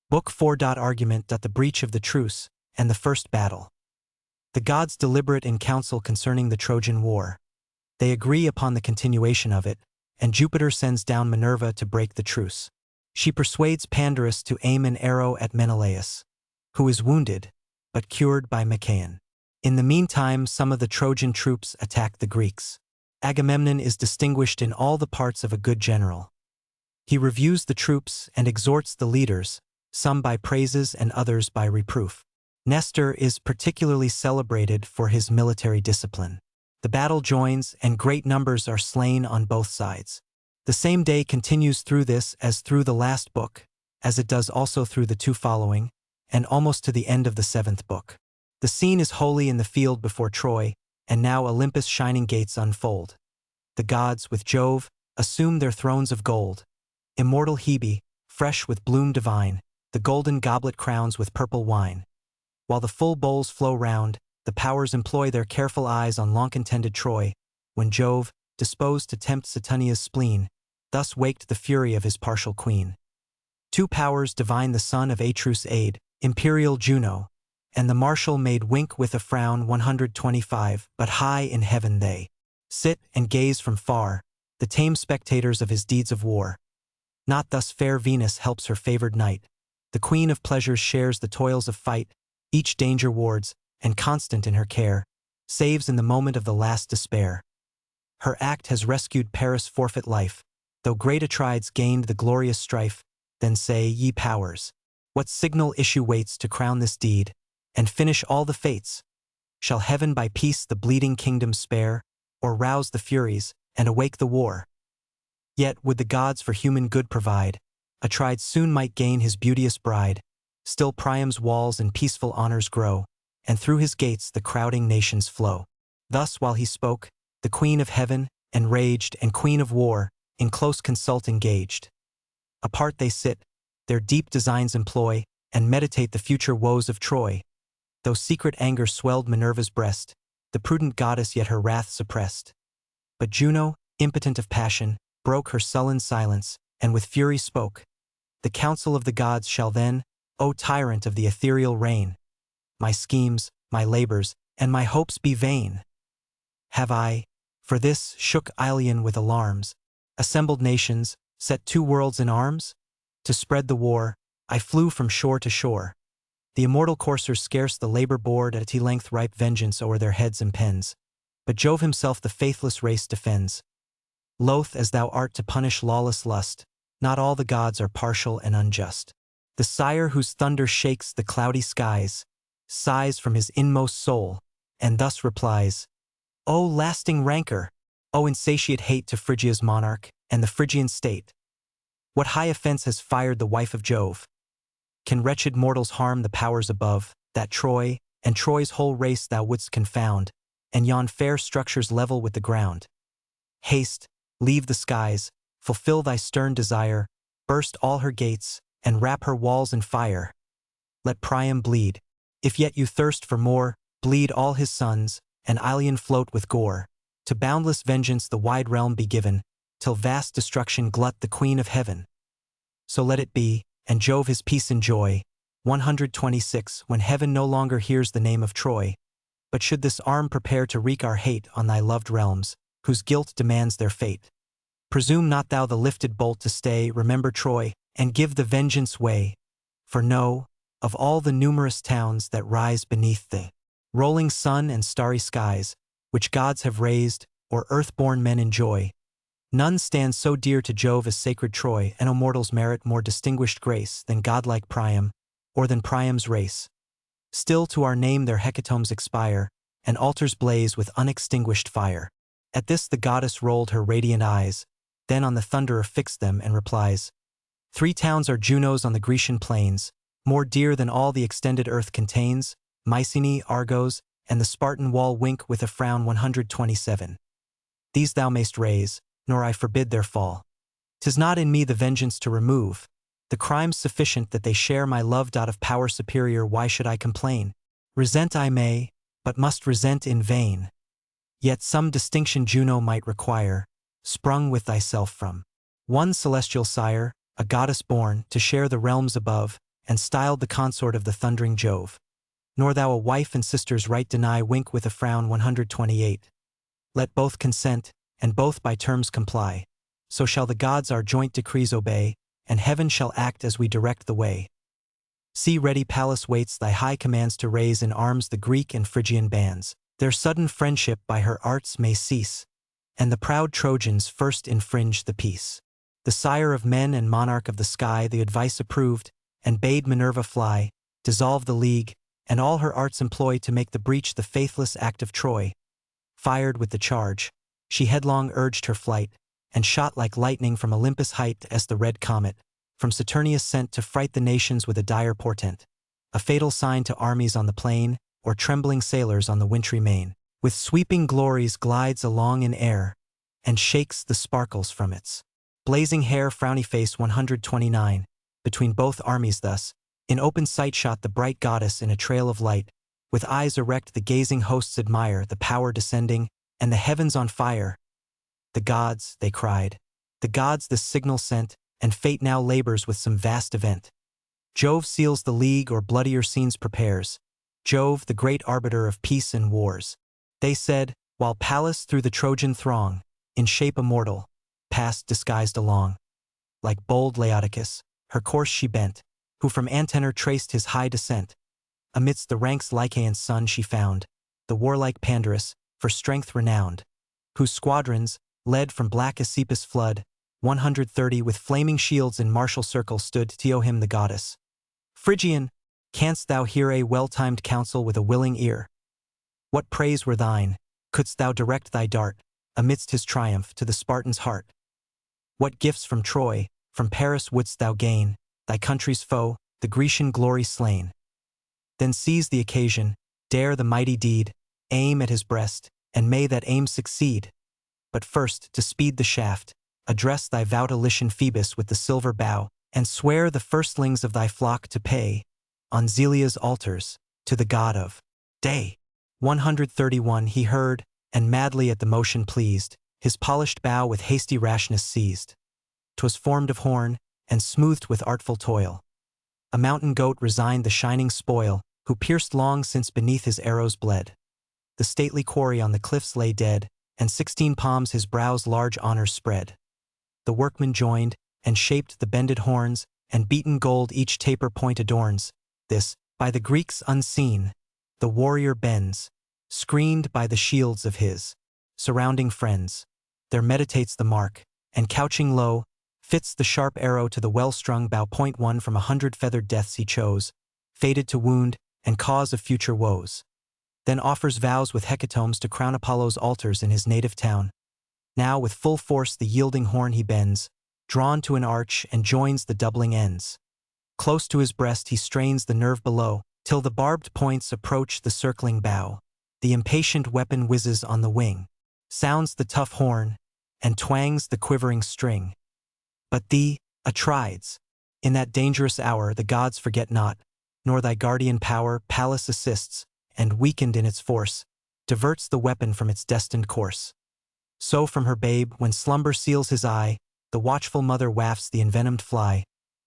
Book 4. Argument. The breach of the truce, and the first battle. The gods deliberate in council concerning the Trojan War. They agree upon the continuation of it, and Jupiter sends down Minerva to break the truce. She persuades Pandarus to aim an arrow at Menelaus, who is wounded, but cured by Machaon. In the meantime, some of the Trojan troops attack the Greeks. Agamemnon is distinguished in all the parts of a good general. He reviews the troops and exhorts the leaders, some by praises and others by reproof. Nestor is particularly celebrated for his military discipline. The battle joins, and great numbers are slain on both sides. The same day continues through this as through the last book, as it does also through the two following, and almost to the end of the 7th book. The scene is wholly in the field before Troy, and now Olympus' shining gates unfold. The gods, with Jove, assume their thrones of gold. Immortal Hebe, fresh with bloom divine, the golden goblet crowns with purple wine. While the full bowls flow round, the powers employ their careful eyes on long-contended Troy, when Jove, disposed to tempt Saturnia's spleen, thus waked the fury of his partial queen. Two powers divine the son of Atreus aid, imperial Juno, and the martial maid wink with a frown 125, but high in heaven they sit and gaze from far, the tame spectators of his deeds of war. Not thus fair Venus helps her favored knight. The queen of pleasures shares the toils of fight, each danger wards, and constant in her care, saves in the moment of the last despair. Her act has rescued Paris' forfeit life, though great Atrides gained the glorious strife. Then say, ye powers, what signal issue waits to crown this deed, and finish all the fates? Shall heaven by peace the bleeding kingdom spare, or rouse the furies, and awake the war? Yet would the gods for human good provide, Atrides soon might gain his beauteous bride. Still Priam's walls in peaceful honors grow, and through his gates the crowding nations flow. Thus while he spoke, the queen of heaven, enraged, and queen of war, in close consult engaged. Apart they sit, their deep designs employ, and meditate the future woes of Troy. Though secret anger swelled Minerva's breast, the prudent goddess yet her wrath suppressed. But Juno, impotent of passion, broke her sullen silence, and with fury spoke. The counsel of the gods shall then, O tyrant of the ethereal reign, my schemes, my labors, and my hopes be vain. Have I, for this, shook Ilion with alarms, assembled nations, set two worlds in arms? To spread the war, I flew from shore to shore. The immortal coursers scarce the labor bored at length ripe vengeance o'er their heads impends. But Jove himself the faithless race defends. Loath as thou art to punish lawless lust, not all the gods are partial and unjust. The sire whose thunder shakes the cloudy skies, sighs from his inmost soul, and thus replies, O lasting rancor, O insatiate hate to Phrygia's monarch, and the Phrygian state. What high offense has fired the wife of Jove? Can wretched mortals harm the powers above, that Troy, and Troy's whole race thou wouldst confound, and yon fair structures level with the ground? Haste, leave the skies, fulfill thy stern desire, burst all her gates, and wrap her walls in fire. Let Priam bleed. If yet you thirst for more, bleed all his sons, and Ilion float with gore. To boundless vengeance the wide realm be given, till vast destruction glut the queen of heaven. So let it be, and Jove his peace enjoy. 126. When heaven no longer hears the name of Troy, but should this arm prepare to wreak our hate on thy loved realms, whose guilt demands their fate. Presume not thou the lifted bolt to stay, remember Troy, and give the vengeance way. For know, of all the numerous towns that rise beneath the rolling sun and starry skies, which gods have raised, or earth-born men enjoy, none stands so dear to Jove as sacred Troy, and mortals merit more distinguished grace than godlike Priam, or than Priam's race. Still to our name their hecatombs expire, and altars blaze with unextinguished fire. At this the goddess rolled her radiant eyes, then on the thunderer fixed them and replies, 3 towns are Juno's on the Grecian plains, more dear than all the extended earth contains, Mycenae, Argos, and the Spartan wall wink with a frown 127. These thou mayst raise, nor I forbid their fall. 'Tis not in me the vengeance to remove, the crime's sufficient that they share my love. Of power superior why should I complain? Resent I may, but must resent in vain. Yet some distinction Juno might require, sprung with thyself from one celestial sire, a goddess born, to share the realms above, and styled the consort of the thundering Jove. Nor thou a wife and sister's right deny, wink with a frown. 128. Let both consent, and both by terms comply. So shall the gods our joint decrees obey, and heaven shall act as we direct the way. See, ready Pallas waits thy high commands to raise in arms the Greek and Phrygian bands. Their sudden friendship by her arts may cease, and the proud Trojans first infringe the peace. The sire of men and monarch of the sky the advice approved, and bade Minerva fly, dissolve the league, and all her arts employ to make the breach the faithless act of Troy. Fired with the charge, she headlong urged her flight, and shot like lightning from Olympus' height as the red comet, from Saturnius sent to fright the nations with a dire portent, a fatal sign to armies on the plain, or trembling sailors on the wintry main. With sweeping glories glides along in air, and shakes the sparkles from its blazing hair. Frowny face. 129. Between both armies thus, in open sight shot the bright goddess in a trail of light. With eyes erect the gazing hosts admire the power descending, and the heavens on fire. The gods, they cried, the gods this signal sent, and fate now labors with some vast event. Jove seals the league or bloodier scenes prepares, Jove the great arbiter of peace and wars. They said, while Pallas through the Trojan throng, in shape immortal, passed disguised along. Like bold Laodicus, her course she bent, who from Antenor traced his high descent. Amidst the ranks Lycaon's son she found, the warlike Pandarus, for strength renowned, whose squadrons, led from black Aesepus' flood, 130 with flaming shields in martial circle stood to him the goddess. Phrygian, canst thou hear a well-timed counsel with a willing ear? What praise were thine, couldst thou direct thy dart, amidst his triumph to the Spartan's heart? What gifts from Troy, from Paris wouldst thou gain, thy country's foe, the Grecian glory slain? Then seize the occasion, dare the mighty deed, aim at his breast, and may that aim succeed. But first, to speed the shaft, address thy vow to Lycian Phoebus with the silver bow, and swear the firstlings of thy flock to pay, on Zelia's altars, to the god of day. 131. He heard, and madly at the motion pleased, his polished bow with hasty rashness seized. 'Twas formed of horn, and smoothed with artful toil. A mountain goat resigned the shining spoil, who pierced long since beneath his arrows bled. The stately quarry on the cliffs lay dead, and 16 palms his brow's large honors spread. The workmen joined, and shaped the bended horns, and beaten gold each taper point adorns. This, by the Greeks unseen, the warrior bends, screened by the shields of his surrounding friends. There meditates the mark, and couching low, fits the sharp arrow to the well-strung bow. 1 From 100 feathered deaths he chose, fated to wound, and cause of future woes. Then offers vows with hecatombs to crown Apollo's altars in his native town. Now with full force the yielding horn he bends, drawn to an arch and joins the doubling ends. Close to his breast he strains the nerve below, till the barbed points approach the circling bow. The impatient weapon whizzes on the wing, sounds the tough horn, and twangs the quivering string. But thee, Atrides, in that dangerous hour the gods forget not, nor thy guardian power. Pallas assists, and weakened in its force, diverts the weapon from its destined course. So from her babe, when slumber seals his eye, the watchful mother wafts the envenomed fly,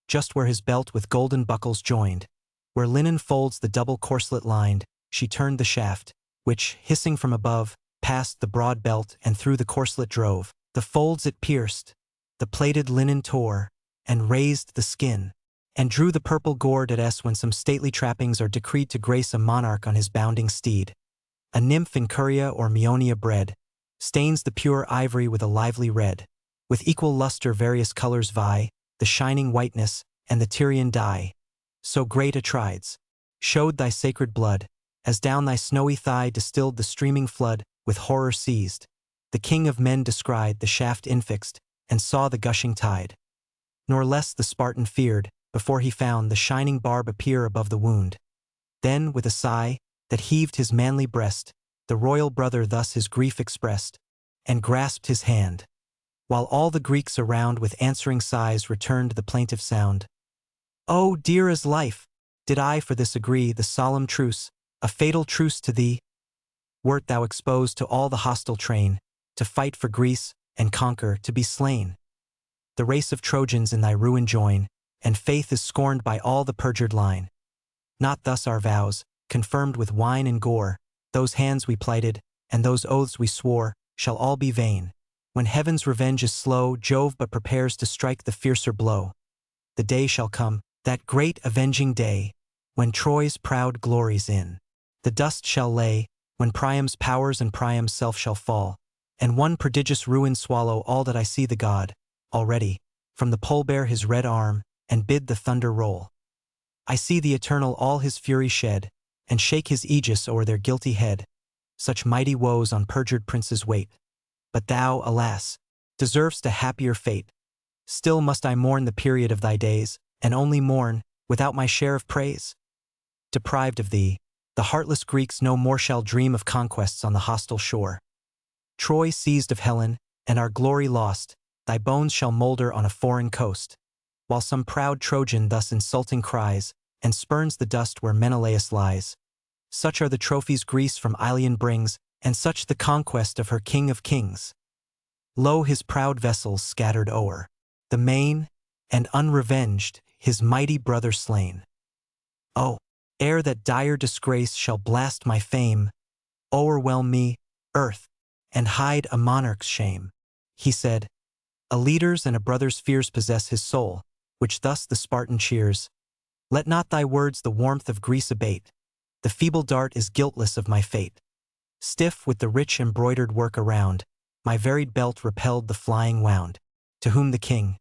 just where his belt with golden buckles joined, where linen folds the double corslet lined, she turned the shaft, which, hissing from above, passed the broad belt and through the corslet drove. The folds it pierced, the plaited linen tore, and raised the skin, and drew the purple gourd at when some stately trappings are decreed to grace a monarch on his bounding steed. A nymph in Curia or Meonia bred, stains the pure ivory with a lively red. With equal luster various colors vie, the shining whiteness, and the Tyrian dye. So great Atrides, showed thy sacred blood, as down thy snowy thigh distilled the streaming flood. With horror seized, the king of men descried the shaft infixed, and saw the gushing tide. Nor less the Spartan feared, before he found the shining barb appear above the wound. Then, with a sigh that heaved his manly breast, the royal brother thus his grief expressed, and grasped his hand, while all the Greeks around with answering sighs returned the plaintive sound. "Oh, dear as life, did I for this agree the solemn truce, a fatal truce to thee. Wert thou exposed to all the hostile train, to fight for Greece, and conquer, to be slain. The race of Trojans in thy ruin join, and faith is scorned by all the perjured line. Not thus our vows, confirmed with wine and gore, those hands we plighted, and those oaths we swore, shall all be vain. When heaven's revenge is slow, Jove but prepares to strike the fiercer blow. The day shall come, that great avenging day, when Troy's proud glories in the dust shall lay, when Priam's powers and Priam's self shall fall, and one prodigious ruin swallow all that I see the god, already, from the pole bear his red arm, and bid the thunder roll. I see the Eternal all his fury shed, and shake his aegis o'er their guilty head. Such mighty woes on perjured princes wait. But thou, alas, deservest a happier fate. Still must I mourn the period of thy days, and only mourn, without my share of praise. Deprived of thee, the heartless Greeks no more shall dream of conquests on the hostile shore. Troy seized of Helen, and our glory lost, thy bones shall moulder on a foreign coast. While some proud Trojan thus insulting cries, and spurns the dust where Menelaus lies. Such are the trophies Greece from Iliad brings, and such the conquest of her king of kings. Lo, his proud vessels scattered o'er the main, and unrevenged, his mighty brother slain. Oh, ere that dire disgrace shall blast my fame, o'erwhelm me, earth, and hide a monarch's shame. He said, a leader's and a brother's fears possess his soul, which thus the Spartan cheers. Let not thy words the warmth of Greece abate. The feeble dart is guiltless of my fate. Stiff with the rich embroidered work around, my varied belt repelled the flying wound. To whom the king,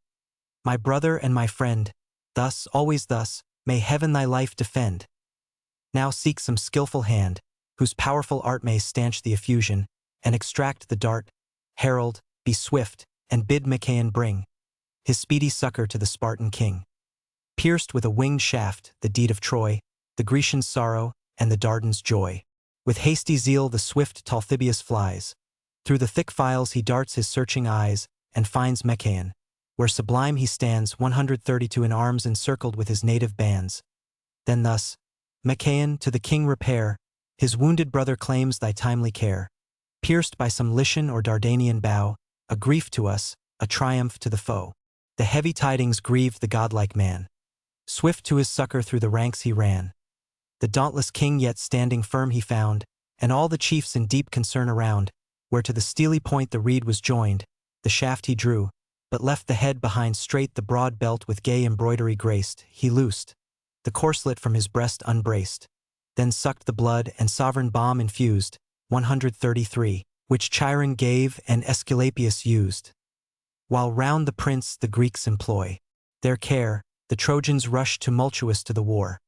my brother and my friend, thus, always thus, may heaven thy life defend. Now seek some skillful hand, whose powerful art may stanch the effusion, and extract the dart. Herald, be swift, and bid Machaon bring his speedy succor to the Spartan king. Pierced with a winged shaft, the deed of Troy, the Grecian's sorrow, and the Dardan's joy. With hasty zeal the swift Talthybius flies. Through the thick files he darts his searching eyes, and finds Machaon, where sublime he stands 132 in arms encircled with his native bands. Then thus, Machaon, to the king repair, his wounded brother claims thy timely care. Pierced by some Lycian or Dardanian bow, a grief to us, a triumph to the foe. The heavy tidings grieved the godlike man. Swift to his succor through the ranks he ran. The dauntless king yet standing firm he found, and all the chiefs in deep concern around, where to the steely point the reed was joined, the shaft he drew, but left the head behind straight the broad belt with gay embroidery graced, he loosed the corslet from his breast unbraced, then sucked the blood and sovereign balm infused, 133, which Chiron gave and Aesculapius used. While round the prince the Greeks employ their care, the Trojans rush tumultuous to the war.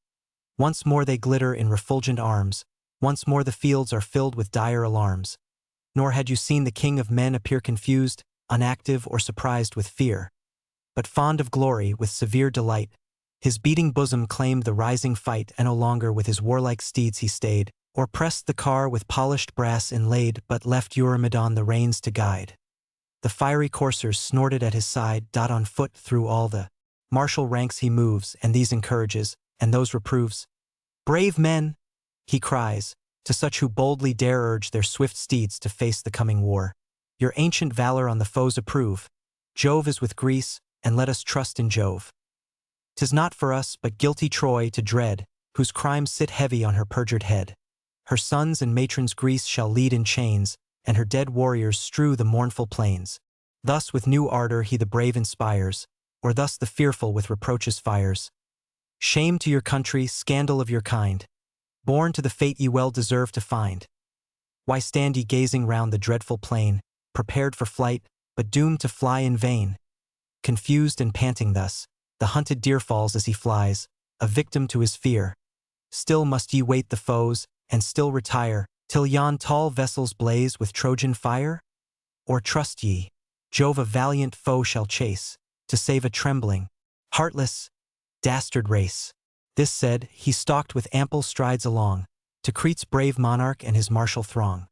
Once more they glitter in refulgent arms, once more the fields are filled with dire alarms. Nor had you seen the king of men appear confused, unactive or surprised with fear, but fond of glory with severe delight. His beating bosom claimed the rising fight, and no longer with his warlike steeds he stayed, or pressed the car with polished brass inlaid, but left Eurymedon the reins to guide. The fiery coursers snorted at his side. On foot through all the martial ranks he moves, and these encourages, and those reproves. Brave men, he cries, to such who boldly dare urge their swift steeds to face the coming war. Your ancient valor on the foes approve. Jove is with Greece, and let us trust in Jove. 'Tis not for us, but guilty Troy, to dread, whose crimes sit heavy on her perjured head. Her sons and matrons Greece shall lead in chains, and her dead warriors strew the mournful plains. Thus with new ardor he the brave inspires, or thus the fearful with reproaches fires. Shame to your country, scandal of your kind, born to the fate ye well deserve to find. Why stand ye gazing round the dreadful plain, prepared for flight, but doomed to fly in vain? Confused and panting thus, the hunted deer falls as he flies, a victim to his fear. Still must ye wait the foes, and still retire, till yon tall vessels blaze with Trojan fire? Or trust ye, Jove a valiant foe shall chase, to save a trembling, heartless, dastard race? This said, he stalked with ample strides along, to Crete's brave monarch and his martial throng.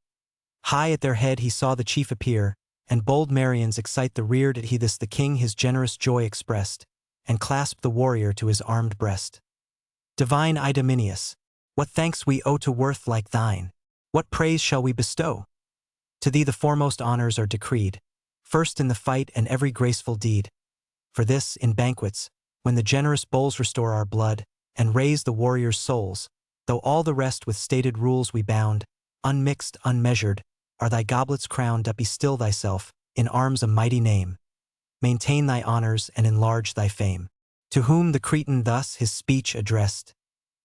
High at their head he saw the chief appear, and bold Marians excite the rear. Did he this the king his generous joy expressed, and clasped the warrior to his armed breast. Divine Idomeneus, what thanks we owe to worth like thine? What praise shall we bestow? To thee the foremost honors are decreed, first in the fight and every graceful deed. For this, in banquets, when the generous bowls restore our blood, and raise the warriors' souls, though all the rest with stated rules we bound, unmixed, unmeasured, are thy goblets crowned, be still thyself, in arms a mighty name. Maintain thy honors and enlarge thy fame. To whom the Cretan thus his speech addressed: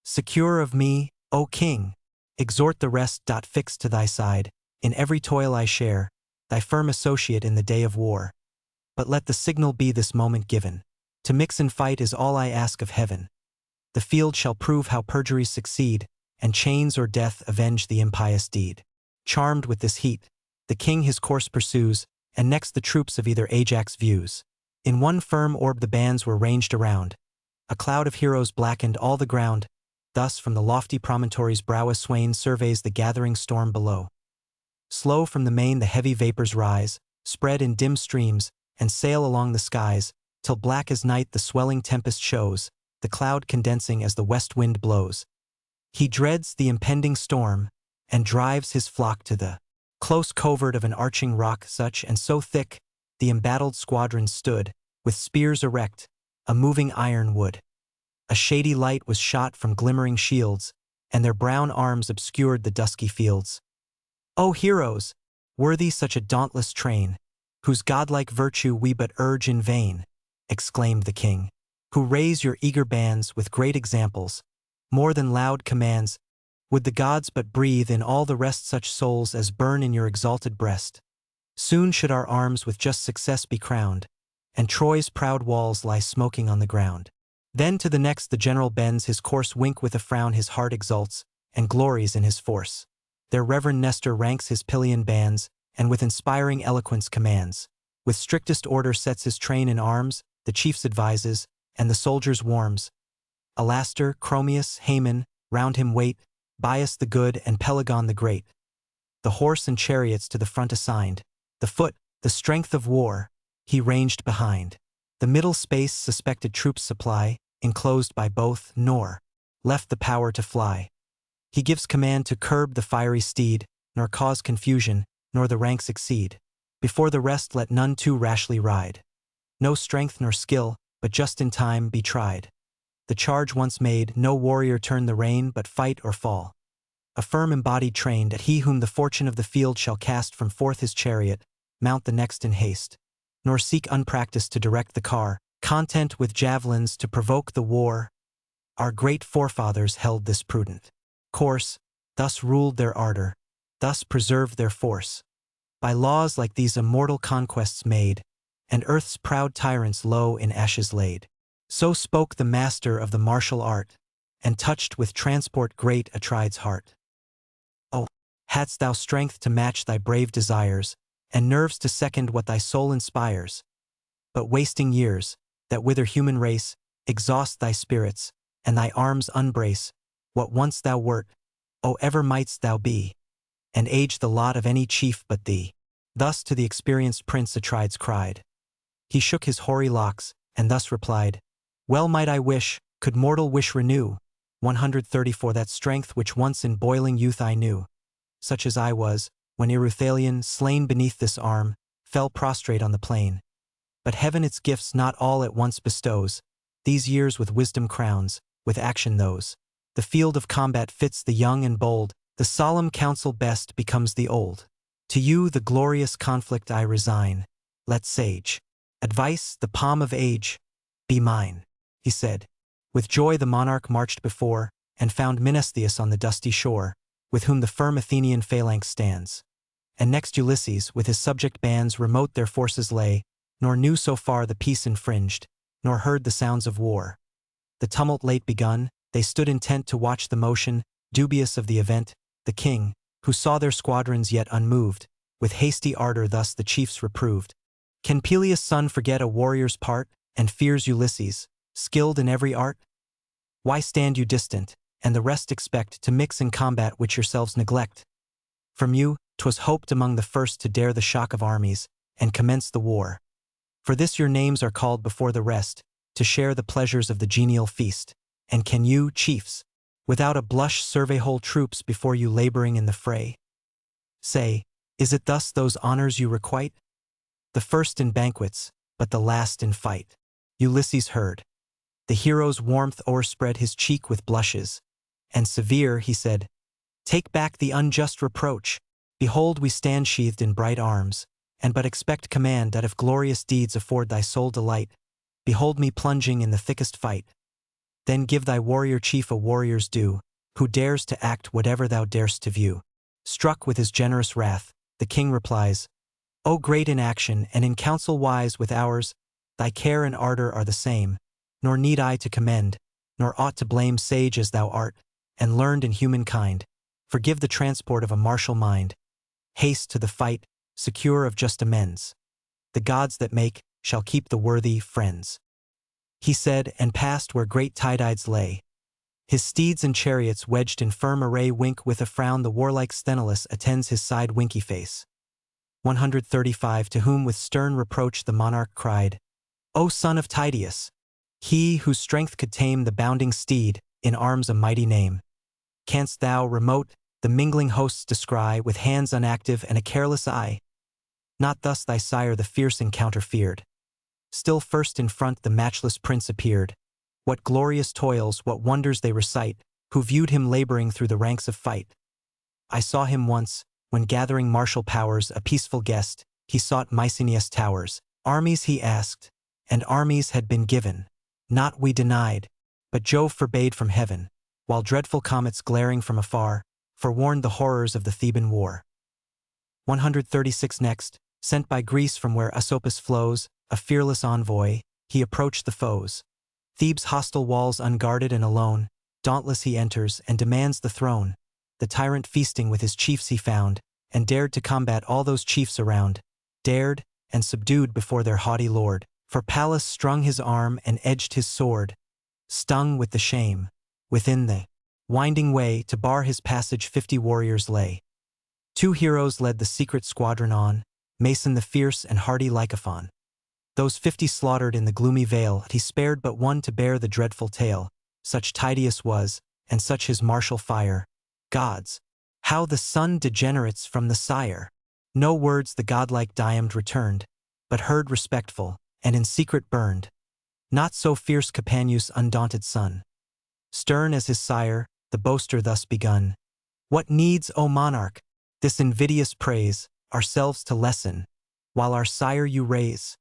Secure of me, O king, exhort the rest. Fixed to thy side, in every toil I share, thy firm associate in the day of war. But let the signal be this moment given. To mix and fight is all I ask of heaven. The field shall prove how perjuries succeed, and chains or death avenge the impious deed. Charmed with this heat, the king his course pursues, and next the troops of either Ajax views. In one firm orb the bands were ranged around. A cloud of heroes blackened all the ground. Thus from the lofty promontory's brow a swain surveys the gathering storm below. Slow from the main the heavy vapors rise, spread in dim streams, and sail along the skies, till black as night the swelling tempest shows, the cloud condensing as the west wind blows. He dreads the impending storm, and drives his flock to the close covert of an arching rock, such and so thick, the embattled squadrons stood, with spears erect, a moving iron wood. A shady light was shot from glimmering shields, and their brown arms obscured the dusky fields. O heroes, worthy such a dauntless train, whose godlike virtue we but urge in vain, exclaimed the king, who raise your eager bands with great examples, more than loud commands, would the gods but breathe in all the rest such souls as burn in your exalted breast. Soon should our arms with just success be crowned, and Troy's proud walls lie smoking on the ground. Then to the next the general bends his course, wink with a frown his heart exults, and glories in his force. Their reverend Nestor ranks his Pylian bands, and with inspiring eloquence commands. With strictest order sets his train in arms, the chiefs advises, and the soldiers warms. Alastor, Chromius, Haman, round him wait, Bias the good and Pelagon the great. The horse and chariots to the front assigned, the foot, the strength of war, he ranged behind. The middle space suspected troops supply, enclosed by both, nor left the power to fly. He gives command to curb the fiery steed, nor cause confusion, nor the ranks exceed. Before the rest let none too rashly ride. No strength nor skill, but just in time, be tried. The charge once made, no warrior turn the rein, but fight or fall. A firm embodied trained at he whom the fortune of the field shall cast from forth his chariot, mount the next in haste. Nor seek unpractised to direct the car, content with javelins to provoke the war. Our great forefathers held this prudent course, thus ruled their ardor, thus preserved their force. By laws like these immortal conquests made, and earth's proud tyrants low in ashes laid. So spoke the master of the martial art, and touched with transport great Atride's heart. Oh, hadst thou strength to match thy brave desires, and nerves to second what thy soul inspires. But wasting years, that wither human race, exhaust thy spirits, and thy arms unbrace, what once thou wert, O ever mightst thou be, and age the lot of any chief but thee. Thus to the experienced prince Atrides cried. He shook his hoary locks, and thus replied, Well might I wish, could mortal wish renew, 134 that strength which once in boiling youth I knew, such as I was, when Eruthalion, slain beneath this arm, fell prostrate on the plain. But heaven its gifts not all at once bestows, these years with wisdom crowns, with action those. The field of combat fits the young and bold, the solemn counsel best becomes the old. To you the glorious conflict I resign, let sage advice, the palm of age, be mine, he said. With joy the monarch marched before, and found Mnestheus on the dusty shore, with whom the firm Athenian phalanx stands. And next Ulysses, with his subject bands remote their forces lay, nor knew so far the peace infringed, nor heard the sounds of war. The tumult late begun, they stood intent to watch the motion, dubious of the event. The king, who saw their squadrons yet unmoved, with hasty ardor thus the chiefs reproved. Can Peleus' son forget a warrior's part, and fears Ulysses, skilled in every art? Why stand you distant, and the rest expect to mix in combat which yourselves neglect? From you, 'twas hoped among the first to dare the shock of armies, and commence the war. For this your names are called before the rest, to share the pleasures of the genial feast. And can you, chiefs, without a blush survey whole troops before you laboring in the fray? Say, is it thus those honors you requite? The first in banquets, but the last in fight. Ulysses heard. The hero's warmth o'erspread his cheek with blushes, and severe he said, "Take back the unjust reproach. Behold, we stand sheathed in bright arms, and but expect command that if glorious deeds afford thy soul delight, behold me plunging in the thickest fight. Then give thy warrior chief a warrior's due, who dares to act whatever thou darest to view." Struck with his generous wrath, the king replies, "O great in action and in counsel wise with ours, thy care and ardor are the same, nor need I to commend, nor ought to blame, sage as thou art, and learned in humankind. Forgive the transport of a martial mind. Haste to the fight, secure of just amends. The gods that make shall keep the worthy friends." He said, and passed where great Tydides lay. His steeds and chariots wedged in firm array. Wink with a frown the warlike Sthenelus attends his side winky face. 135 To whom with stern reproach the monarch cried, "O son of Tydeus, he whose strength could tame the bounding steed, in arms a mighty name, canst thou, remote, the mingling hosts descry with hands unactive and a careless eye?" Not thus thy sire the fierce encounter feared. Still first in front the matchless prince appeared. What glorious toils, what wonders they recite, who viewed him laboring through the ranks of fight. I saw him once, when gathering martial powers, a peaceful guest, he sought Mycenaeus' towers. Armies he asked, and armies had been given. Not we denied, but Jove forbade from heaven, while dreadful comets glaring from afar, forewarned the horrors of the Theban war. 136 Next, sent by Greece from where Asopus flows, a fearless envoy, he approached the foes. Thebes' hostile walls unguarded and alone, dauntless he enters and demands the throne. The tyrant feasting with his chiefs he found, and dared to combat all those chiefs around. Dared, and subdued before their haughty lord. For Pallas strung his arm and edged his sword. Stung with the shame, within the winding way to bar his passage 50 warriors lay. 2 heroes led the secret squadron on, Mason the fierce and hardy Lycophon. Those 50 slaughtered in the gloomy vale, he spared but one to bear the dreadful tale. Such Tydeus was, and such his martial fire. Gods, how the son degenerates from the sire! No words the godlike Diomed returned, but heard respectful, and in secret burned. Not so fierce Capaneus' undaunted son. Stern as his sire, the boaster thus begun. "What needs, O monarch, this invidious praise, ourselves to lessen, while our sire you raise?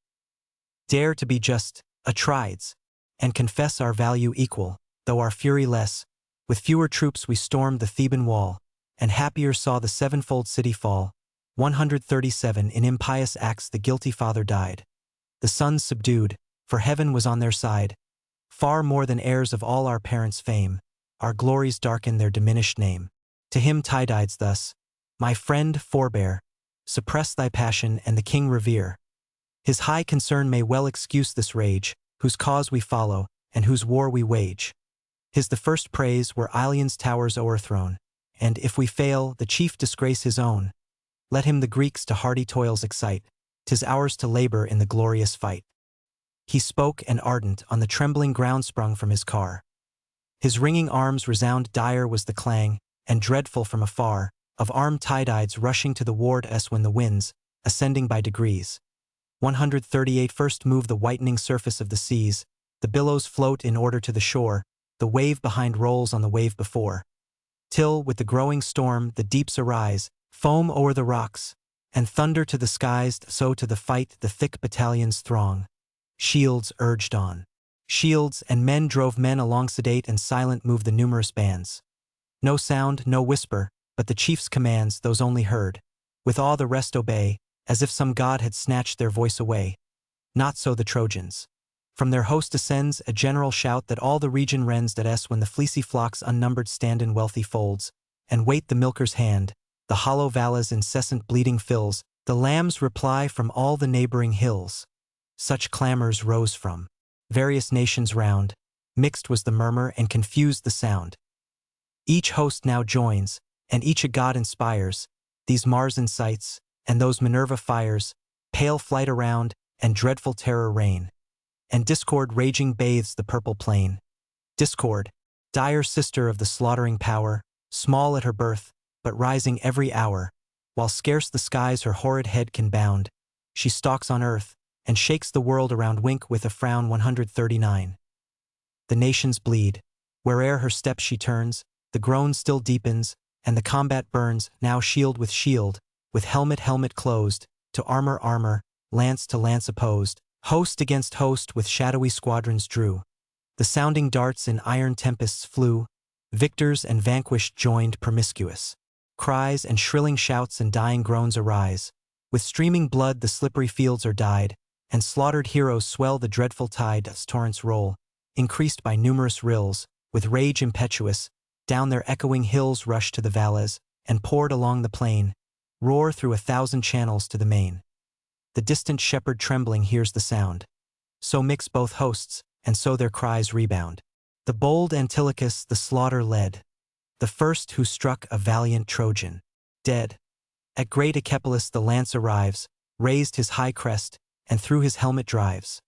Dare to be just, Atrides, and confess our value equal, though our fury less. With fewer troops we stormed the Theban wall, and happier saw the sevenfold city fall." 137 In impious acts the guilty father died. The sons subdued, for heaven was on their side. Far more than heirs of all our parents' fame, our glories darken their diminished name. To him Tydides thus, "My friend, forbear, suppress thy passion and the king revere. His high concern may well excuse this rage, whose cause we follow, and whose war we wage. His the first praise were Ilion's towers o'erthrown, and if we fail, the chief disgrace his own. Let him the Greeks to hardy toils excite, 'tis ours to labor in the glorious fight." He spoke, and ardent on the trembling ground sprung from his car. His ringing arms resound, dire was the clang, and dreadful from afar, of armed Tydides rushing to the ward as when the winds, ascending by degrees. 138 First move the whitening surface of the seas, the billows float in order to the shore, the wave behind rolls on the wave before. Till, with the growing storm, the deeps arise, foam o'er the rocks, and thunder to the skies, so to the fight the thick battalions throng. Shields urged on. Shields and men drove men along, sedate and silent move the numerous bands. No sound, no whisper, but the chief's commands, those only heard. With awe the rest obey, as if some god had snatched their voice away. Not so the Trojans. From their host ascends a general shout that all the region rends at when the fleecy flocks unnumbered stand in wealthy folds, and wait the milker's hand, the hollow valleys incessant bleating fills, the lambs reply from all the neighboring hills. Such clamors rose from various nations round, mixed was the murmur and confused the sound. Each host now joins, and each a god inspires, these Mars incites, and those Minerva fires, pale flight around, and dreadful terror reign. And discord raging bathes the purple plain. Discord, dire sister of the slaughtering power, small at her birth, but rising every hour, while scarce the skies her horrid head can bound, she stalks on earth, and shakes the world around. Wink with a frown. 139. the nations bleed. Where'er her steps she turns, the groan still deepens, and the combat burns, now shield, with helmet closed, to armor, lance to lance opposed, host against host with shadowy squadrons drew. The sounding darts in iron tempests flew, victors and vanquished joined promiscuous. Cries and shrilling shouts and dying groans arise. With streaming blood the slippery fields are dyed, and slaughtered heroes swell the dreadful tide as torrents roll, increased by numerous rills, with rage impetuous, down their echoing hills rush to the valleys, and poured along the plain, roar through 1,000 channels to the main. The distant shepherd trembling hears the sound. So mix both hosts, and so their cries rebound. The bold Antilochus the slaughter led, the first who struck a valiant Trojan, dead. At great Achepolis the lance arrives, raised his high crest, and through his helmet drives.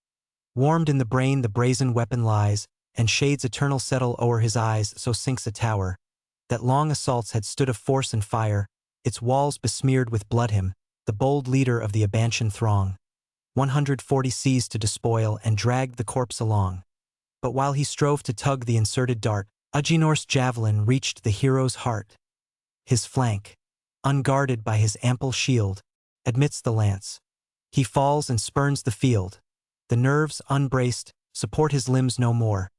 Warmed in the brain the brazen weapon lies, and shades eternal settle o'er his eyes. So sinks a tower, that long assaults had stood of force and fire, its walls besmeared with blood him, the bold leader of the Abantian throng. 140 seized to despoil and dragged the corpse along. But while he strove to tug the inserted dart, Agenor's javelin reached the hero's heart. His flank, unguarded by his ample shield, admits the lance. He falls and spurns the field. The nerves, unbraced, support his limbs no more.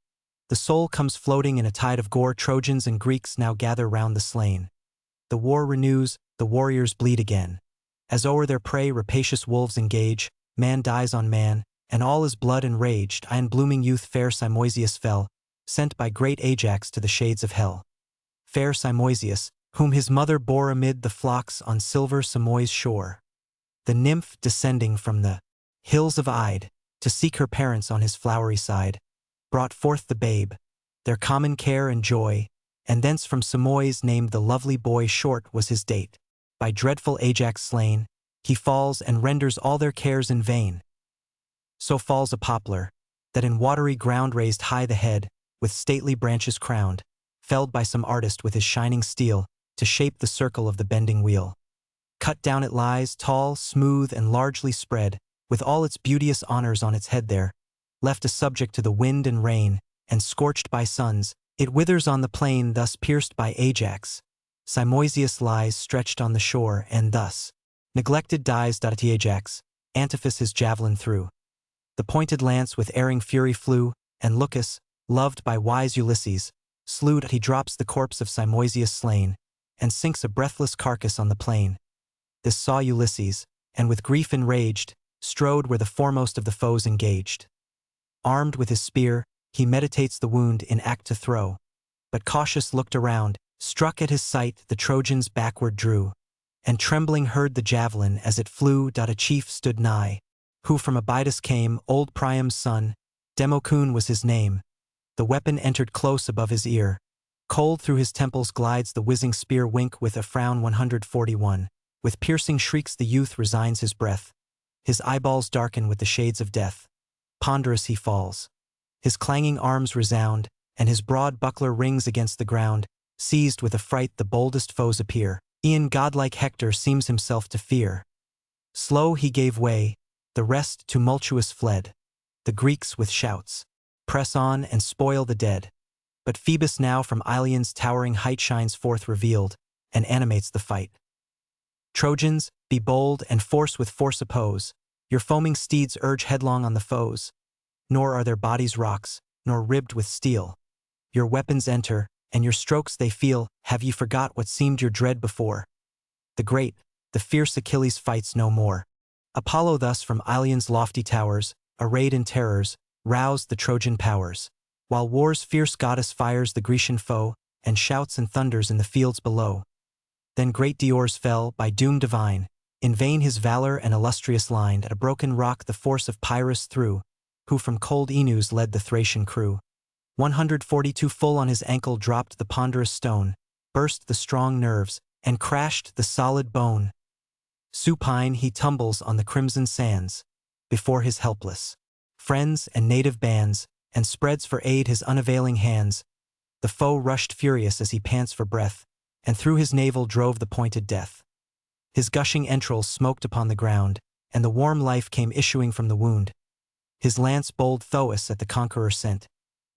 The soul comes floating in a tide of gore. Trojans and Greeks now gather round the slain. The war renews, the warriors bleed again. As o'er their prey rapacious wolves engage, man dies on man, and all is blood and rage. In blooming youth fair Simoisius fell, sent by great Ajax to the shades of hell. Fair Simoisius, whom his mother bore amid the flocks on silver Simois' shore. The nymph descending from the hills of Ide, to seek her parents on his flowery side, brought forth the babe, their common care and joy, and thence from Simois named the lovely boy. Short was his date. By dreadful Ajax slain, he falls and renders all their cares in vain. So falls a poplar, that in watery ground raised high the head, with stately branches crowned, felled by some artist with his shining steel, to shape the circle of the bending wheel. Cut down it lies, tall, smooth, and largely spread, with all its beauteous honors on its head there, left a subject to the wind and rain, and scorched by suns, it withers on the plain. Thus pierced by Ajax, Simoisius lies stretched on the shore, and thus neglected dies. At Ajax, Antiphus his javelin threw. The pointed lance with erring fury flew, and Lucus, loved by wise Ulysses, slew. He drops the corpse of Simoisius slain, and sinks a breathless carcass on the plain. This saw Ulysses, and with grief enraged, strode where the foremost of the foes engaged. Armed with his spear, he meditates the wound in act to throw, but cautious looked around, struck at his sight the Trojans backward drew, and trembling heard the javelin as it flew. A chief stood nigh, who from Abydos came, old Priam's son, Democune was his name. The weapon entered close above his ear. Cold through his temples glides the whizzing spear. Wink with a frown 141. With piercing shrieks the youth resigns his breath. His eyeballs darken with the shades of death. Ponderous he falls. His clanging arms resound, and his broad buckler rings against the ground. Seized with affright the boldest foes appear. E'en godlike Hector seems himself to fear. Slow he gave way, the rest tumultuous fled. The Greeks with shouts press on and spoil the dead. But Phoebus now from Ilion's towering height shines forth revealed, and animates the fight. Trojans, be bold and force with force oppose. Your foaming steeds urge headlong on the foes. Nor are their bodies rocks, nor ribbed with steel. Your weapons enter, and your strokes they feel. Have ye forgot what seemed your dread before? The great, the fierce Achilles fights no more. Apollo thus from Ilion's lofty towers, arrayed in terrors, roused the Trojan powers. While war's fierce goddess fires the Grecian foe, and shouts and thunders in the fields below. Then great Diores fell, by doom divine. In vain his valor and illustrious line. At a broken rock the force of Pyrrhus threw, who from cold Enus led the Thracian crew. 142 full on his ankle dropped the ponderous stone, burst the strong nerves, and crashed the solid bone. Supine he tumbles on the crimson sands, before his helpless friends and native bands, and spreads for aid his unavailing hands. The foe rushed furious as he pants for breath, and through his navel drove the pointed death. His gushing entrails smoked upon the ground, and the warm life came issuing from the wound. His lance bold Thoas at the conqueror sent.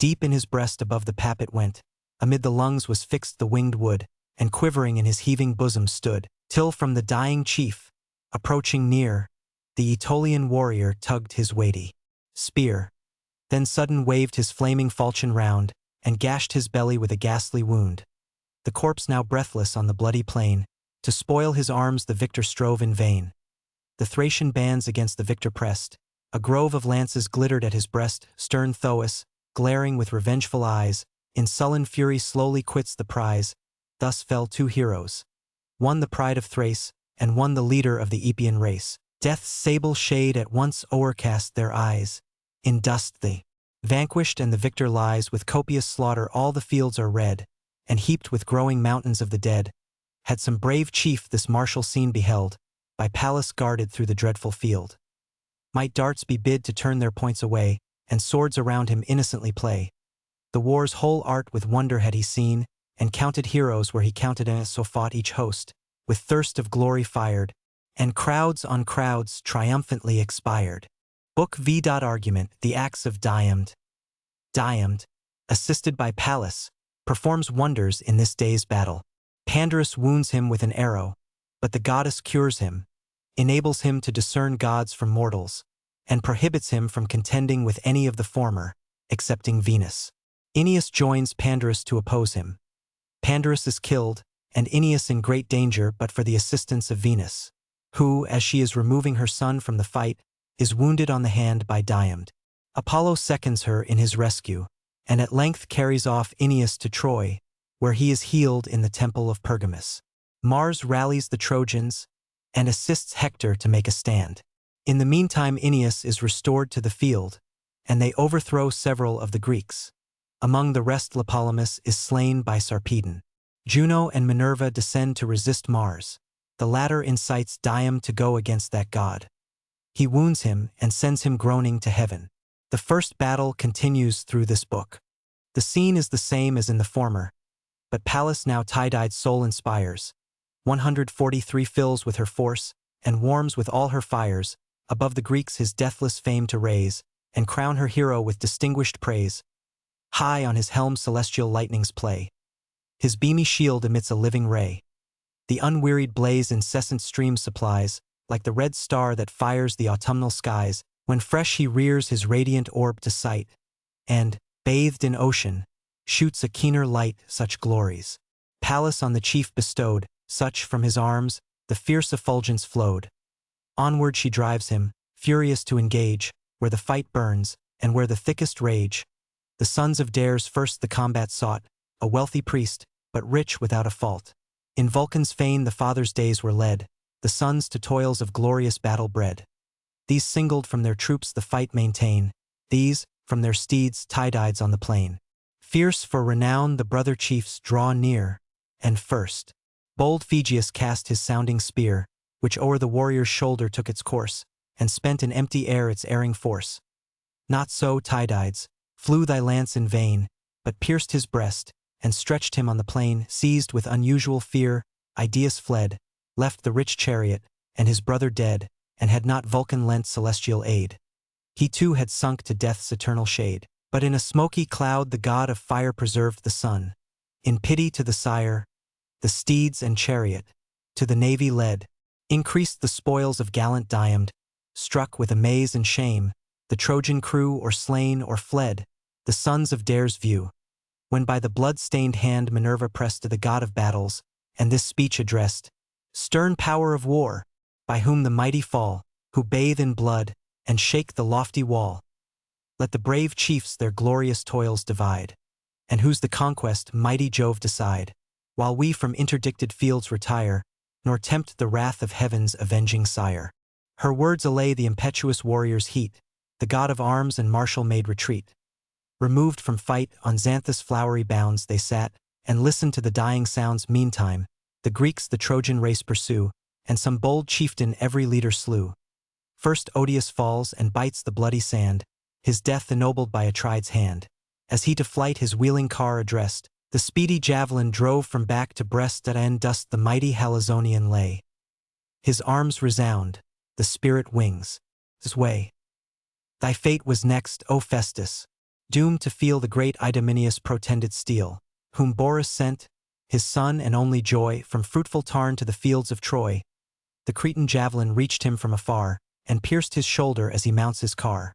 Deep in his breast above the pap it went, amid the lungs was fixed the winged wood, and quivering in his heaving bosom stood, till from the dying chief, approaching near, the Aetolian warrior tugged his weighty spear, then sudden waved his flaming falchion round, and gashed his belly with a ghastly wound. The corpse now breathless on the bloody plain, to spoil his arms the victor strove in vain. The Thracian bands against the victor pressed, a grove of lances glittered at his breast, stern Thoas, glaring with revengeful eyes, in sullen fury slowly quits the prize. Thus fell two heroes, one the pride of Thrace, and one the leader of the Epean race. Death's sable shade at once o'ercast their eyes. In dust they vanquished, and the victor lies. With copious slaughter all the fields are red, and heaped with growing mountains of the dead. Had some brave chief this martial scene beheld, by Pallas guarded through the dreadful field, might darts be bid to turn their points away, and swords around him innocently play. The war's whole art with wonder had he seen, and counted heroes where he counted in. So fought each host, with thirst of glory fired, and crowds on crowds triumphantly expired. Book v. Argument. The acts of Diomed. Diomed, assisted by Pallas, performs wonders in this day's battle. Pandarus wounds him with an arrow, but the goddess cures him, enables him to discern gods from mortals, and prohibits him from contending with any of the former, excepting Venus. Aeneas joins Pandarus to oppose him. Pandarus is killed, and Aeneas in great danger but for the assistance of Venus, who, as she is removing her son from the fight, is wounded on the hand by Diomed. Apollo seconds her in his rescue, and at length carries off Aeneas to Troy, where he is healed in the temple of Pergamus. Mars rallies the Trojans, and assists Hector to make a stand. In the meantime Aeneas is restored to the field, and they overthrow several of the Greeks. Among the rest Tlepolemus is slain by Sarpedon. Juno and Minerva descend to resist Mars. The latter incites Diomed to go against that god. He wounds him and sends him groaning to heaven. The first battle continues through this book. The scene is the same as in the former, but Pallas now tie-dyed soul inspires. 143 fills with her force, and warms with all her fires, above the Greeks his deathless fame to raise, and crown her hero with distinguished praise. High on his helm celestial lightnings play. His beamy shield emits a living ray. The unwearied blaze incessant streams supplies, like the red star that fires the autumnal skies, when fresh he rears his radiant orb to sight, and, bathed in ocean, shoots a keener light. Such glories Pallas on the chief bestowed, such from his arms the fierce effulgence flowed. Onward she drives him, furious to engage, where the fight burns, and where the thickest rage. The sons of Dares first the combat sought, a wealthy priest, but rich without a fault. In Vulcan's fane the father's days were led, the sons to toils of glorious battle bred. These singled from their troops the fight maintain, these, from their steeds tie-dyed on the plain. Fierce for renown the brother chiefs draw near, and first, bold Phegeus cast his sounding spear, which o'er the warrior's shoulder took its course, and spent in empty air its erring force. Not so, Tydides, flew thy lance in vain, but pierced his breast, and stretched him on the plain. Seized with unusual fear, Idaeus fled, left the rich chariot, and his brother dead, and had not Vulcan lent celestial aid. He too had sunk to death's eternal shade. But in a smoky cloud the god of fire preserved the sun. In pity to the sire, the steeds and chariot, to the navy led, increased the spoils of gallant Diomed. Struck with amaze and shame, the Trojan crew or slain or fled, the sons of Dares view, when by the blood-stained hand Minerva pressed to the god of battles, and this speech addressed: Stern power of war, by whom the mighty fall, who bathe in blood, and shake the lofty wall. Let the brave chiefs their glorious toils divide, and whose the conquest mighty Jove decide, while we from interdicted fields retire, nor tempt the wrath of heaven's avenging sire. Her words allay the impetuous warrior's heat, the god of arms and martial made retreat. Removed from fight, on Xanthus' flowery bounds they sat, and listened to the dying sounds. Meantime, the Greeks the Trojan race pursue, and some bold chieftain every leader slew. First Odius falls and bites the bloody sand, his death ennobled by Atrides' hand. As he to flight his wheeling car addressed, the speedy javelin drove from back to breast. At end dust the mighty Halizonian lay. His arms resound, the spirit wings his way. Thy fate was next, O Festus, doomed to feel the great Idomeneus protended steel, whom Boreas sent, his son and only joy, from fruitful Tarn to the fields of Troy. The Cretan javelin reached him from afar, and pierced his shoulder as he mounts his car.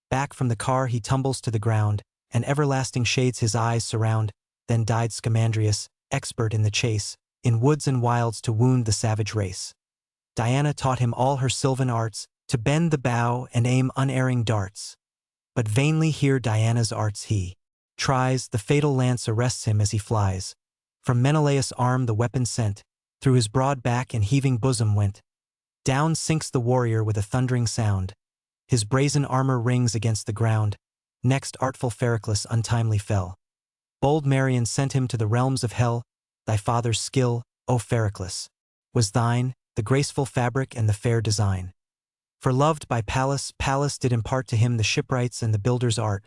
Back from the car he tumbles to the ground, and everlasting shades his eyes surround. Then died Scamandrius, expert in the chase, in woods and wilds to wound the savage race. Diana taught him all her sylvan arts, to bend the bow and aim unerring darts. But vainly here Diana's arts he tries, the fatal lance arrests him as he flies. From Menelaus' arm the weapon sent, through his broad back and heaving bosom went. Down sinks the warrior with a thundering sound. His brazen armor rings against the ground. Next artful Pheroclus untimely fell. Bold Marion sent him to the realms of hell. Thy father's skill, O Pheroclus, was thine, the graceful fabric and the fair design. For loved by Pallas, Pallas did impart to him the shipwrights and the builder's art.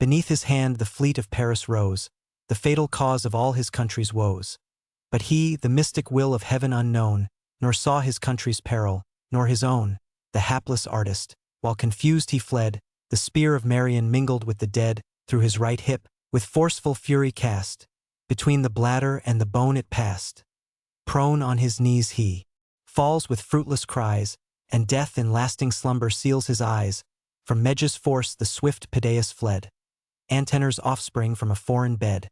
Beneath his hand the fleet of Paris rose, the fatal cause of all his country's woes. But he, the mystic will of heaven unknown, nor saw his country's peril, nor his own, the hapless artist, while confused he fled, the spear of Marion mingled with the dead, through his right hip, with forceful fury cast, between the bladder and the bone it passed. Prone on his knees he falls with fruitless cries, and death in lasting slumber seals his eyes. From Medja's force the swift Pedaeus fled, Antenor's offspring from a foreign bed,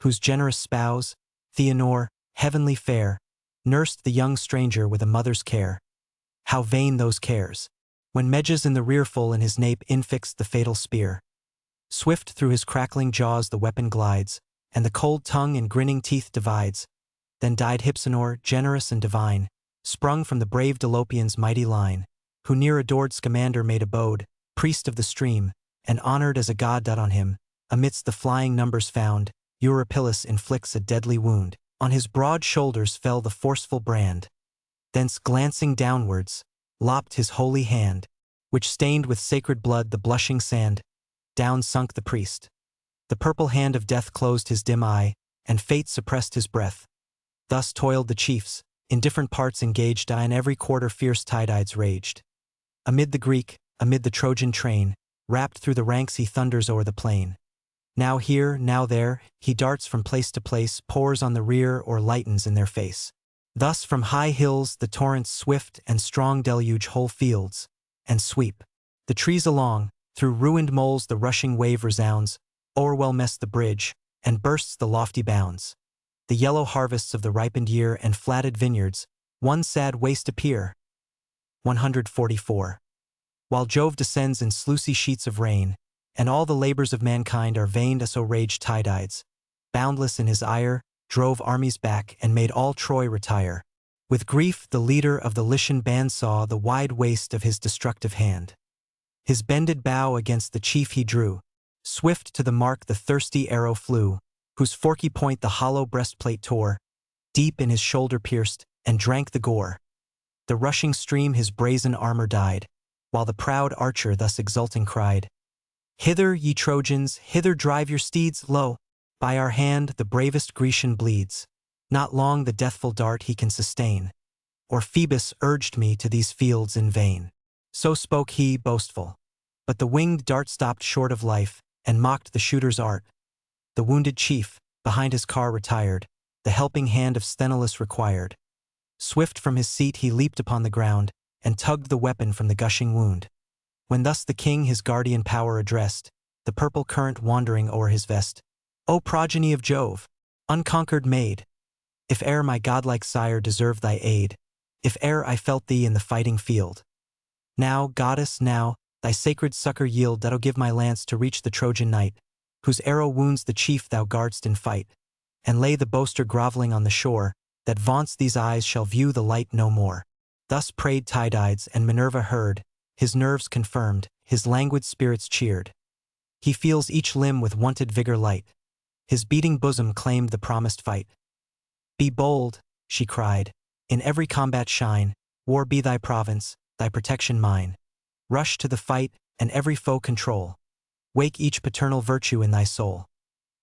whose generous spouse, Theodore, heavenly fair, nursed the young stranger with a mother's care. How vain those cares, when Medja's in the rear full in his nape infixed the fatal spear. Swift through his crackling jaws the weapon glides, and the cold tongue and grinning teeth divides. Then died Hypsenor, generous and divine, sprung from the brave Dolopian's mighty line, who near adored Scamander made abode, priest of the stream, and honored as a god. On him, amidst the flying numbers found, Eurypylus inflicts a deadly wound. On his broad shoulders fell the forceful brand. Thence glancing downwards, lopped his holy hand, which stained with sacred blood the blushing sand. Down sunk the priest. The purple hand of death closed his dim eye, and fate suppressed his breath. Thus toiled the chiefs, in different parts engaged, in every quarter fierce Tydides raged. Amid the Greek, amid the Trojan train, wrapped through the ranks he thunders o'er the plain. Now here, now there, he darts from place to place, pours on the rear or lightens in their face. Thus from high hills the torrents swift and strong deluge whole fields, and sweep the trees along. Through ruined moles the rushing wave resounds, o'erwhelms the bridge, and bursts the lofty bounds. The yellow harvests of the ripened year and flatted vineyards, one sad waste appear. 144. While Jove descends in sluicy sheets of rain, and all the labors of mankind are vain, so raged Tydides, boundless in his ire, drove armies back and made all Troy retire. With grief the leader of the Lycian band saw the wide waste of his destructive hand. His bended bow against the chief he drew, swift to the mark the thirsty arrow flew, whose forky point the hollow breastplate tore, deep in his shoulder pierced, and drank the gore. The rushing stream his brazen armor dyed, while the proud archer thus exulting cried, "Hither, ye Trojans, hither drive your steeds, lo! By our hand the bravest Grecian bleeds. Not long the deathful dart he can sustain, or Phoebus urged me to these fields in vain." So spoke he, boastful. But the winged dart stopped short of life, and mocked the shooter's art. The wounded chief, behind his car retired, the helping hand of Sthenelus required. Swift from his seat he leaped upon the ground, and tugged the weapon from the gushing wound. When thus the king his guardian power addressed, the purple current wandering o'er his vest, "O progeny of Jove, unconquered maid! If e'er my godlike sire deserved thy aid, if e'er I felt thee in the fighting field, now, goddess, now, thy sacred succor yield, that'll give my lance to reach the Trojan knight, whose arrow wounds the chief thou guardst in fight, and lay the boaster groveling on the shore, that vaunts these eyes shall view the light no more." Thus prayed Tydides, and Minerva heard, his nerves confirmed, his languid spirits cheered. He feels each limb with wonted vigor light, his beating bosom claimed the promised fight. "Be bold," she cried, "in every combat shine, war be thy province, thy protection mine. Rush to the fight, and every foe control. Wake each paternal virtue in thy soul.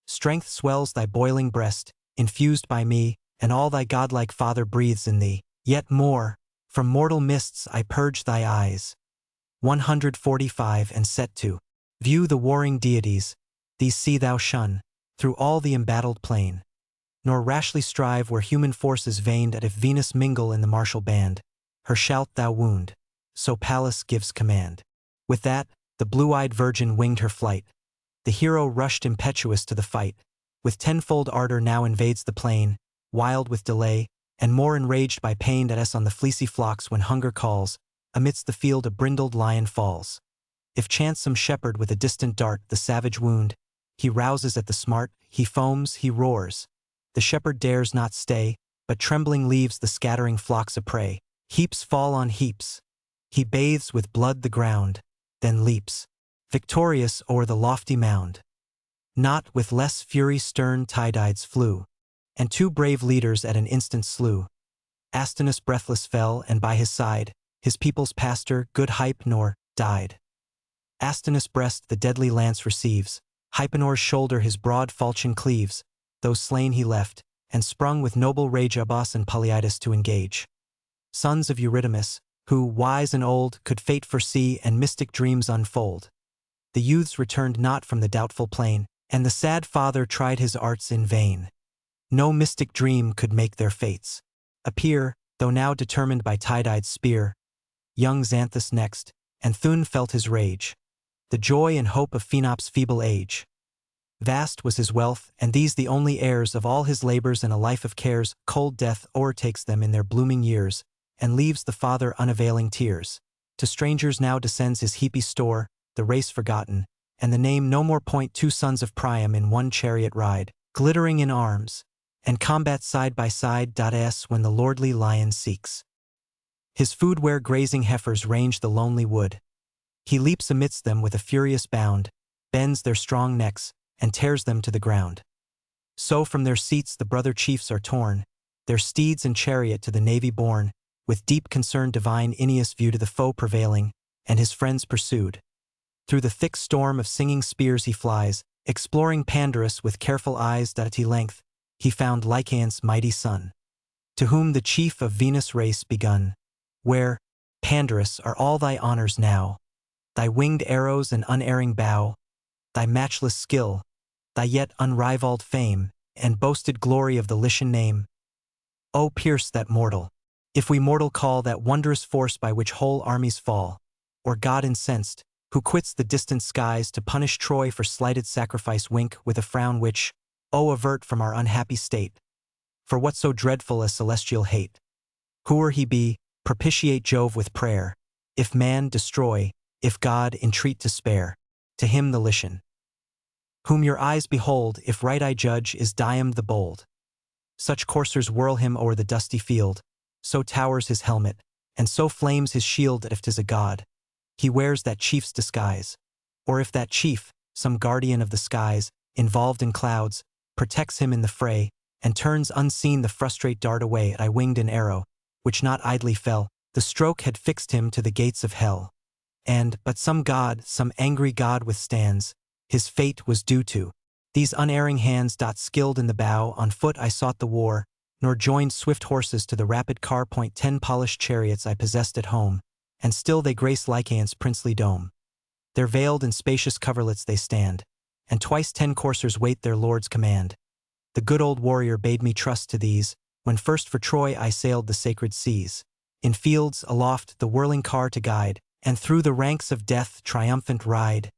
Strength swells thy boiling breast, infused by me, and all thy godlike father breathes in thee. Yet more, from mortal mists I purge thy eyes." 145 And set to view the warring deities, these see thou shun, through all the embattled plain. Nor rashly strive where human force is vain, that if Venus mingle in the martial band, her shalt thou wound, so Pallas gives command. With that, the blue-eyed virgin winged her flight. The hero rushed impetuous to the fight, with tenfold ardor now invades the plain, wild with delay, and more enraged by pain that on the fleecy flocks when hunger calls, amidst the field a brindled lion falls. If chance some shepherd with a distant dart the savage wound, he rouses at the smart, he foams, he roars. The shepherd dares not stay, but trembling leaves the scattering flocks a prey. Heaps fall on heaps. He bathes with blood the ground, then leaps, victorious o'er the lofty mound. Not with less fury stern Tydides flew, and 2 brave leaders at an instant slew. Astinus breathless fell, and by his side, his people's pastor, good Hypnor, died. Astinus' breast the deadly lance receives, Hypenor's shoulder his broad falchion cleaves. Those slain he left, and sprung with noble rage Abas and Polyidus to engage. Sons of Eurydamas, who, wise and old, could fate foresee and mystic dreams unfold. The youths returned not from the doubtful plain, and the sad father tried his arts in vain. No mystic dream could make their fates appear, though now determined by Tydides' spear. Young Xanthus next, and Thun felt his rage, the joy and hope of Phaenop's feeble age. Vast was his wealth, and these the only heirs of all his labors and a life of cares. Cold death o'ertakes them in their blooming years, and leaves the father unavailing tears. To strangers now descends his heapy store, the race forgotten, and the name no more point. 2 sons of Priam in one chariot ride, glittering in arms, and combat side by side. As when the lordly lion seeks his food where grazing heifers range the lonely wood, he leaps amidst them with a furious bound, bends their strong necks, and tears them to the ground. So from their seats the brother chiefs are torn, their steeds and chariot to the navy borne. With deep concern divine Aeneas viewed the foe prevailing, and his friends pursued. Through the thick storm of singing spears he flies, exploring Pandarus with careful eyes. At length, he found Lycaon's mighty son, to whom the chief of Venus' race begun. Where, Pandarus, are all thy honors now, thy winged arrows and unerring bow, thy matchless skill, thy yet unrivaled fame, and boasted glory of the Lycian name. O pierce that mortal, if we mortal call that wondrous force by which whole armies fall, or God incensed, who quits the distant skies to punish Troy for slighted sacrifice. Wink with a frown which, O avert from our unhappy state, for what so dreadful as celestial hate? Whoe'er he be, propitiate Jove with prayer. If man, destroy; if God, entreat to spare. To him the Lycian, whom your eyes behold, if right I judge, is Dium the bold. Such coursers whirl him o'er the dusty field, so towers his helmet, and so flames his shield. That if 'tis a god, he wears that chief's disguise. Or if that chief, some guardian of the skies, involved in clouds, protects him in the fray, and turns unseen the frustrate dart away. I winged an arrow, which not idly fell, the stroke had fixed him to the gates of hell. And, but some god, some angry god withstands, his fate was due to these unerring hands. Skilled in the bow, on foot I sought the war, nor joined swift horses to the rapid car. 10 polished chariots I possessed at home, and still they grace Lycaon's princely dome. Their veiled and spacious coverlets they stand, and twice 10 coursers wait their lord's command. The good old warrior bade me trust to these, when first for Troy I sailed the sacred seas. In fields, aloft, the whirling car to guide, and through the ranks of death triumphant ride.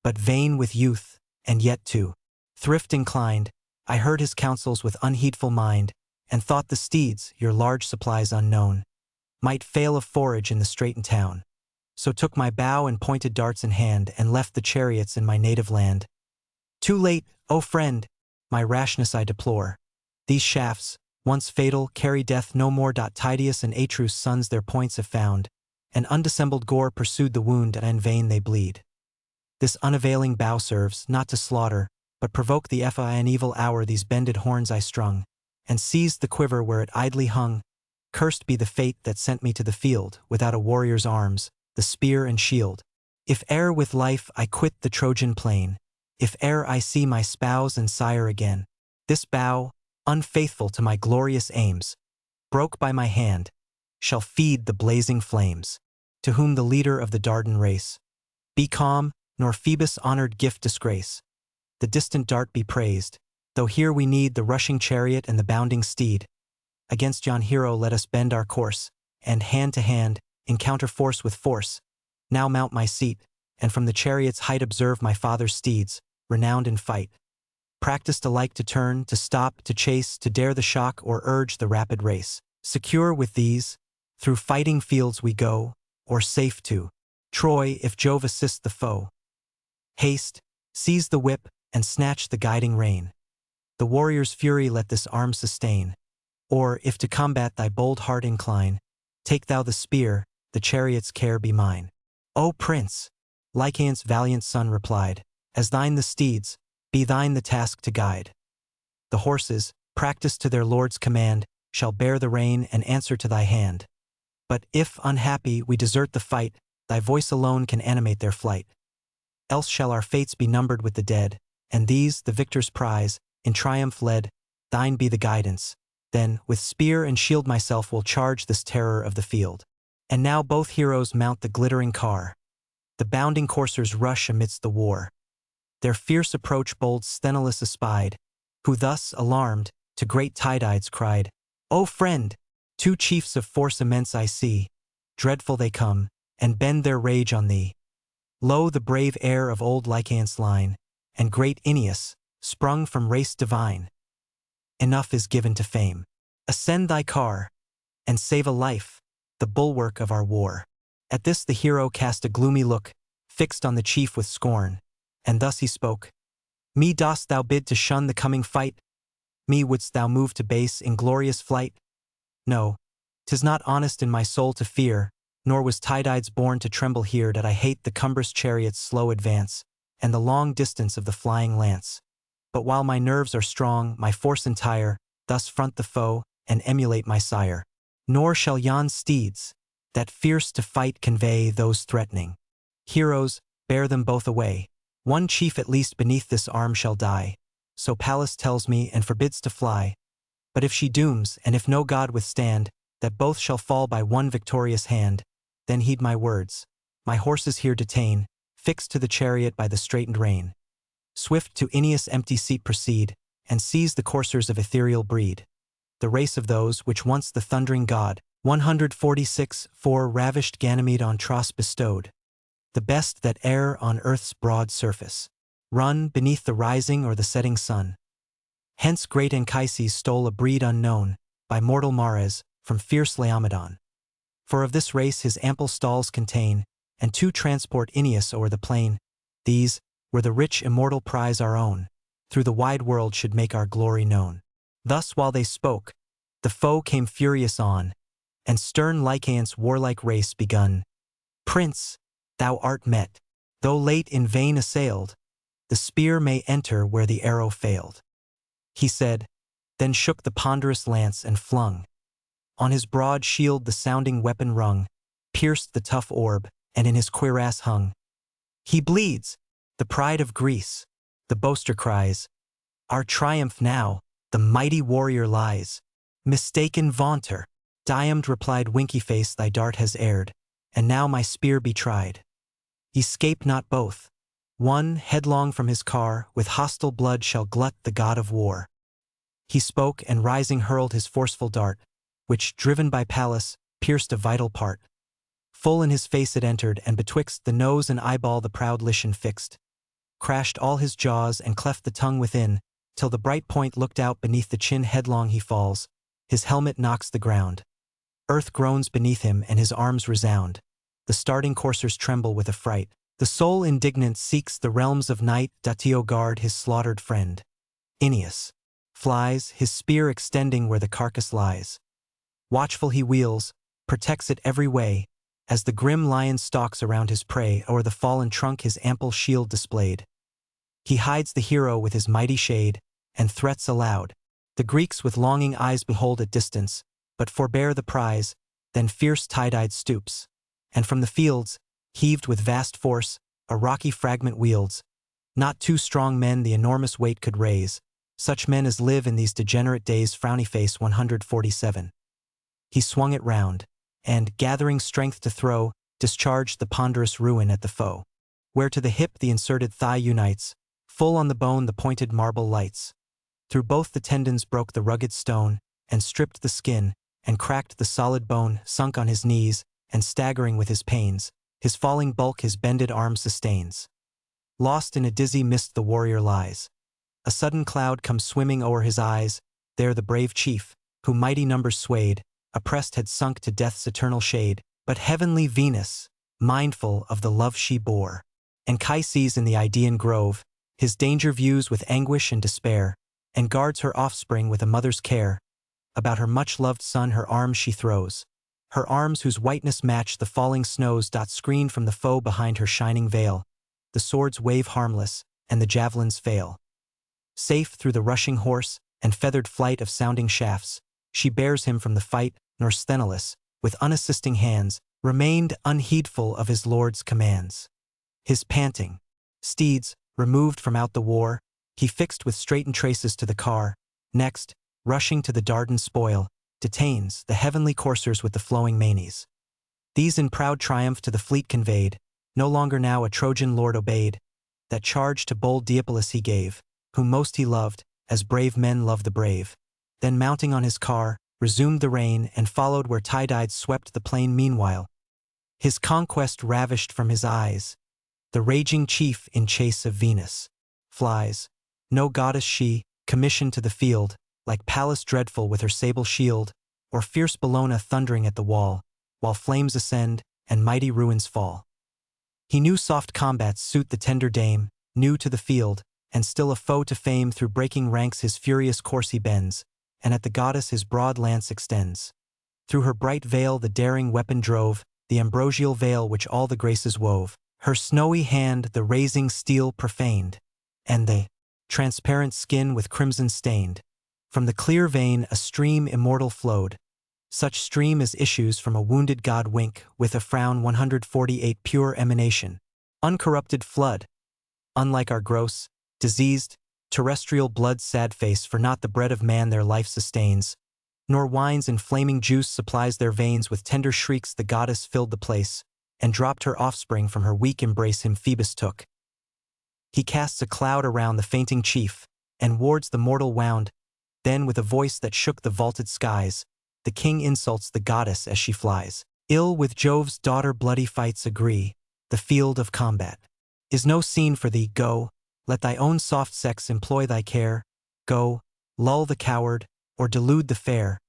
But vain with youth, and yet to thrift inclined, I heard his counsels with unheedful mind, and thought the steeds, your large supplies unknown, might fail of forage in the straitened town. So took my bow and pointed darts in hand, and left the chariots in my native land. Too late, O friend, my rashness I deplore. These shafts, once fatal, carry death no more. Tydeus and Atreus' sons their points have found, and undissembled gore pursued the wound, and in vain they bleed. This unavailing bow serves, not to slaughter, but provoke the an evil hour. These bended horns I strung, and seized the quiver where it idly hung. Cursed be the fate that sent me to the field, without a warrior's arms, the spear and shield. If e'er with life I quit the Trojan plain, if e'er I see my spouse and sire again, this bow, unfaithful to my glorious aims, broke by my hand, shall feed the blazing flames. To whom the leader of the Dardan race, be calm, nor Phoebus' honored gift disgrace. the distant dart be praised, though here we need the rushing chariot and the bounding steed. Against yon hero let us bend our course, and hand to hand, encounter force with force. Now mount my seat, and from the chariot's height observe my father's steeds, renowned in fight. Practiced alike to turn, to stop, to chase, to dare the shock or urge the rapid race. Secure with these, through fighting fields we go, or safe to Troy if Jove assist the foe. Haste, seize the whip, and snatch the guiding rein. The warrior's fury let this arm sustain. Or, if to combat thy bold heart incline, take thou the spear, the chariot's care be mine. O Prince, Lycaon's valiant son replied, as thine the steeds, be thine the task to guide. The horses, practised to their lord's command, shall bear the rein and answer to thy hand. But if, unhappy, we desert the fight, thy voice alone can animate their flight. Else shall our fates be numbered with the dead, and these, the victor's prize, in triumph led, thine be the guidance. Then, with spear and shield myself will charge this terror of the field. And now both heroes mount the glittering car. The bounding coursers rush amidst the war. Their fierce approach bold Sthenelus espied, who thus, alarmed, to great Tydides cried, O friend, two chiefs of force immense I see, dreadful they come, and bend their rage on thee. Lo, the brave heir of old Lycaon's line, and great Aeneas, sprung from race divine. Enough is given to fame. Ascend thy car, and save a life, the bulwark of our war. At this the hero cast a gloomy look, fixed on the chief with scorn, and thus he spoke. Me dost thou bid to shun the coming fight? Me wouldst thou move to base inglorious flight? No, 'tis not honest in my soul to fear, nor was Tydides born to tremble here that I hate the cumbrous chariot's slow advance, and the long distance of the flying lance. But while my nerves are strong, my force entire, thus front the foe, and emulate my sire. Nor shall yon steeds, that fierce to fight convey those threatening heroes, bear them both away. One chief at least beneath this arm shall die, so Pallas tells me and forbids to fly. But if she dooms, and if no god withstand, that both shall fall by one victorious hand, then heed my words. My horses here detain, fixed to the chariot by the straitened rein. Swift to Aeneas' empty seat proceed, and seize the coursers of ethereal breed. The race of those which once the thundering god, 146, for ravished Ganymede on Tros bestowed. The best that e'er on earth's broad surface run beneath the rising or the setting sun. Hence great Anchises stole a breed unknown by mortal Mares from fierce Laomedon. For of this race his ample stalls contain, and to transport Aeneas o'er the plain. These, were the rich immortal prize our own, through the wide world should make our glory known. Thus while they spoke, the foe came furious on, and stern Lycaon's warlike race begun. Prince, thou art met, though late in vain assailed, the spear may enter where the arrow failed. He said, then shook the ponderous lance and flung. On his broad shield the sounding weapon rung, pierced the tough orb, and in his cuirass hung. He bleeds, the pride of Greece, the boaster cries. Our triumph now, the mighty warrior lies. Mistaken vaunter, Diomed replied, winky face, thy dart has erred, and now my spear be tried. Escape not both. One, headlong from his car, with hostile blood shall glut the god of war. He spoke, and rising hurled his forceful dart, which, driven by Pallas, pierced a vital part. Full in his face it entered, and betwixt the nose and eyeball the proud Lycian fixed. Crashed all his jaws and cleft the tongue within, till the bright point looked out beneath the chin. Headlong he falls, his helmet knocks the ground. Earth groans beneath him, and his arms resound. The starting coursers tremble with affright. The soul indignant seeks the realms of night. Datio guard his slaughtered friend. Aeneas flies, his spear extending where the carcass lies. Watchful he wheels, protects it every way, as the grim lion stalks around his prey. O'er the fallen trunk his ample shield displayed. He hides the hero with his mighty shade, and threats aloud. The Greeks with longing eyes behold at distance, but forbear the prize. Then fierce Tydides stoops, and from the fields, heaved with vast force, a rocky fragment wields. Not two strong men the enormous weight could raise, such men as live in these degenerate days. Frowny face 147. He swung it round, and, gathering strength to throw, discharged the ponderous ruin at the foe. Where to the hip the inserted thigh unites, Full on the bone the pointed marble lights. Through both the tendons broke the rugged stone, and stripped the skin, and cracked the solid bone, sunk on his knees, and staggering with his pains, his falling bulk his bended arm sustains. Lost in a dizzy mist the warrior lies. A sudden cloud comes swimming o'er his eyes, there the brave chief, who mighty numbers swayed, oppressed had sunk to death's eternal shade, but heavenly Venus, mindful of the love she bore, Anchises in the Idaean grove, his danger views with anguish and despair, and guards her offspring with a mother's care. About her much-loved son her arms she throws, her arms whose whiteness match the falling snows. Screen from the foe behind her shining veil, the swords wave harmless, and the javelins fail. Safe through the rushing horse and feathered flight of sounding shafts, she bears him from the fight, nor Sthenelus, with unassisting hands, remained unheedful of his lord's commands. His panting steeds, removed from out the war, he fixed with straitened traces to the car, next, rushing to the Dardan spoil, detains the heavenly coursers with the flowing manes. These in proud triumph to the fleet conveyed, no longer now a Trojan lord obeyed, that charge to bold Deipolus he gave, whom most he loved, as brave men love the brave. Then mounting on his car, resumed the rein, and followed where Tydides swept the plain meanwhile. His conquest ravished from his eyes, the raging chief in chase of Venus flies. No goddess she, commissioned to the field, like Pallas dreadful with her sable shield, or fierce Bellona thundering at the wall, while flames ascend and mighty ruins fall. He knew soft combats suit the tender dame, new to the field, and still a foe to fame. Through breaking ranks his furious course he bends, and at the goddess his broad lance extends. Through her bright veil the daring weapon drove, the ambrosial veil which all the graces wove. Her snowy hand the razing steel profaned, and the transparent skin with crimson stained. From the clear vein a stream immortal flowed, such stream as issues from a wounded god wink, with a frown 148 pure emanation, uncorrupted flood. Unlike our gross, diseased, terrestrial blood's sad face, for not the bread of man their life sustains, nor wine's inflaming juice supplies their veins. With tender shrieks the goddess filled the place, and dropped her offspring from her weak embrace. Him Phoebus took. He casts a cloud around the fainting chief, and wards the mortal wound. Then with a voice that shook the vaulted skies, the king insults the goddess as she flies. Ill with Jove's daughter bloody fights agree, the field of combat is no scene for thee. Go, let thy own soft sex employ thy care. Go, lull the coward, or delude the fair.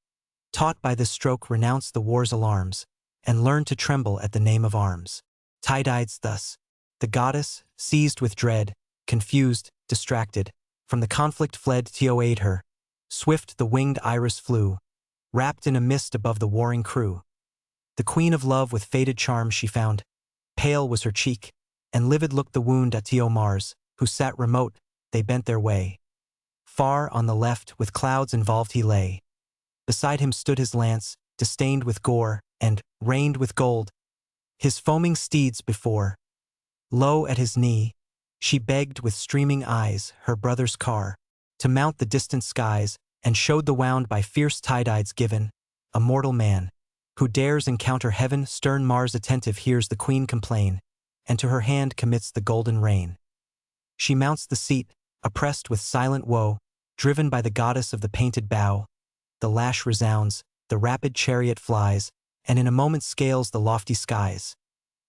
Taught by this stroke renounce the war's alarms, and learn to tremble at the name of arms. Tydides thus. The goddess, seized with dread, confused, distracted, from the conflict fled to aid her. Swift the winged Iris flew, wrapped in a mist above the warring crew. The queen of love with faded charms she found. Pale was her cheek, and livid looked the wound. At Mars, who sat remote, they bent their way. Far on the left with clouds involved he lay. Beside him stood his lance, disdained with gore, and reigned with gold. His foaming steeds before. Low at his knee, she begged with streaming eyes her brother's car, to mount the distant skies, and showed the wound by fierce Tydides given. A mortal man, who dares encounter heaven. Stern Mars attentive hears the queen complain, and to her hand commits the golden rein. She mounts the seat, oppressed with silent woe, driven by the goddess of the painted bow. The lash resounds, the rapid chariot flies, and in a moment scales the lofty skies.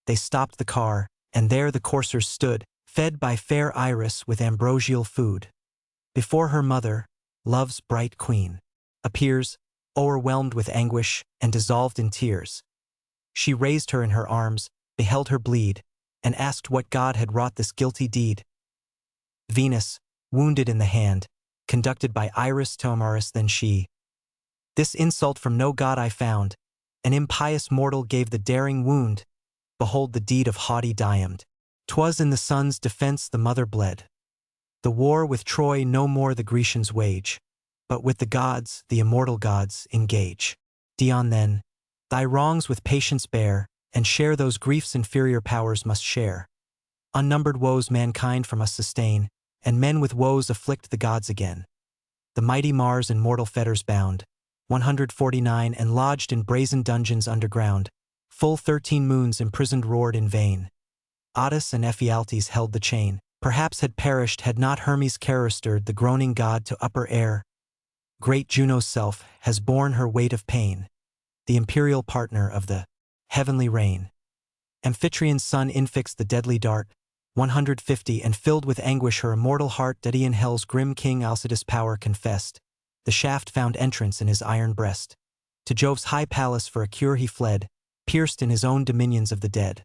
They stopped the car, and there the coursers stood, fed by fair Iris with ambrosial food. Before her mother, love's bright queen, appears, o'erwhelmed with anguish and dissolved in tears. She raised her in her arms, beheld her bleed, and asked what god had wrought this guilty deed. Venus, wounded in the hand, conducted by Iris to Amaris. Then she, this insult from no god I found, an impious mortal gave the daring wound. Behold the deed of haughty Diomed. 'Twas in the son's defense the mother bled. The war with Troy no more the Grecians wage, but with the gods, the immortal gods, engage. Dion then, thy wrongs with patience bear, and share those griefs inferior powers must share. Unnumbered woes mankind from us sustain, and men with woes afflict the gods again. The mighty Mars in mortal fetters bound, 149 and lodged in brazen dungeons underground, full 13 moons imprisoned roared in vain. Attis and Ephialtes held the chain, perhaps had perished had not Hermes' care stirred the groaning god to upper air. Great Juno's self has borne her weight of pain, the imperial partner of the heavenly reign. Amphitrion's son infixed the deadly dart, 150, and filled with anguish her immortal heart. Daedaean hell's grim king Alcides' power confessed. The shaft found entrance in his iron breast. To Jove's high palace for a cure he fled, pierced in his own dominions of the dead,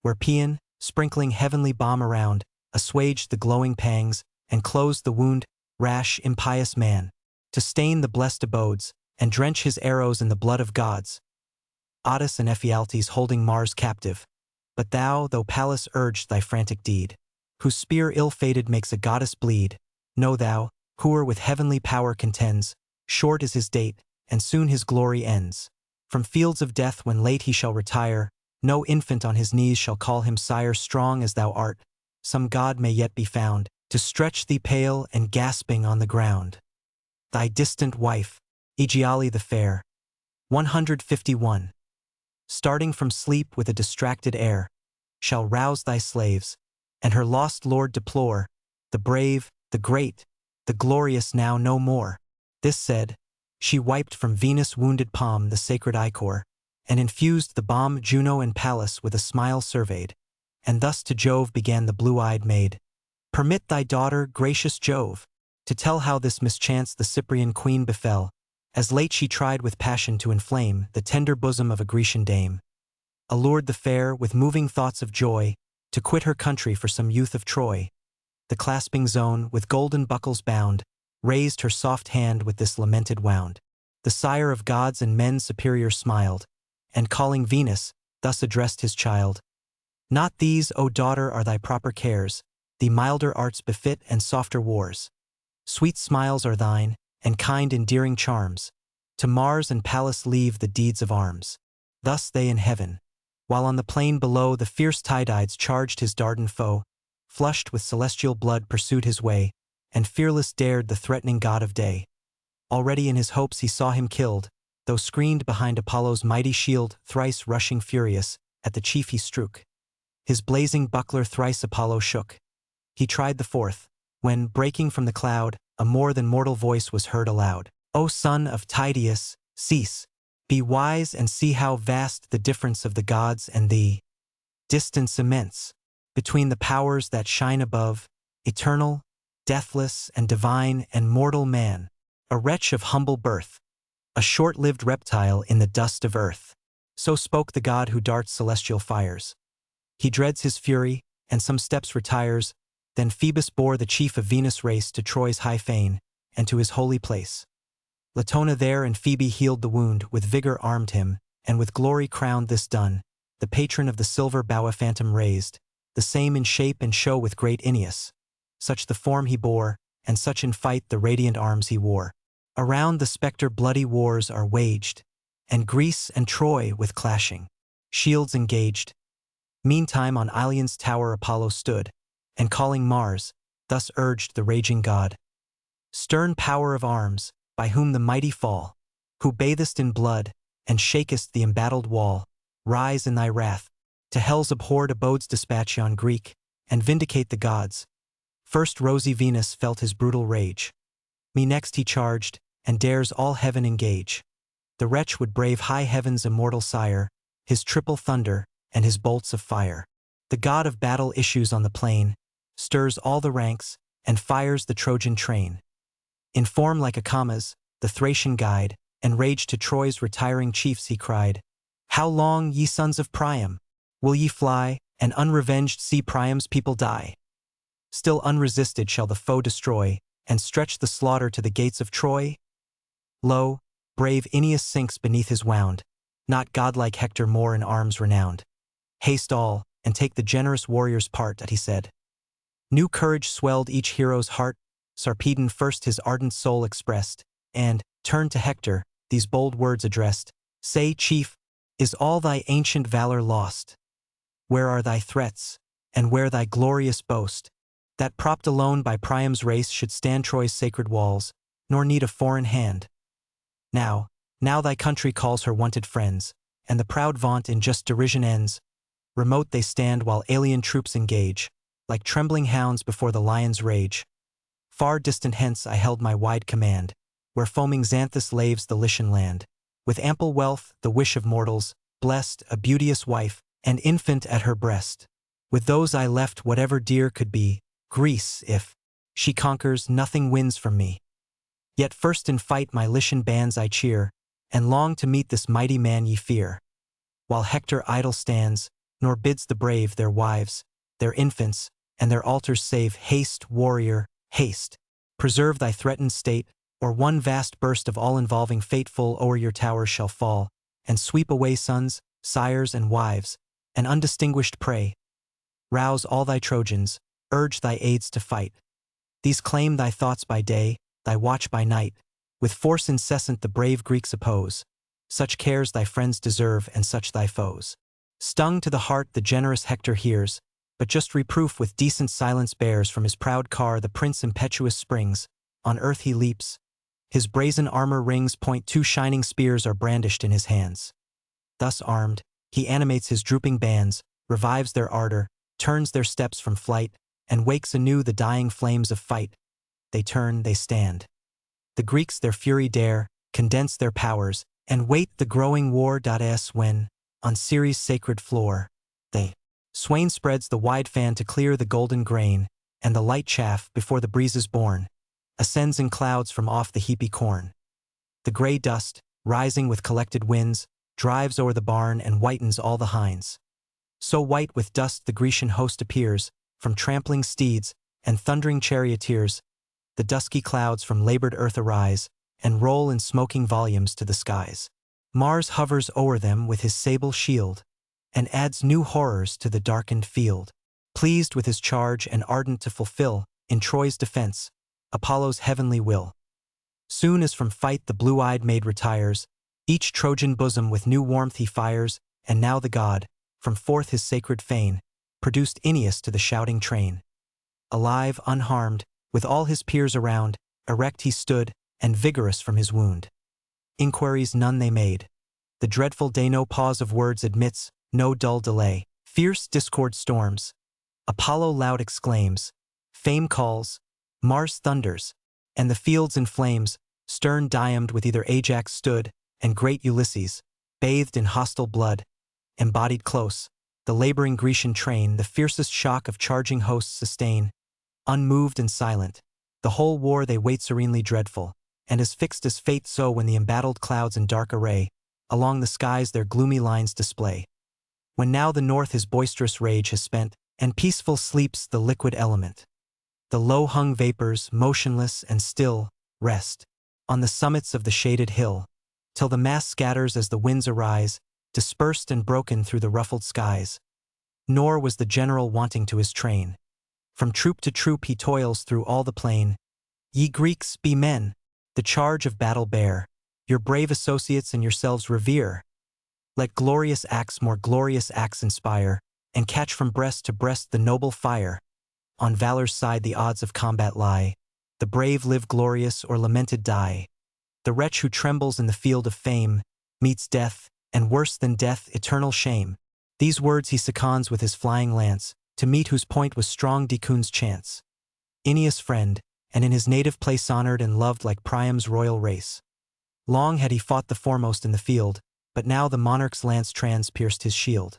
where Paean, sprinkling heavenly balm around, assuaged the glowing pangs, and closed the wound. Rash, impious man, to stain the blessed abodes, and drench his arrows in the blood of gods. Otis and Ephialtes holding Mars captive. But thou, though Pallas urged thy frantic deed, whose spear ill-fated makes a goddess bleed, know thou, whoe'er with heavenly power contends, short is his date, and soon his glory ends. From fields of death when late he shall retire, no infant on his knees shall call him sire. Strong as thou art, some god may yet be found, to stretch thee pale and gasping on the ground. Thy distant wife, Aegiale the fair. 151. Starting from sleep with a distracted air, shall rouse thy slaves, and her lost lord deplore, the brave, the great, the glorious now no more. This said, she wiped from Venus' wounded palm the sacred ichor, and infused the balm. Juno and Pallas with a smile surveyed, and thus to Jove began the blue-eyed maid. Permit thy daughter, gracious Jove, to tell how this mischance the Cyprian queen befell, as late she tried with passion to inflame the tender bosom of a Grecian dame. Allured the fair with moving thoughts of joy, to quit her country for some youth of Troy. The clasping zone, with golden buckles bound, raised her soft hand with this lamented wound. The sire of gods and men superior smiled, and calling Venus, thus addressed his child. Not these, O daughter, are thy proper cares, thee milder arts befit and softer wars. Sweet smiles are thine, and kind endearing charms. To Mars and Pallas leave the deeds of arms. Thus they in heaven, while on the plain below the fierce Tydides charged his Dardan foe, flushed with celestial blood pursued his way, and fearless dared the threatening god of day. Already in his hopes he saw him killed, though screened behind Apollo's mighty shield. Thrice rushing furious, at the chief he strook. His blazing buckler thrice Apollo shook. He tried the fourth, when, breaking from the cloud, a more than mortal voice was heard aloud. O son of Tydeus, cease, be wise and see how vast the difference of the gods and thee. Distance immense, between the powers that shine above, eternal, deathless and divine, and mortal man, a wretch of humble birth, a short-lived reptile in the dust of earth. So spoke the god who darts celestial fires. He dreads his fury, and some steps retires. Then Phoebus bore the chief of Venus' race to Troy's high fane, and to his holy place. Latona there and Phoebe healed the wound, with vigor armed him, and with glory crowned. This done, the patron of the silver bow a phantom raised, the same in shape and show with great Aeneas. Such the form he bore, and such in fight the radiant arms he wore. Around the spectre bloody wars are waged, and Greece and Troy with clashing shields engaged. Meantime on Ilion's tower Apollo stood, and calling Mars, thus urged the raging god. Stern power of arms, by whom the mighty fall, who bathest in blood, and shakest the embattled wall, rise in thy wrath, to hell's abhorred abodes dispatch yon Greek, and vindicate the gods. First rosy Venus felt his brutal rage. Me next he charged, and dares all heaven engage. The wretch would brave high heaven's immortal sire, his triple thunder, and his bolts of fire. The god of battle issues on the plain, stirs all the ranks, and fires the Trojan train. In form like Acamas, the Thracian guide, enraged to Troy's retiring chiefs he cried, How long, ye sons of Priam, will ye fly, and unrevenged see Priam's people die? Still unresisted shall the foe destroy, and stretch the slaughter to the gates of Troy? Lo, brave Aeneas sinks beneath his wound, not godlike Hector more in arms renowned. Haste all, and take the generous warrior's part, that he said. New courage swelled each hero's heart. Sarpedon first his ardent soul expressed, and, turned to Hector, these bold words addressed. Say, chief, is all thy ancient valor lost? Where are thy threats, and where thy glorious boast, that propped alone by Priam's race should stand Troy's sacred walls, nor need a foreign hand? Now thy country calls her wonted friends, and the proud vaunt in just derision ends. Remote they stand while alien troops engage, like trembling hounds before the lion's rage. Far distant hence I held my wide command, where foaming Xanthus laves the Lycian land. With ample wealth, the wish of mortals, blessed, a beauteous wife, and infant at her breast. With those I left whatever dear could be, Greece, if she conquers, nothing wins from me. Yet first in fight my Lycian bands I cheer, and long to meet this mighty man ye fear. While Hector idle stands, nor bids the brave their wives, their infants, and their altars save. Haste, warrior, haste. Preserve thy threatened state, or one vast burst of all-involving fate full o'er your towers shall fall, and sweep away sons, sires, and wives, an undistinguished prey. Rouse all thy Trojans, urge thy aids to fight. These claim thy thoughts by day, thy watch by night. With force incessant the brave Greeks oppose. Such cares thy friends deserve, and such thy foes. Stung to the heart the generous Hector hears, but just reproof with decent silence bears. From his proud car the prince impetuous springs, on earth he leaps. His brazen armor rings point, two shining spears are brandished in his hands. Thus armed, he animates his drooping bands, revives their ardor, turns their steps from flight, and wakes anew the dying flames of fight. They turn, they stand. The Greeks their fury dare, condense their powers, and wait the growing war. S when, on Ceres' sacred floor, they Swain spreads the wide fan to clear the golden grain, and the light chaff, before the breeze is born, ascends in clouds from off the heapy corn. The gray dust, rising with collected winds, drives o'er the barn and whitens all the hinds. So white with dust the Grecian host appears, from trampling steeds and thundering charioteers. The dusky clouds from labored earth arise, and roll in smoking volumes to the skies. Mars hovers o'er them with his sable shield, and adds new horrors to the darkened field. Pleased with his charge and ardent to fulfill, in Troy's defense, Apollo's heavenly will. Soon as from fight the blue-eyed maid retires, each Trojan bosom with new warmth he fires, and now the god, from forth his sacred fane, produced Aeneas to the shouting train. Alive, unharmed, with all his peers around, erect he stood, and vigorous from his wound. Inquiries none they made. The dreadful day no pause of words admits, no dull delay. Fierce discord storms. Apollo loud exclaims. Fame calls. Mars thunders. And the fields in flames, stern Diomede with either Ajax stood, and great Ulysses, bathed in hostile blood, embodied close. The laboring Grecian train the fiercest shock of charging hosts sustain. Unmoved and silent, the whole war they wait serenely dreadful, and as fixed as fate so when the embattled clouds in dark array, along the skies their gloomy lines display. When now the north his boisterous rage has spent, and peaceful sleeps the liquid element. The low-hung vapors, motionless and still, rest on the summits of the shaded hill, till the mass scatters as the winds arise, dispersed and broken through the ruffled skies. Nor was the general wanting to his train. From troop to troop he toils through all the plain. Ye Greeks, be men, the charge of battle bear, your brave associates and yourselves revere. Let glorious acts more glorious acts inspire, and catch from breast to breast the noble fire. On valor's side the odds of combat lie. The brave live glorious or lamented die. The wretch who trembles in the field of fame meets death, and worse than death, eternal shame. These words he seconds with his flying lance, to meet whose point was strong Decune's chance. Aeneas' friend, and in his native place honored and loved like Priam's royal race. Long had he fought the foremost in the field, but now the monarch's lance pierced his shield.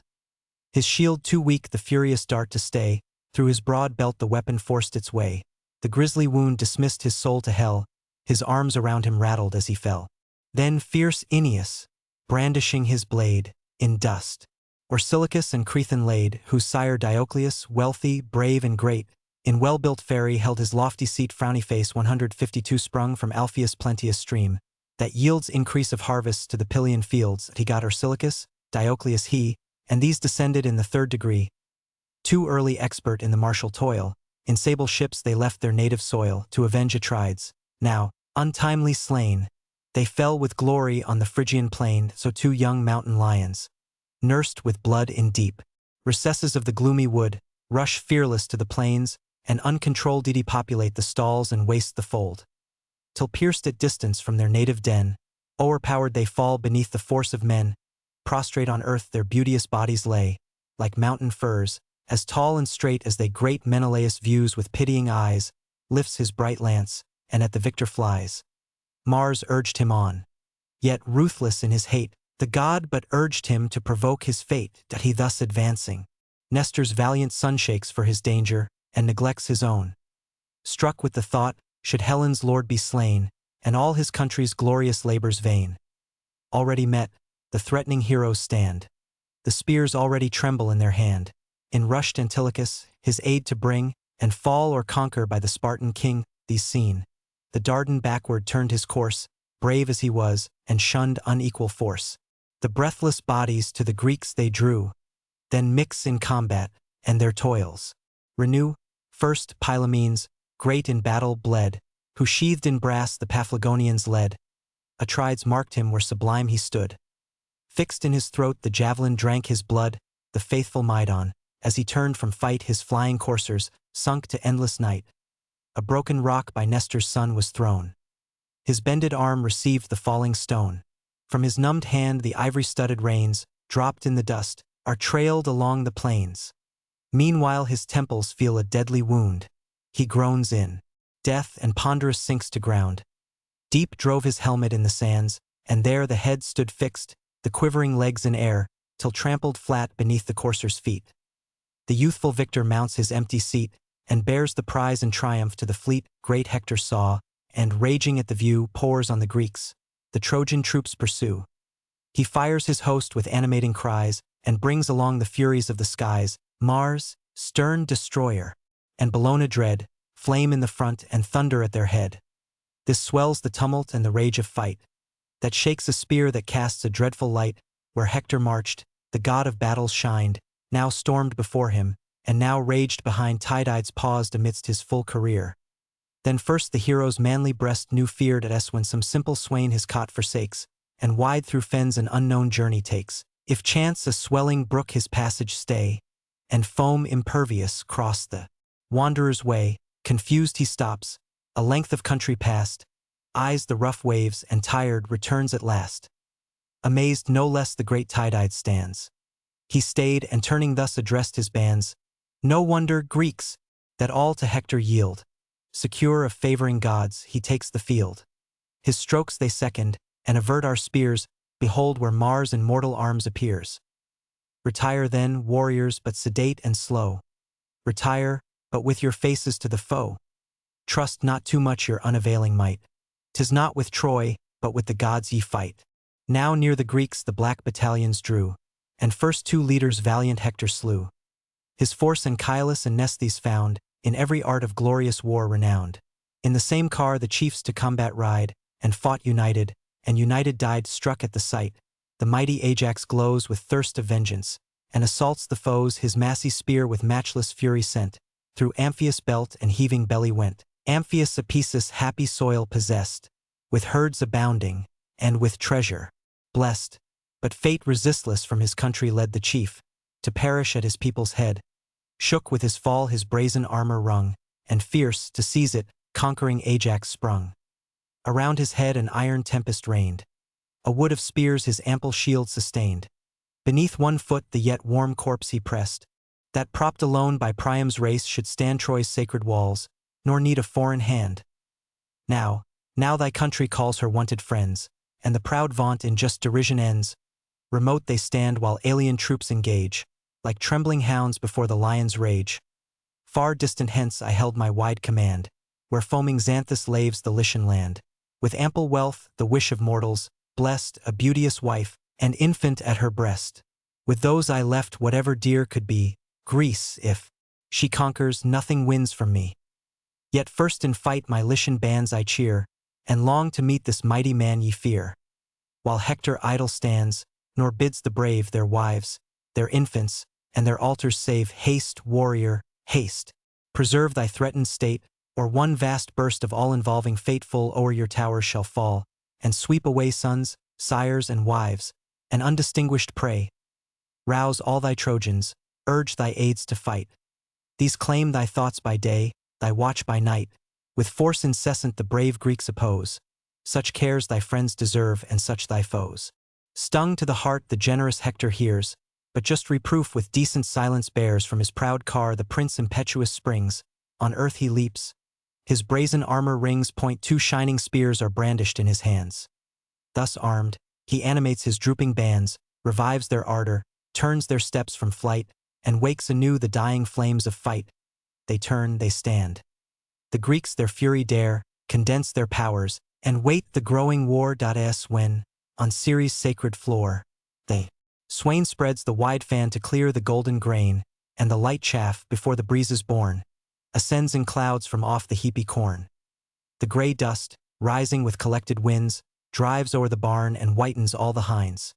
His shield too weak the furious dart to stay, through his broad belt the weapon forced its way. The grisly wound dismissed his soul to hell, his arms around him rattled as he fell. Then fierce Aeneas, brandishing his blade, in dust, Orsilochus and Crethan laid, whose sire Diocleus, wealthy, brave and great, in well-built ferry held his lofty seat. Frowny face 152 sprung from Alpheus' plenteous stream, that yields increase of harvests to the Pylian fields. He got Orsilochus, Diocleus he, and these descended in the third degree. Too early expert in the martial toil, in sable ships they left their native soil, to avenge Atrides. Now, untimely slain, they fell with glory on the Phrygian plain. So two young mountain lions, nursed with blood in deep recesses of the gloomy wood, rush fearless to the plains, and uncontrolled depopulate the stalls and waste the fold. Till pierced at distance from their native den, o'erpowered they fall beneath the force of men. Prostrate on earth their beauteous bodies lay, like mountain firs, as tall and straight as they great Menelaus views with pitying eyes, lifts his bright lance, and at the victor flies. Mars urged him on. Yet, ruthless in his hate, the god but urged him to provoke his fate, that he thus advancing. Nestor's valiant son shakes for his danger, and neglects his own. Struck with the thought, should Helen's lord be slain, and all his country's glorious labors vain. Already met, the threatening heroes stand. The spears already tremble in their hand. In rushed Antilochus, his aid to bring, and fall or conquer by the Spartan king. These seen, the Dardan backward turned his course, brave as he was, and shunned unequal force. The breathless bodies to the Greeks they drew, then mix in combat, and their toils renew. First Pylaemenes, great in battle, bled, who sheathed in brass the Paphlagonians led. Atrides marked him where sublime he stood. Fixed in his throat the javelin drank his blood. The faithful Mydon, as he turned from fight his flying coursers, sunk to endless night. A broken rock by Nestor's son was thrown. His bended arm received the falling stone. From his numbed hand the ivory-studded reins, dropped in the dust, are trailed along the plains. Meanwhile his temples feel a deadly wound. He groans in death and ponderous sinks to ground. Deep drove his helmet in the sands, and there the head stood fixed, the quivering legs in air, till trampled flat beneath the courser's feet. The youthful victor mounts his empty seat, and bears the prize in triumph to the fleet. Great Hector saw, and raging at the view, pours on the Greeks. The Trojan troops pursue. He fires his host with animating cries, and brings along the furies of the skies, Mars, stern destroyer, and Bellona dread, flame in the front and thunder at their head. This swells the tumult and the rage of fight, that shakes a spear that casts a dreadful light. Where Hector marched, the god of battles shined, now stormed before him, and now raged behind. Tydides paused amidst his full career. Then first the hero's manly breast knew feared at when some simple swain his cot forsakes, and wide through fens an unknown journey takes. If chance a swelling brook his passage stay, and foam impervious cross the wanderer's way, confused he stops, a length of country past, eyes the rough waves, and tired returns at last. Amazed no less the great Tydides stands. He stayed, and turning thus addressed his bands. No wonder, Greeks, that all to Hector yield. Secure of favoring gods, he takes the field. His strokes they second, and avert our spears. Behold where Mars in mortal arms appears. Retire then, warriors, but sedate and slow. Retire, but with your faces to the foe. Trust not too much your unavailing might. 'Tis not with Troy, but with the gods ye fight. Now near the Greeks the black battalions drew, and first two leaders valiant Hector slew. His force Anchialus and Mnestheus found, in every art of glorious war renowned. In the same car the chiefs to combat ride, and fought united, and united died. Struck at the sight, the mighty Ajax glows with thirst of vengeance, and assaults the foes. His massy spear with matchless fury sent, through Amphius' belt and heaving belly went. Amphius Apessus happy soil possessed, with herds abounding, and with treasure blessed. But fate resistless from his country led the chief, to perish at his people's head. Shook with his fall his brazen armor rung, and fierce, to seize it, conquering Ajax sprung. Around his head an iron tempest reigned. A wood of spears his ample shield sustained. Beneath one foot the yet warm corpse he pressed, that propped alone by Priam's race should stand Troy's sacred walls, nor need a foreign hand. Now thy country calls her wonted friends, and the proud vaunt in just derision ends. Remote they stand while alien troops engage, like trembling hounds before the lion's rage. Far distant hence I held my wide command, where foaming Xanthus laves the Lycian land. With ample wealth, the wish of mortals, blessed, a beauteous wife, and infant at her breast. With those I left whatever dear could be. Greece, if she conquers, nothing wins from me. Yet first in fight my Lycian bands I cheer, and long to meet this mighty man ye fear. While Hector idle stands, nor bids the brave their wives, their infants, and their altars save. Haste, warrior, haste. Preserve thy threatened state, or one vast burst of all-involving fate full o'er your towers shall fall, and sweep away sons, sires, and wives, an undistinguished prey. Rouse all thy Trojans, urge thy aids to fight. These claim thy thoughts by day, thy watch by night. With force incessant the brave Greeks oppose. Such cares thy friends deserve, and such thy foes. Stung to the heart the generous Hector hears, but just reproof with decent silence bears. From his proud car the prince impetuous springs, on earth he leaps. His brazen armor rings point, 2 shining spears are brandished in his hands. Thus armed, he animates his drooping bands, revives their ardor, turns their steps from flight, and wakes anew the dying flames of fight. They turn, they stand. The Greeks their fury dare, condense their powers, and wait the growing war. As when, on Ceres' sacred floor, they Swain spreads the wide fan to clear the golden grain, and the light chaff, before the breezes born, ascends in clouds from off the heapy corn. The gray dust, rising with collected winds, drives o'er the barn and whitens all the hinds.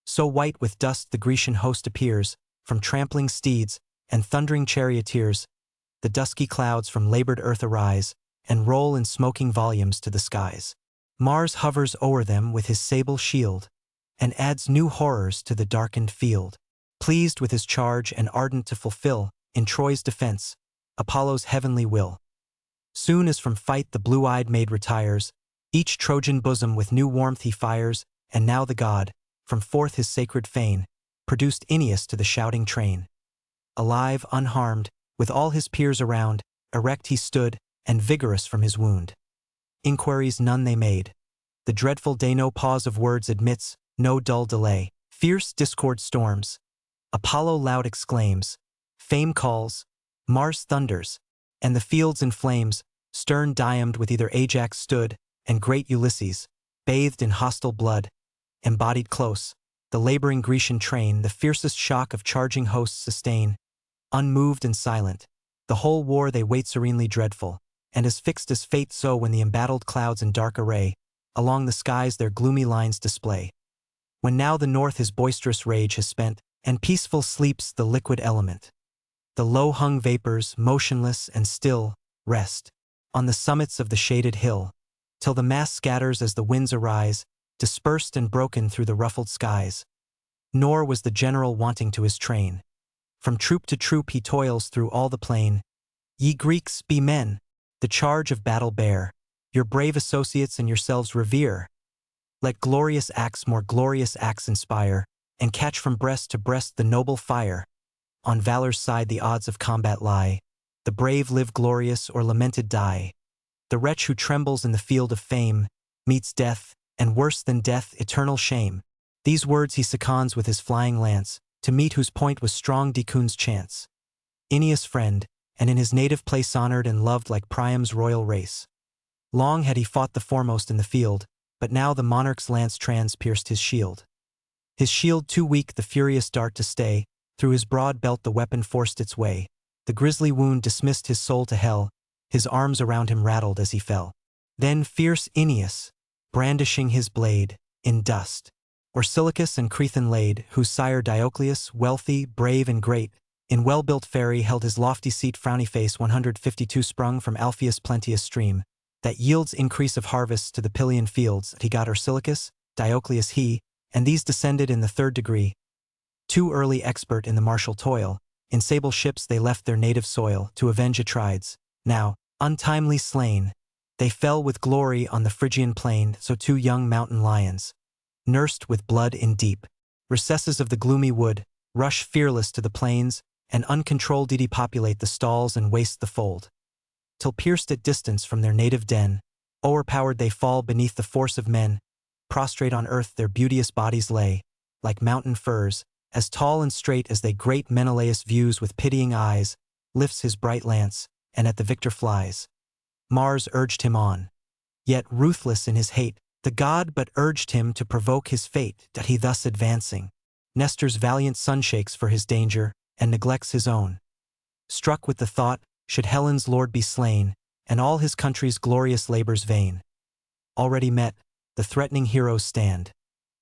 So white with dust the Grecian host appears, from trampling steeds and thundering charioteers. The dusky clouds from labored earth arise, and roll in smoking volumes to the skies. Mars hovers o'er them with his sable shield, and adds new horrors to the darkened field. Pleased with his charge and ardent to fulfill, in Troy's defense, Apollo's heavenly will. Soon as from fight the blue-eyed maid retires, each Trojan bosom with new warmth he fires, and now the god, from forth his sacred fane, produced Aeneas to the shouting train. Alive, unharmed, with all his peers around, erect he stood, and vigorous from his wound. Inquiries none they made. The dreadful day no pause of words admits, no dull delay. Fierce discord storms. Apollo loud exclaims. Fame calls. Mars thunders. And the fields in flames, stern Diomed with either Ajax stood, and great Ulysses, bathed in hostile blood, embodied close. The laboring Grecian train the fiercest shock of charging hosts sustain. Unmoved and silent, the whole war they wait serenely dreadful, and as fixed as fate so when the embattled clouds in dark array, along the skies their gloomy lines display. When now the north his boisterous rage has spent, and peaceful sleeps the liquid element. The low-hung vapors, motionless and still, rest on the summits of the shaded hill, till the mass scatters as the winds arise, dispersed and broken through the ruffled skies. Nor was the general wanting to his train. From troop to troop he toils through all the plain. Ye Greeks, be men, the charge of battle bear, your brave associates and yourselves revere. Let glorious acts more glorious acts inspire, and catch from breast to breast the noble fire. On valor's side the odds of combat lie. The brave live glorious or lamented die. The wretch who trembles in the field of fame meets death, and worse than death, eternal shame. These words he seconds with his flying lance, to meet whose point was strong Deacun's chance. Aeneas' friend, and in his native place honored and loved like Priam's royal race. Long had he fought the foremost in the field, but now the monarch's lance pierced his shield. His shield too weak the furious dart to stay, through his broad belt the weapon forced its way. The grisly wound dismissed his soul to hell, his arms around him rattled as he fell. Then fierce Aeneas, brandishing his blade, in dust, Orsilochus and Crethan laid, whose sire Diocleus, wealthy, brave and great, in well-built ferry held his lofty seat. Frowny face 152 sprung from Alpheus' plenteous stream, that yields increase of harvests to the Pylian fields. He got Orsilochus, Diocleus he, and these descended in the 3rd degree. Too early expert in the martial toil, in sable ships they left their native soil to avenge Atrides. Now, untimely slain, they fell with glory on the Phrygian plain. So 2 young mountain lions, nursed with blood in deep recesses of the gloomy wood, rush fearless to the plains, and uncontrolled depopulate the stalls and waste the fold. Till pierced at distance from their native den, o'erpowered they fall beneath the force of men. Prostrate on earth their beauteous bodies lay, like mountain firs, as tall and straight as they. Great Menelaus views with pitying eyes, lifts his bright lance, and at the victor flies. Mars urged him on, yet ruthless in his hate, the god but urged him to provoke his fate. That he thus advancing, Nestor's valiant son shakes for his danger, and neglects his own. Struck with the thought, should Helen's lord be slain, and all his country's glorious labors vain. Already met, the threatening heroes stand.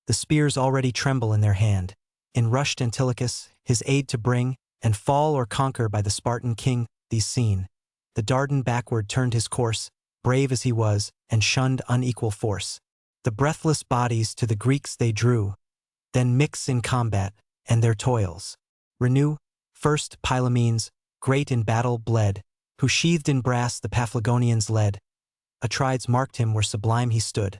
The spears already tremble in their hand. In rushed Antilochus, his aid to bring, and fall or conquer by the Spartan king. These seen, the Dardan backward turned his course, brave as he was, and shunned unequal force. The breathless bodies to the Greeks they drew, then mix in combat, and their toils renew. First Pylaemenes, great in battle, bled, who sheathed in brass the Paphlagonians led. Atrides marked him where sublime he stood.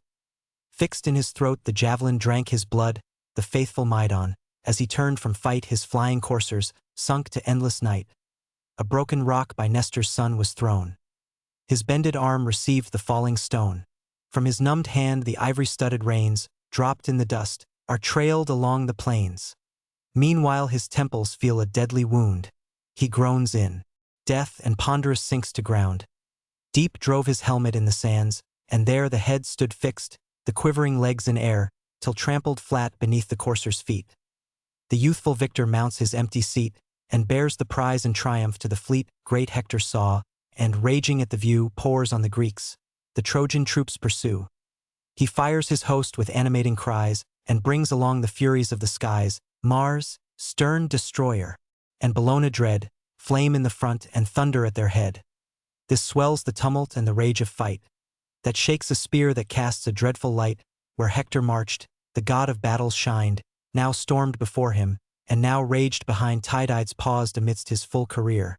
Fixed in his throat the javelin drank his blood. The faithful Mydon, as he turned from fight his flying coursers, sunk to endless night. A broken rock by Nestor's son was thrown. His bended arm received the falling stone. From his numbed hand the ivory-studded reins, dropped in the dust, are trailed along the plains. Meanwhile his temples feel a deadly wound. He groans in death and ponderous sinks to ground. Deep drove his helmet in the sands, and there the head stood fixed, the quivering legs in air, till trampled flat beneath the courser's feet. The youthful victor mounts his empty seat, and bears the prize in triumph to the fleet. Great Hector saw, and raging at the view, pours on the Greeks. The Trojan troops pursue. He fires his host with animating cries, and brings along the furies of the skies, Mars, stern destroyer, and Bellona dread, flame in the front and thunder at their head. This swells the tumult and the rage of fight, that shakes a spear that casts a dreadful light. Where Hector marched, the god of battles shined, now stormed before him, and now raged behind. Tydides paused amidst his full career.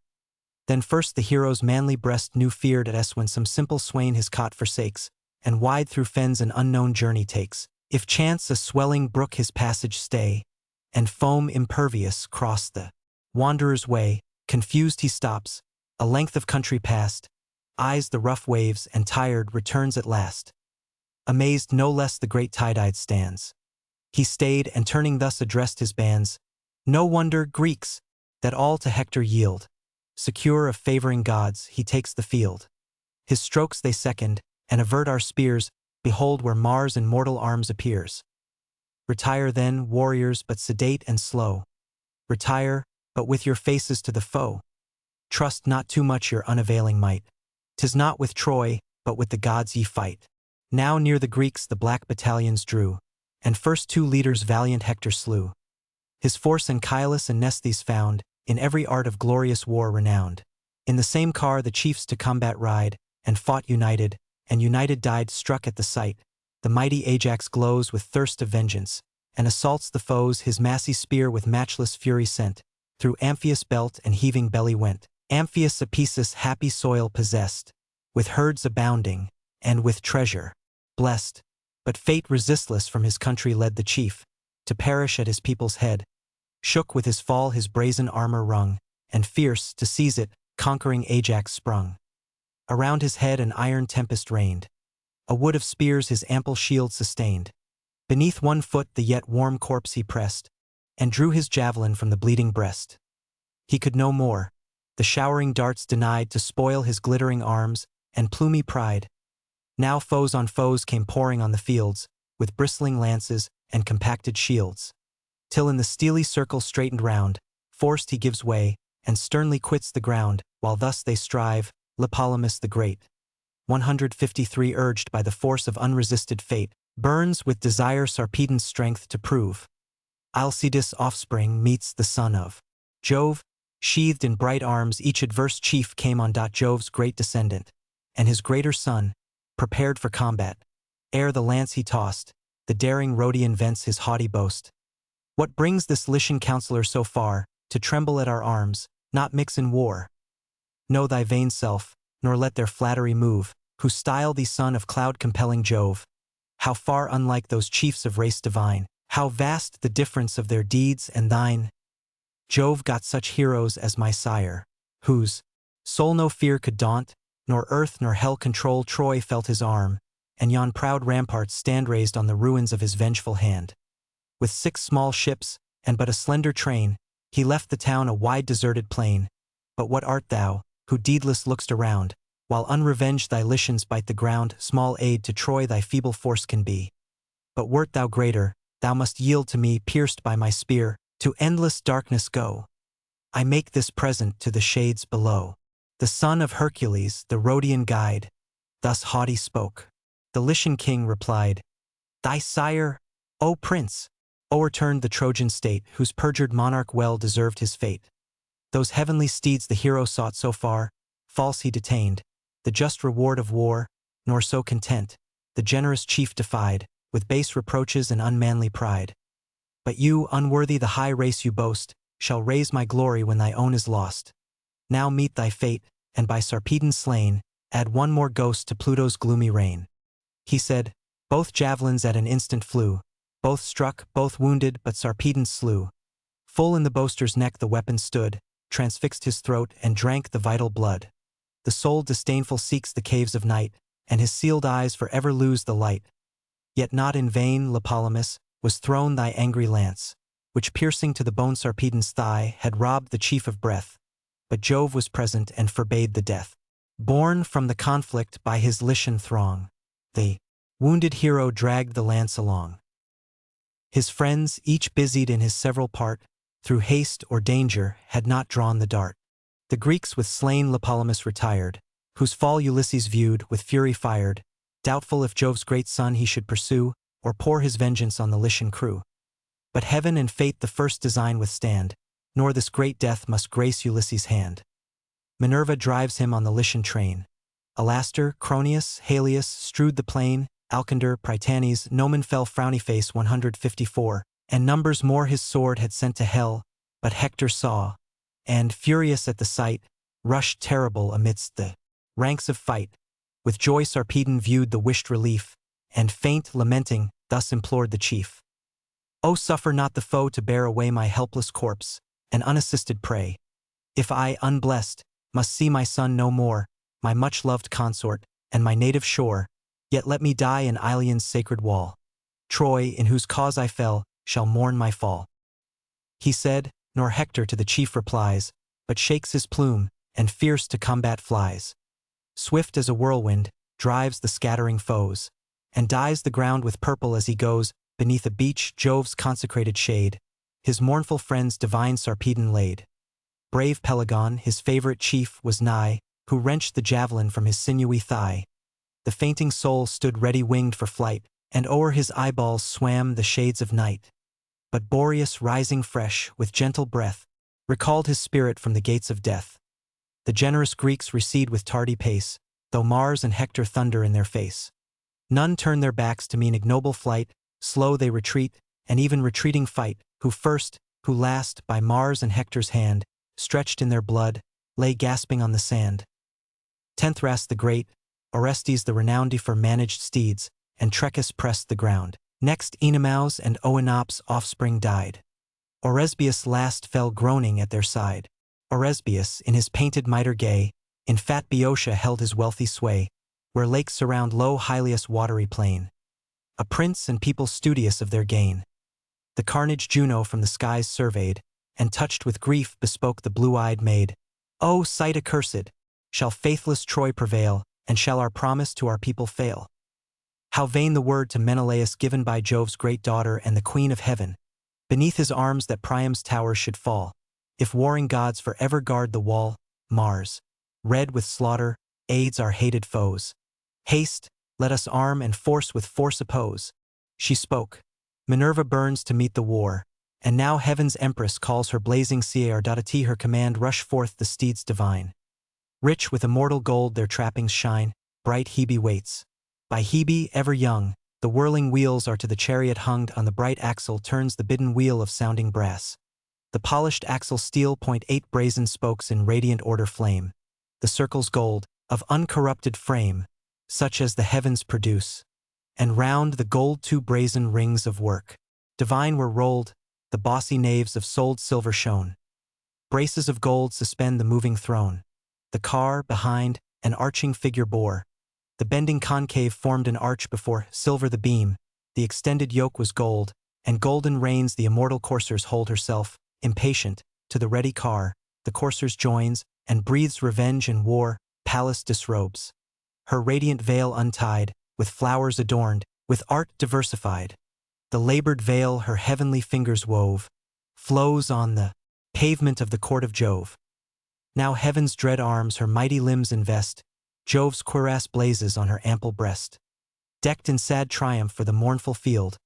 Then first the hero's manly breast knew feared at us when some simple swain his cot forsakes, and wide through fens an unknown journey takes. If chance a swelling brook his passage stay, and foam impervious cross the wanderer's way, confused he stops, a length of country past, eyes the rough waves, and tired returns at last. Amazed no less the great Tydides stands. He stayed, and turning thus addressed his bands. No wonder, Greeks, that all to Hector yield. Secure of favoring gods, he takes the field. His strokes they second, and avert our spears. Behold where Mars in mortal arms appears. Retire then, warriors, but sedate and slow. Retire, but with your faces to the foe. Trust not too much your unavailing might. 'Tis not with Troy, but with the gods ye fight. Now near the Greeks the black battalions drew, and first 2 leaders valiant Hector slew. His force Anchialus and Nesthys found, in every art of glorious war renowned. In the same car the chiefs to combat ride, and fought united, and united died struck at the sight. The mighty Ajax glows with thirst of vengeance, and assaults the foes. His massy spear with matchless fury sent, through Amphius' belt and heaving belly went. Amphius Apessus happy soil possessed, with herds abounding, and with treasure blessed. But fate resistless from his country led the chief, to perish at his people's head. Shook with his fall his brazen armor rung, and fierce, to seize it, conquering Ajax sprung. Around his head an iron tempest reigned. A wood of spears his ample shield sustained. Beneath one foot the yet warm corpse he pressed, and drew his javelin from the bleeding breast. He could no more. The showering darts denied to spoil his glittering arms and plumy pride. Now foes on foes came pouring on the fields, with bristling lances and compacted shields. Till in the steely circle straightened round, forced he gives way, and sternly quits the ground. While thus they strive, Lipolymus the great, 153 urged by the force of unresisted fate, burns with desire Sarpedon's strength to prove. Alcides' offspring meets the son of Jove. Sheathed in bright arms each adverse chief came on. Jove's great descendant, and his greater son, prepared for combat. Ere the lance he tossed, the daring Rhodian vents his haughty boast. What brings this Lycian counselor so far, to tremble at our arms, not mix in war? Know thy vain self, nor let their flattery move, who style thee son of cloud-compelling Jove. How far unlike those chiefs of race divine, how vast the difference of their deeds and thine. Jove got such heroes as my sire, whose soul no fear could daunt, nor earth nor hell control. Troy felt his arm, and yon proud ramparts stand raised on the ruins of his vengeful hand. With 6 small ships, and but a slender train, he left the town a wide deserted plain. But what art thou, who deedless look'st around, while unrevenged thy Lycians bite the ground? Small aid to Troy thy feeble force can be. But wert thou greater, thou must yield to me. Pierced by my spear, to endless darkness go. I make this present to the shades below. The son of Hercules, the Rhodian guide, thus haughty spoke. The Lycian king replied, Thy sire, O prince, o'erturned the Trojan state, whose perjured monarch well deserved his fate. Those heavenly steeds the hero sought so far, false he detained, the just reward of war, nor so content, the generous chief defied, with base reproaches and unmanly pride. But you, unworthy the high race you boast, shall raise my glory when thy own is lost. Now meet thy fate, and by Sarpedon slain, add one more ghost to Pluto's gloomy reign. He said, both javelins at an instant flew, both struck, both wounded, but Sarpedon slew. Full in the boaster's neck the weapon stood, transfixed his throat and drank the vital blood. The soul disdainful seeks the caves of night, and his sealed eyes forever lose the light. Yet not in vain, Lapolemus, was thrown thy angry lance, which piercing to the bone Sarpedon's thigh had robbed the chief of breath. But Jove was present and forbade the death. Borne from the conflict by his Lycian throng, the wounded hero dragged the lance along. His friends, each busied in his several part, through haste or danger, had not drawn the dart. The Greeks with slain Lapolemus retired, whose fall Ulysses viewed, with fury fired, doubtful if Jove's great son he should pursue, or pour his vengeance on the Lycian crew. But heaven and fate the first design withstand, nor this great death must grace Ulysses' hand. Minerva drives him on the Lycian train. Alastor, Cronius, Halius strewed the plain, Alcander, Prytanes, Nomen fell frowny face 154, and numbers more his sword had sent to hell, but Hector saw, and, furious at the sight, rushed terrible amidst the ranks of fight. With joy Sarpedon viewed the wished relief, and faint, lamenting, thus implored the chief. "O suffer not the foe to bear away my helpless corpse, an unassisted prey. If I, unblessed, must see my son no more, my much-loved consort, and my native shore, yet let me die in Ilion's sacred wall. Troy, in whose cause I fell, shall mourn my fall." He said, nor Hector to the chief replies, but shakes his plume, and fierce to combat flies. Swift as a whirlwind, drives the scattering foes, and dyes the ground with purple as he goes, beneath a beech Jove's consecrated shade, his mournful friends divine Sarpedon laid. Brave Pelagon, his favorite chief, was nigh, who wrenched the javelin from his sinewy thigh. The fainting soul stood ready-winged for flight, and o'er his eyeballs swam the shades of night. But Boreas, rising fresh, with gentle breath, recalled his spirit from the gates of death. The generous Greeks recede with tardy pace, though Mars and Hector thunder in their face. None turn their backs to mean ignoble flight, slow they retreat, and even retreating fight, who first, who last, by Mars and Hector's hand, stretched in their blood, lay gasping on the sand. Tenthras the great, Orestes the renowned for managed steeds, and Trechus pressed the ground. Next Oenomaus and Oenop's offspring died. Oresbius last fell groaning at their side. Oresbius, in his painted mitre gay, in fat Boeotia held his wealthy sway, where lakes surround low Hylias' watery plain. A prince and people studious of their gain. The carnage Juno from the skies surveyed, and touched with grief bespoke the blue-eyed maid. "O sight accursed! Shall faithless Troy prevail, and shall our promise to our people fail? How vain the word to Menelaus given by Jove's great daughter and the queen of heaven, beneath his arms that Priam's towers should fall, if warring gods forever guard the wall. Mars, red with slaughter, aids our hated foes. Haste, let us arm and force with force oppose." She spoke. Minerva burns to meet the war, and now heaven's empress calls her blazing Ardati her command rush forth the steeds divine. Rich with immortal gold their trappings shine, bright Hebe waits. By Hebe, ever young, the whirling wheels are to the chariot hung, on the bright axle turns the bidden wheel of sounding brass. The polished axle steel point 8 brazen spokes in radiant order flame. The circle's gold, of uncorrupted frame, such as the heavens produce. And round the gold 2 brazen rings of work divine were rolled, the bossy naves of soled silver shone. Braces of gold suspend the moving throne. The car, behind, an arching figure bore. The bending concave formed an arch before, silver the beam, the extended yoke was gold, and golden reins the immortal coursers hold herself, impatient, to the ready car, the coursers joins, and breathes revenge and war, Pallas disrobes. Her radiant veil untied, with flowers adorned, with art diversified. The labored veil her heavenly fingers wove, flows on the pavement of the court of Jove. Now heaven's dread arms her mighty limbs invest, Jove's cuirass blazes on her ample breast. Decked in sad triumph for the mournful field,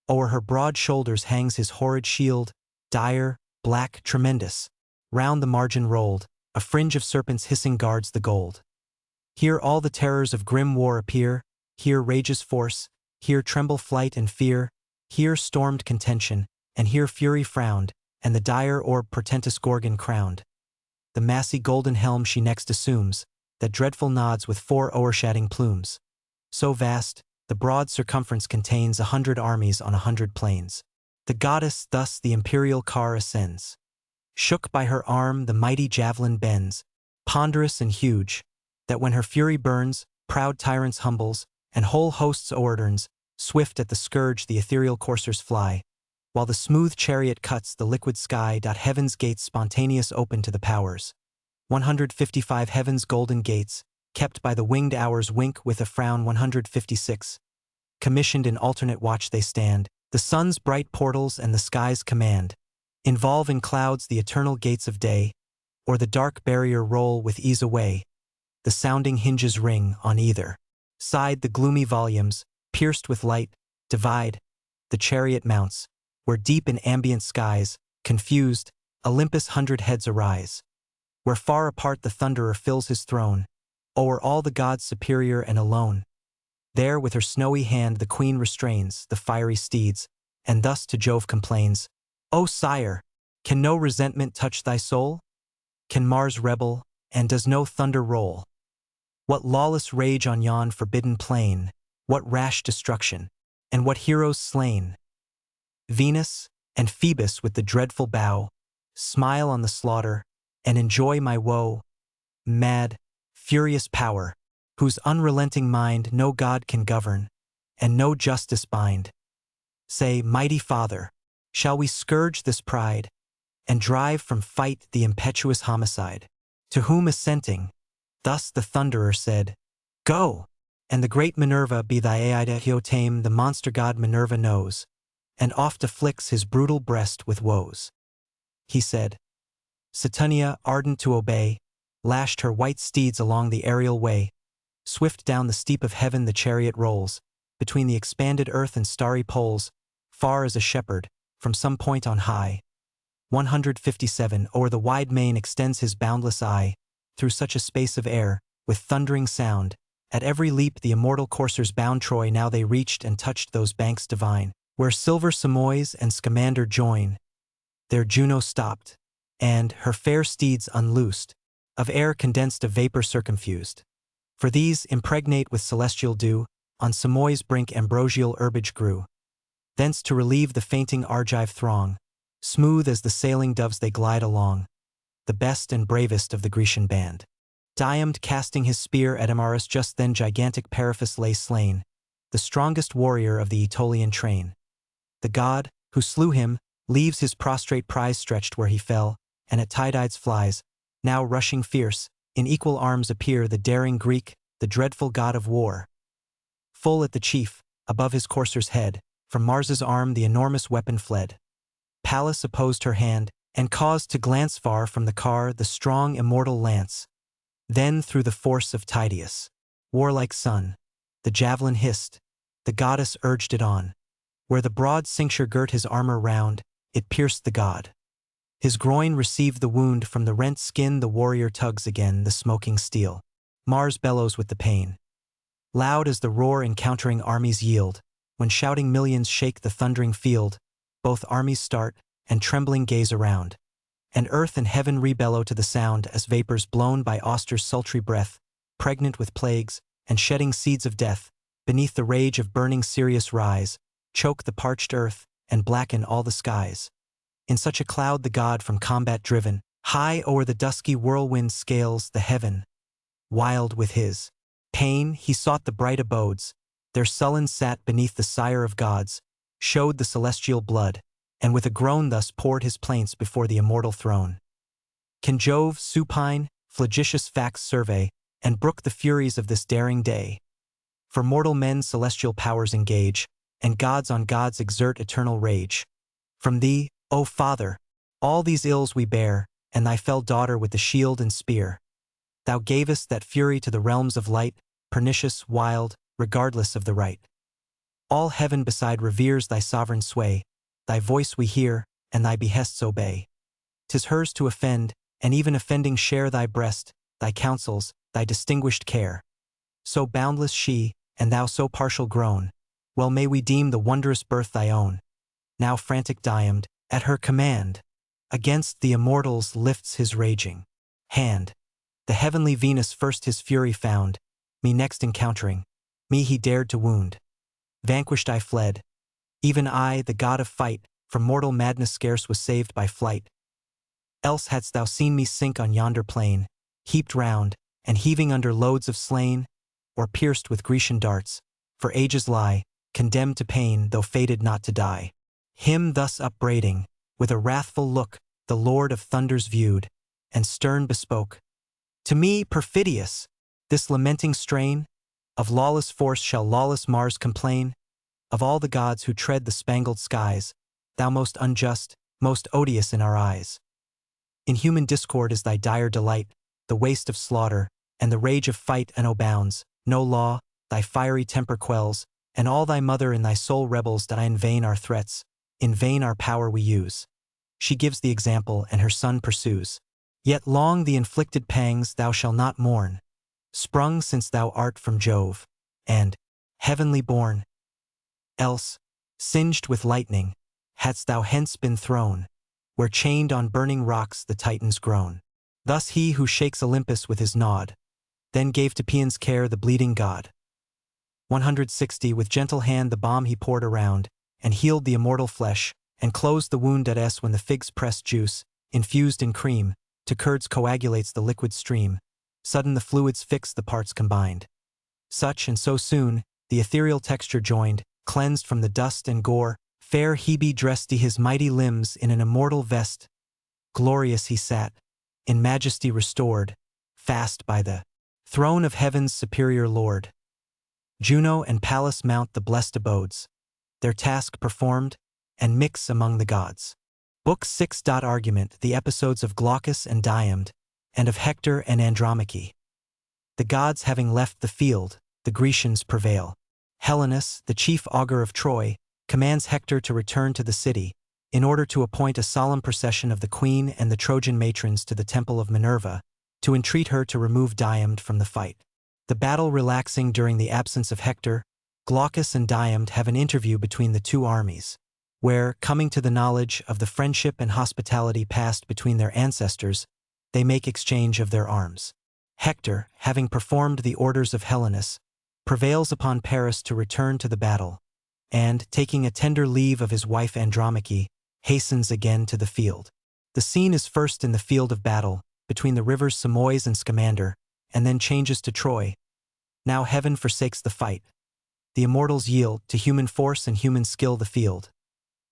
o'er her broad shoulders hangs his horrid shield, dire, black, tremendous. Round the margin rolled, a fringe of serpents hissing guards the gold. Here all the terrors of grim war appear, here rages force, here tremble flight and fear, here stormed contention, and here fury frowned, and the dire orb portentous Gorgon crowned. The massy golden helm she next assumes, that dreadful nods with 4 o'ershadowing plumes. So vast, the broad circumference contains 100 armies on 100 plains. The goddess thus the imperial car ascends. Shook by her arm the mighty javelin bends, ponderous and huge, that when her fury burns, proud tyrants humbles, and whole hosts o'erturns, swift at the scourge the ethereal coursers fly, while the smooth chariot cuts the liquid sky. Heaven's gates spontaneous open to the powers. 155 heaven's golden gates, kept by the winged hours wink with a frown. 156. Commissioned in alternate watch they stand, the sun's bright portals and the sky's command. Involve in clouds the eternal gates of day, or the dark barrier roll with ease away. The sounding hinges ring on either side. The gloomy volumes, pierced with light, divide. The chariot mounts, where deep in ambient skies, confused, Olympus' 100 heads arise. Where far apart the thunderer fills his throne, o'er all the gods superior and alone. There with her snowy hand the queen restrains the fiery steeds, and thus to Jove complains, O sire, can no resentment touch thy soul? Can Mars rebel, and does no thunder roll? What lawless rage on yon forbidden plain? What rash destruction, and what heroes slain? Venus and Phoebus with the dreadful bow smile on the slaughter, and enjoy my woe. Mad, furious power, whose unrelenting mind no god can govern, and no justice bind. Say, mighty Father, shall we scourge this pride, and drive from fight the impetuous homicide? To whom assenting, thus the thunderer said, Go, and the great Minerva be thy aid. Tame the monster god Minerva knows, and oft afflicts his brutal breast with woes. He said, Saturnia, ardent to obey, lashed her white steeds along the aerial way. Swift down the steep of heaven the chariot rolls, between the expanded earth and starry poles, far as a shepherd, from some point on high. 157. O'er the wide main extends his boundless eye, through such a space of air, with thundering sound. At every leap the immortal coursers bound Troy. Now they reached and touched those banks divine, where silver Simois and Scamander join. There Juno stopped, and, her fair steeds unloosed, of air condensed a vapor circumfused. For these, impregnate with celestial dew, on Simois' brink ambrosial herbage grew. Thence to relieve the fainting Argive throng, smooth as the sailing doves they glide along, the best and bravest of the Grecian band. Diomed casting his spear at Amaris, just then gigantic Periphas lay slain, the strongest warrior of the Aetolian train. The god, who slew him, leaves his prostrate prize stretched where he fell, and at Tydides flies, now rushing fierce, in equal arms appear the daring Greek, the dreadful god of war. Full at the chief, above his courser's head, from Mars's arm the enormous weapon fled. Pallas opposed her hand, and caused to glance far from the car the strong immortal lance. Then through the force of Tydeus, warlike son, the javelin hissed, the goddess urged it on. Where the broad cincture girt his armor round, it pierced the god. His groin received the wound, from the rent skin the warrior tugs again the smoking steel. Mars bellows with the pain. Loud as the roar encountering armies yield, when shouting millions shake the thundering field, both armies start, and trembling gaze around. And earth and heaven rebellow to the sound, as vapors blown by Auster's sultry breath, pregnant with plagues, and shedding seeds of death, beneath the rage of burning Sirius rise, choke the parched earth, and blacken all the skies. In such a cloud the god from combat driven, high o'er the dusky whirlwind scales the heaven. Wild with his pain he sought the bright abodes, there sullen sat beneath the sire of gods, showed the celestial blood, and with a groan thus poured his plaints before the immortal throne. Can Jove, supine, flagitious facts survey, and brook the furies of this daring day? For mortal men celestial powers engage, and gods on gods exert eternal rage. From thee, O Father, all these ills we bear, and thy fell daughter with the shield and spear. Thou gavest that fury to the realms of light, pernicious, wild, regardless of the right. All heaven beside reveres thy sovereign sway, thy voice we hear, and thy behests obey. 'Tis hers to offend, and even offending share thy breast, thy counsels, thy distinguished care. So boundless she, and thou so partial grown, well may we deem the wondrous birth thy own. Now frantic Diomed, at her command, against the immortals lifts his raging hand. The heavenly Venus first his fury found, me next encountering, me he dared to wound. Vanquished I fled, even I, the god of fight, from mortal madness scarce was saved by flight. Else hadst thou seen me sink on yonder plain, heaped round, and heaving under loads of slain, or pierced with Grecian darts, for ages lie, condemned to pain though fated not to die. Him thus upbraiding, with a wrathful look, the Lord of thunders viewed, and stern bespoke, "To me, perfidious, this lamenting strain? Of lawless force shall lawless Mars complain? Of all the gods who tread the spangled skies, thou most unjust, most odious in our eyes. In human discord is thy dire delight, the waste of slaughter, and the rage of fight and bounds. No law, thy fiery temper quells, and all thy mother in thy soul rebels that in vain our threats, in vain our power we use." She gives the example, and her son pursues. "Yet long the inflicted pangs thou shalt not mourn, sprung since thou art from Jove, and heavenly born. Else, singed with lightning, hadst thou hence been thrown, where chained on burning rocks the Titans groan." Thus he who shakes Olympus with his nod, then gave to Paeon's care the bleeding god. 160 With gentle hand the balm he poured around, and healed the immortal flesh, and closed the wound at s when the fig's pressed juice, infused in cream, to curds coagulates the liquid stream. Sudden the fluids fix the parts combined. Such and so soon, the ethereal texture joined, cleansed from the dust and gore, fair Hebe dressed his mighty limbs in an immortal vest. Glorious he sat, in majesty restored, fast by the throne of heaven's superior Lord. Juno and Pallas mount the blessed abodes, their task performed, and mix among the gods. Book 6. Argument: the episodes of Glaucus and Diomed, and of Hector and Andromache. The gods having left the field, the Grecians prevail. Helenus, the chief augur of Troy, commands Hector to return to the city, in order to appoint a solemn procession of the queen and the Trojan matrons to the temple of Minerva, to entreat her to remove Diomed from the fight. The battle relaxing during the absence of Hector, Glaucus and Diomed have an interview between the two armies, where, coming to the knowledge of the friendship and hospitality passed between their ancestors, they make exchange of their arms. Hector, having performed the orders of Helenus, prevails upon Paris to return to the battle, and, taking a tender leave of his wife Andromache, hastens again to the field. The scene is first in the field of battle, between the rivers Simois and Scamander, and then changes to Troy. Now heaven forsakes the fight. The immortals yield to human force and human skill the field.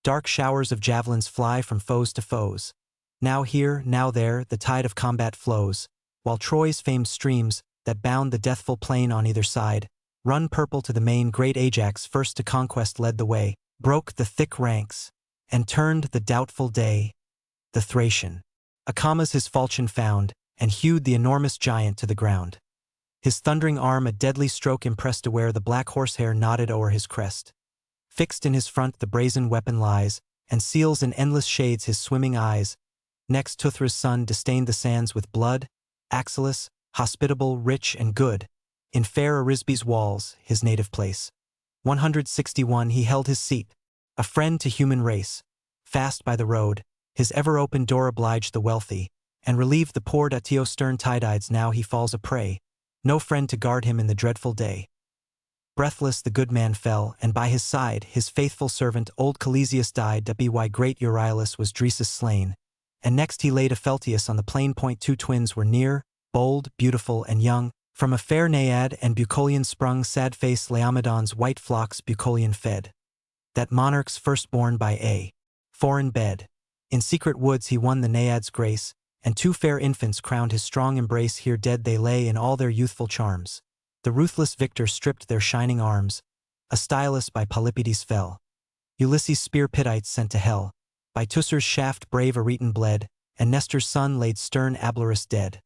Dark showers of javelins fly from foes to foes. Now here, now there, the tide of combat flows, while Troy's famed streams, that bound the deathful plain on either side, run purple to the main. Great Ajax first to conquest led the way, broke the thick ranks, and turned the doubtful day. The Thracian Acamas his falchion found, and hewed the enormous giant to the ground. His thundering arm a deadly stroke impressed, aware the black horsehair nodded o'er his crest. Fixed in his front the brazen weapon lies, and seals in endless shades his swimming eyes. Next Tuthra's son disdained the sands with blood, Axylus, hospitable, rich, and good, in fair Arisbe's walls, his native place. 161 He held his seat, a friend to human race. Fast by the road, his ever-open door obliged the wealthy, and relieved the poor. Tio stern tides now he falls a prey, no friend to guard him in the dreadful day. Breathless the good man fell, and by his side his faithful servant old Calesius died. By great Euryalus was Dresus slain, and next he laid Apheltius on the plain. Two twins were near, bold, beautiful, and young, from a fair Naiad and Bucolion sprung. Sad-faced Laomedon's white flocks Bucolion fed. That monarch's firstborn by a foreign bed, in secret woods he won the Naiad's grace, and two fair infants crowned his strong embrace. Here dead they lay in all their youthful charms. The ruthless victor stripped their shining arms. Astylus by Polypides fell. Ulysses' spear Pittites sent to hell. By Teucer's shaft brave Areton bled, and Nestor's son laid stern Ablarus dead.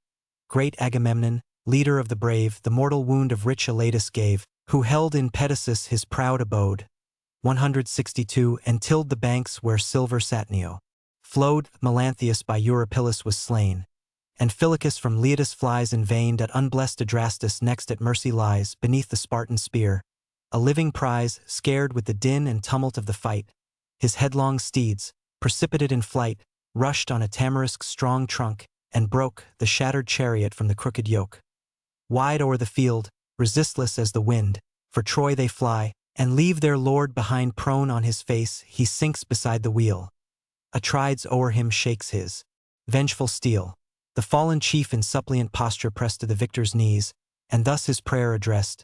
Great Agamemnon, leader of the brave, the mortal wound of rich Elatus gave, who held in Pedasus his proud abode. 162 And tilled the banks where silver Satnio flowed. Melanthius by Eurypylus was slain, and Phylacus from Leotus flies in vain. That unblessed Adrastus next at mercy lies, beneath the Spartan spear, a living prize, scared with the din and tumult of the fight. His headlong steeds, precipitate in flight, rushed on a tamarisk's strong trunk, and broke the shattered chariot from the crooked yoke. Wide o'er the field, resistless as the wind, for Troy they fly, and leave their lord behind prone on his face, he sinks beside the wheel. Atrides o'er him shakes his vengeful steel. The fallen chief in suppliant posture pressed to the victor's knees, and thus his prayer addressed: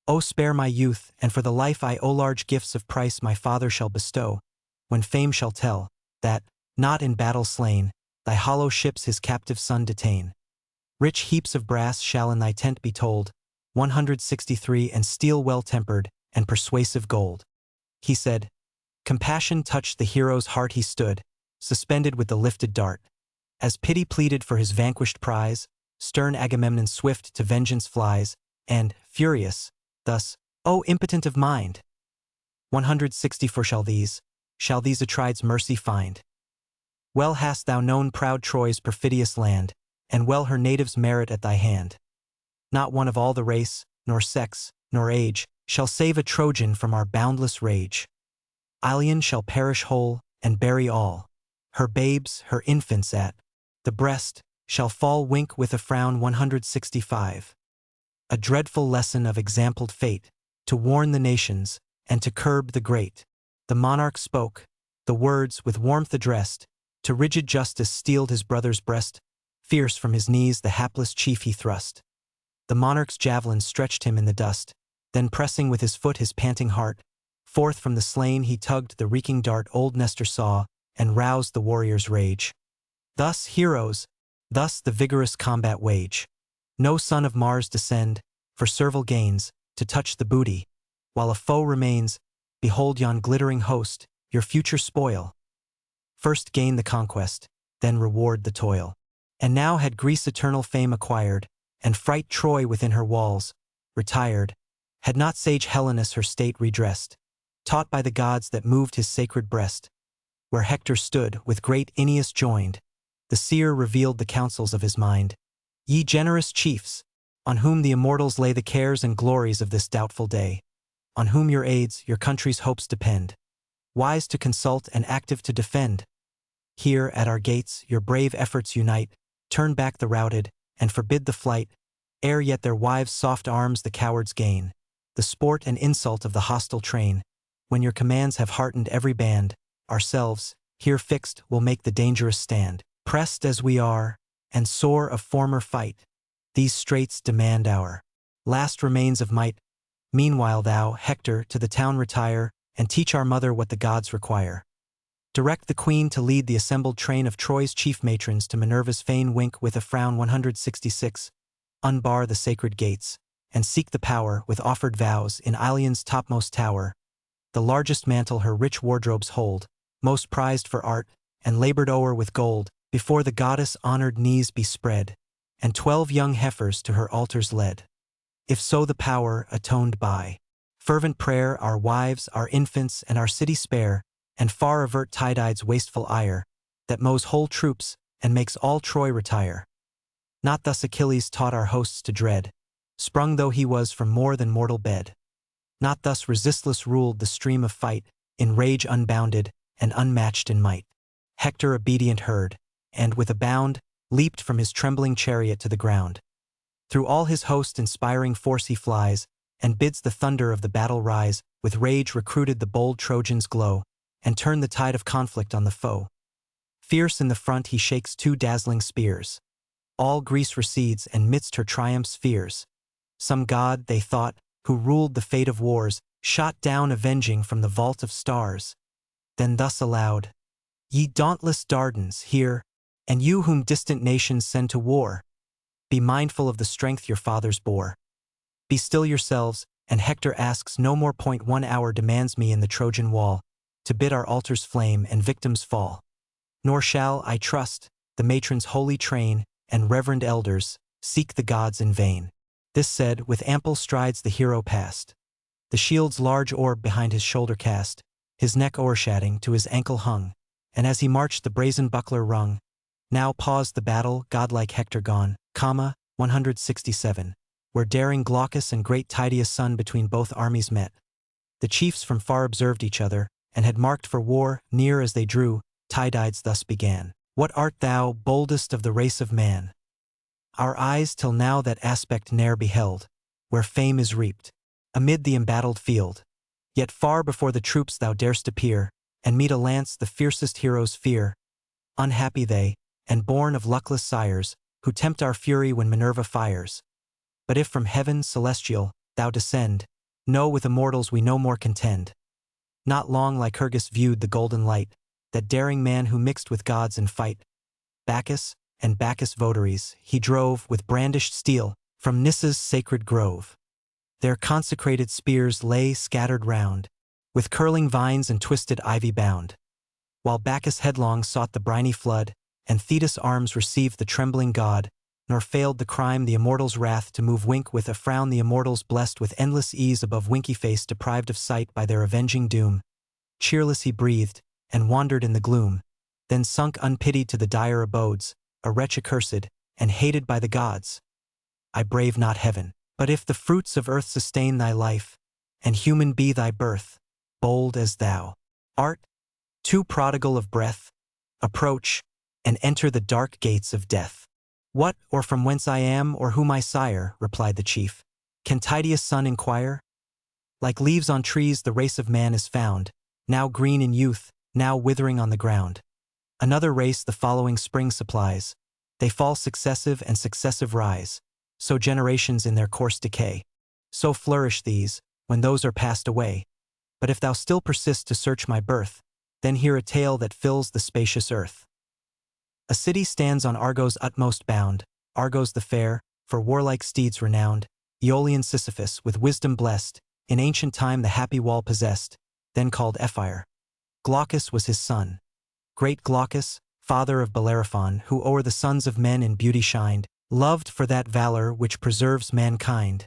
O spare my youth, and for the life I owe large gifts of price my father shall bestow, when fame shall tell, that, not in battle slain, thy hollow ships his captive son detain. Rich heaps of brass shall in thy tent be told, 163, and steel well-tempered, and persuasive gold. He said. Compassion touched the hero's heart, he stood, suspended with the lifted dart. As pity pleaded for his vanquished prize, stern Agamemnon swift to vengeance flies, and, furious, thus, O impotent of mind! 164 shall these Atrides mercy find. Well hast thou known proud Troy's perfidious land, and well her natives merit at thy hand. Not one of all the race, nor sex, nor age, shall save a Trojan from our boundless rage. Ilion shall perish whole, and bury all. Her babes, her infants at the breast, shall fall wink with a frown. 165. A dreadful lesson of exampled fate, to warn the nations, and to curb the great. The monarch spoke, the words with warmth addressed, to rigid justice steeled his brother's breast, fierce from his knees the hapless chief he thrust. The monarch's javelin stretched him in the dust, then pressing with his foot his panting heart, forth from the slain he tugged the reeking dart old Nestor saw, and roused the warrior's rage. Thus, heroes, thus the vigorous combat wage. No son of Mars descend, for servile gains, to touch the booty, while a foe remains. Behold yon glittering host, your future spoil. First gain the conquest, then reward the toil. And now had Greece eternal fame acquired, and fright Troy within her walls, retired, had not sage Helenus her state redressed, taught by the gods that moved his sacred breast. Where Hector stood, with great Aeneas joined, the seer revealed the counsels of his mind. Ye generous chiefs, on whom the immortals lay the cares and glories of this doubtful day, on whom your aids, your country's hopes depend, wise to consult and active to defend. Here, at our gates, your brave efforts unite, turn back the routed, and forbid the flight, ere yet their wives' soft arms the cowards gain, the sport and insult of the hostile train. When your commands have heartened every band, ourselves, here fixed, will make the dangerous stand. Pressed as we are, and sore of former fight, these straits demand our last remains of might. Meanwhile thou, Hector, to the town retire, and teach our mother what the gods require. Direct the queen to lead the assembled train of Troy's chief matrons to Minerva's fane. Wink with a frown. 166. Unbar the sacred gates, and seek the power, with offered vows, in Ilion's topmost tower. The largest mantle her rich wardrobes hold, most prized for art, and labored o'er with gold, before the goddess honored knees be spread, and 12 young heifers to her altars led. If so the power, atoned by fervent prayer, our wives, our infants, and our city spare, and far avert Tydide's wasteful ire, that mows whole troops, and makes all Troy retire. Not thus Achilles taught our hosts to dread, sprung though he was from more than mortal bed. Not thus resistless ruled the stream of fight, in rage unbounded, and unmatched in might. Hector obedient heard, and, with a bound, leaped from his trembling chariot to the ground. Through all his host inspiring force he flies, and bids the thunder of the battle rise. With rage recruited the bold Trojans glow, and turn the tide of conflict on the foe. Fierce in the front he shakes 2 dazzling spears. All Greece recedes, and midst her triumphs fears. Some god, they thought, who ruled the fate of wars, shot down avenging from the vault of stars. Then thus aloud: Ye dauntless Dardans, hear, and you whom distant nations send to war, be mindful of the strength your fathers bore. Be still yourselves, and Hector asks no more. 1 hour demands me in the Trojan wall, to bid our altars flame and victims fall. Nor shall, I trust, the matron's holy train, and reverend elders, seek the gods in vain. This said, with ample strides the hero passed, the shield's large orb behind his shoulder cast, his neck o'ershading to his ankle hung, and as he marched the brazen buckler rung. Now paused the battle, godlike Hector gone, 167, where daring Glaucus and great Tydeus' son between both armies met. The chiefs from far observed each other, and had marked for war. Near as they drew, Tydides thus began: What art thou, boldest of the race of man? Our eyes till now that aspect ne'er beheld, where fame is reaped, amid the embattled field. Yet far before the troops thou dar'st appear, and meet a lance the fiercest heroes fear. Unhappy they, and born of luckless sires, who tempt our fury when Minerva fires. But if from heaven celestial thou descend, know with immortals we no more contend. Not long Lycurgus viewed the golden light, that daring man who mixed with gods in fight. Bacchus, and Bacchus' votaries, he drove with brandished steel from Nyssa's sacred grove. Their consecrated spears lay scattered round, with curling vines and twisted ivy bound. While Bacchus headlong sought the briny flood, and Thetis' arms received the trembling god, nor failed the crime the immortals' wrath to move wink with a frown the immortals blessed with endless ease above winky face deprived of sight by their avenging doom. Cheerless he breathed, and wandered in the gloom, then sunk unpitied to the dire abodes, a wretch accursed, and hated by the gods. I brave not heaven, but if the fruits of earth sustain thy life, and human be thy birth, bold as thou art, too prodigal of breath, approach, and enter the dark gates of death. What, or from whence I am, or who my sire, replied the chief, can Tydeus' son inquire? Like leaves on trees the race of man is found, now green in youth, now withering on the ground. Another race the following spring supplies. They fall successive and successive rise, so generations in their course decay. So flourish these, when those are passed away. But if thou still persist to search my birth, then hear a tale that fills the spacious earth. A city stands on Argo's utmost bound, Argos the fair, for warlike steeds renowned, Aeolian Sisyphus, with wisdom blessed, in ancient time the happy wall possessed, then called Ephire. Glaucus was his son. Great Glaucus, father of Bellerophon, who o'er the sons of men in beauty shined, loved for that valor which preserves mankind.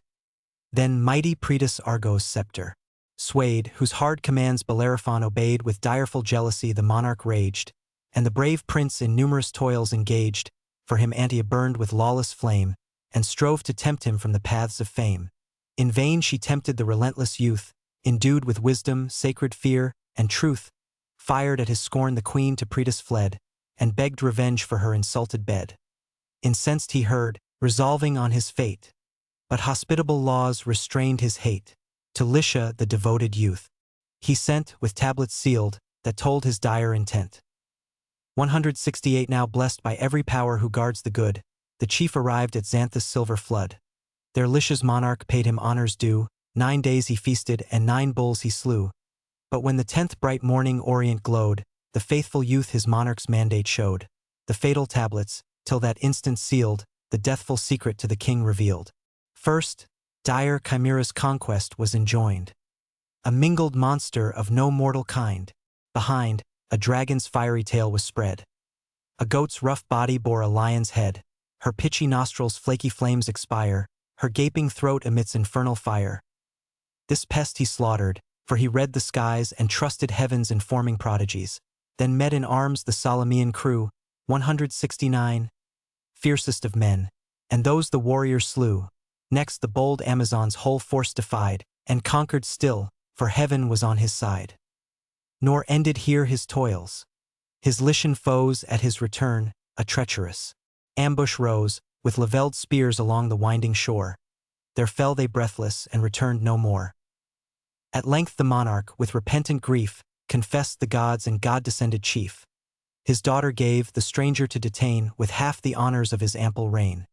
Then mighty Proetus Argos' scepter swayed, whose hard commands Bellerophon obeyed with direful jealousy the monarch raged, and the brave prince in numerous toils engaged, for him Antia burned with lawless flame, and strove to tempt him from the paths of fame. In vain she tempted the relentless youth, endued with wisdom, sacred fear, and truth. Fired at his scorn the queen to Proetus fled, and begged revenge for her insulted bed. Incensed he heard, resolving on his fate, but hospitable laws restrained his hate. To Lycia the devoted youth he sent, with tablets sealed, that told his dire intent. 168 Now blessed by every power who guards the good, the chief arrived at Xanthus' silver flood. There Lycia's monarch paid him honors due, 9 days he feasted and 9 bulls he slew. But when the 10th bright morning orient glowed, the faithful youth his monarch's mandate showed. The fatal tablets, till that instant sealed, the deathful secret to the king revealed. First, dire Chimera's conquest was enjoined. A mingled monster of no mortal kind. Behind, a dragon's fiery tail was spread. A goat's rough body bore a lion's head. Her pitchy nostrils flaky flames expire. Her gaping throat emits infernal fire. This pest he slaughtered, for he read the skies and trusted heaven's informing prodigies. Then met in arms the Salamian crew, 169, fiercest of men, and those the warriors slew. Next the bold Amazon's whole force defied, and conquered still, for heaven was on his side. Nor ended here his toils. His Lycian foes at his return, a treacherous ambush rose, with levelled spears along the winding shore. There fell they breathless and returned no more. At length the monarch, with repentant grief, confessed the gods and god-descended chief. His daughter gave, the stranger to detain, with half the honors of his ample reign.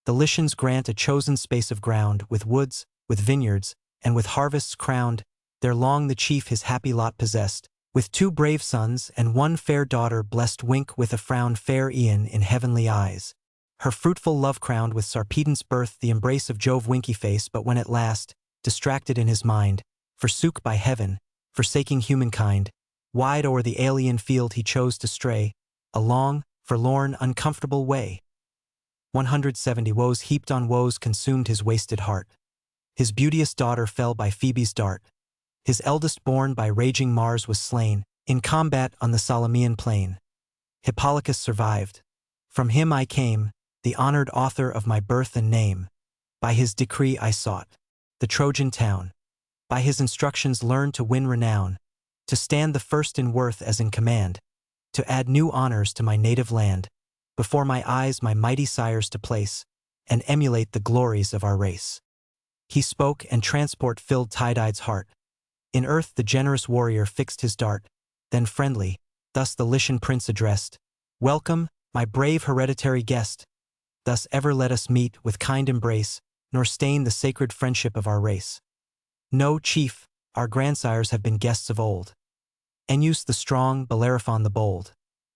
The Lycians grant a chosen space of ground, with woods, with vineyards, and with harvests crowned. There long the chief his happy lot possessed, with 2 brave sons and 1 fair daughter blessed. Wink with a frown fair Ian in heavenly eyes. Her fruitful love crowned with Sarpedon's birth the embrace of Jove winky face. But when at last, distracted in his mind, forsook by heaven, forsaking humankind, wide o'er the alien field he chose to stray, a long, forlorn, uncomfortable way. 170 Woes heaped on woes consumed his wasted heart. His beauteous daughter fell by Phoebe's dart. His eldest born by raging Mars was slain, in combat on the Salamian plain. Hippolochus survived. From him I came, the honored author of my birth and name. By his decree I sought the Trojan town. By his instructions learned to win renown, to stand the first in worth as in command, to add new honors to my native land, before my eyes my mighty sires to place, and emulate the glories of our race. He spoke, and transport filled Tydide's heart. In earth the generous warrior fixed his dart, then friendly, thus the Lycian prince addressed, "Welcome, my brave hereditary guest. Thus ever let us meet with kind embrace, nor stain the sacred friendship of our race. No, chief, our grandsires have been guests of old. Ennius the strong, Bellerophon the bold.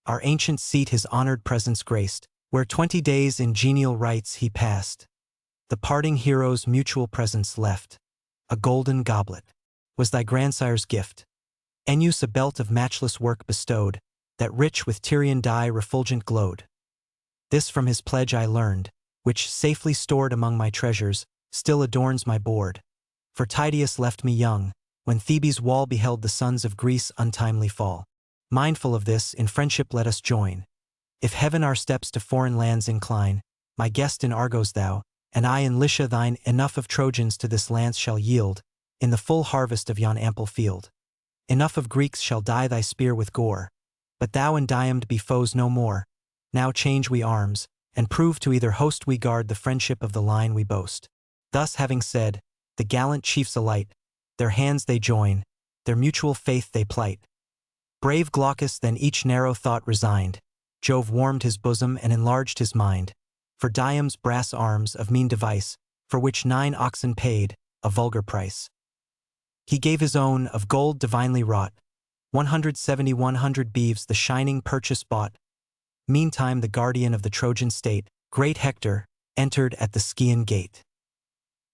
Our ancient seat his honored presence graced, where 20 days in genial rites he passed. The parting heroes mutual presents left. A golden goblet was thy grandsire's gift. Ennius a belt of matchless work bestowed, that rich with Tyrian dye refulgent glowed. This from his pledge I learned, which, safely stored among my treasures, still adorns my board. For Tydeus left me young, when Thebes' wall beheld the sons of Greece untimely fall. Mindful of this, in friendship let us join. If heaven our steps to foreign lands incline, my guest in Argos thou, and I in Lycia thine, enough of Trojans to this lance shall yield, in the full harvest of yon ample field. Enough of Greeks shall dye thy spear with gore, but thou and Diamd be foes no more. Now change we arms, and prove to either host we guard the friendship of the line we boast." Thus having said, the gallant chiefs alight, their hands they join, their mutual faith they plight. Brave Glaucus then each narrow thought resigned, Jove warmed his bosom and enlarged his mind. For Diam's brass arms of mean device, for which 9 oxen paid, a vulgar price. He gave his own, of gold divinely wrought, 170 beeves the shining purchase bought. Meantime the guardian of the Trojan state, great Hector, entered at the Scaean gate.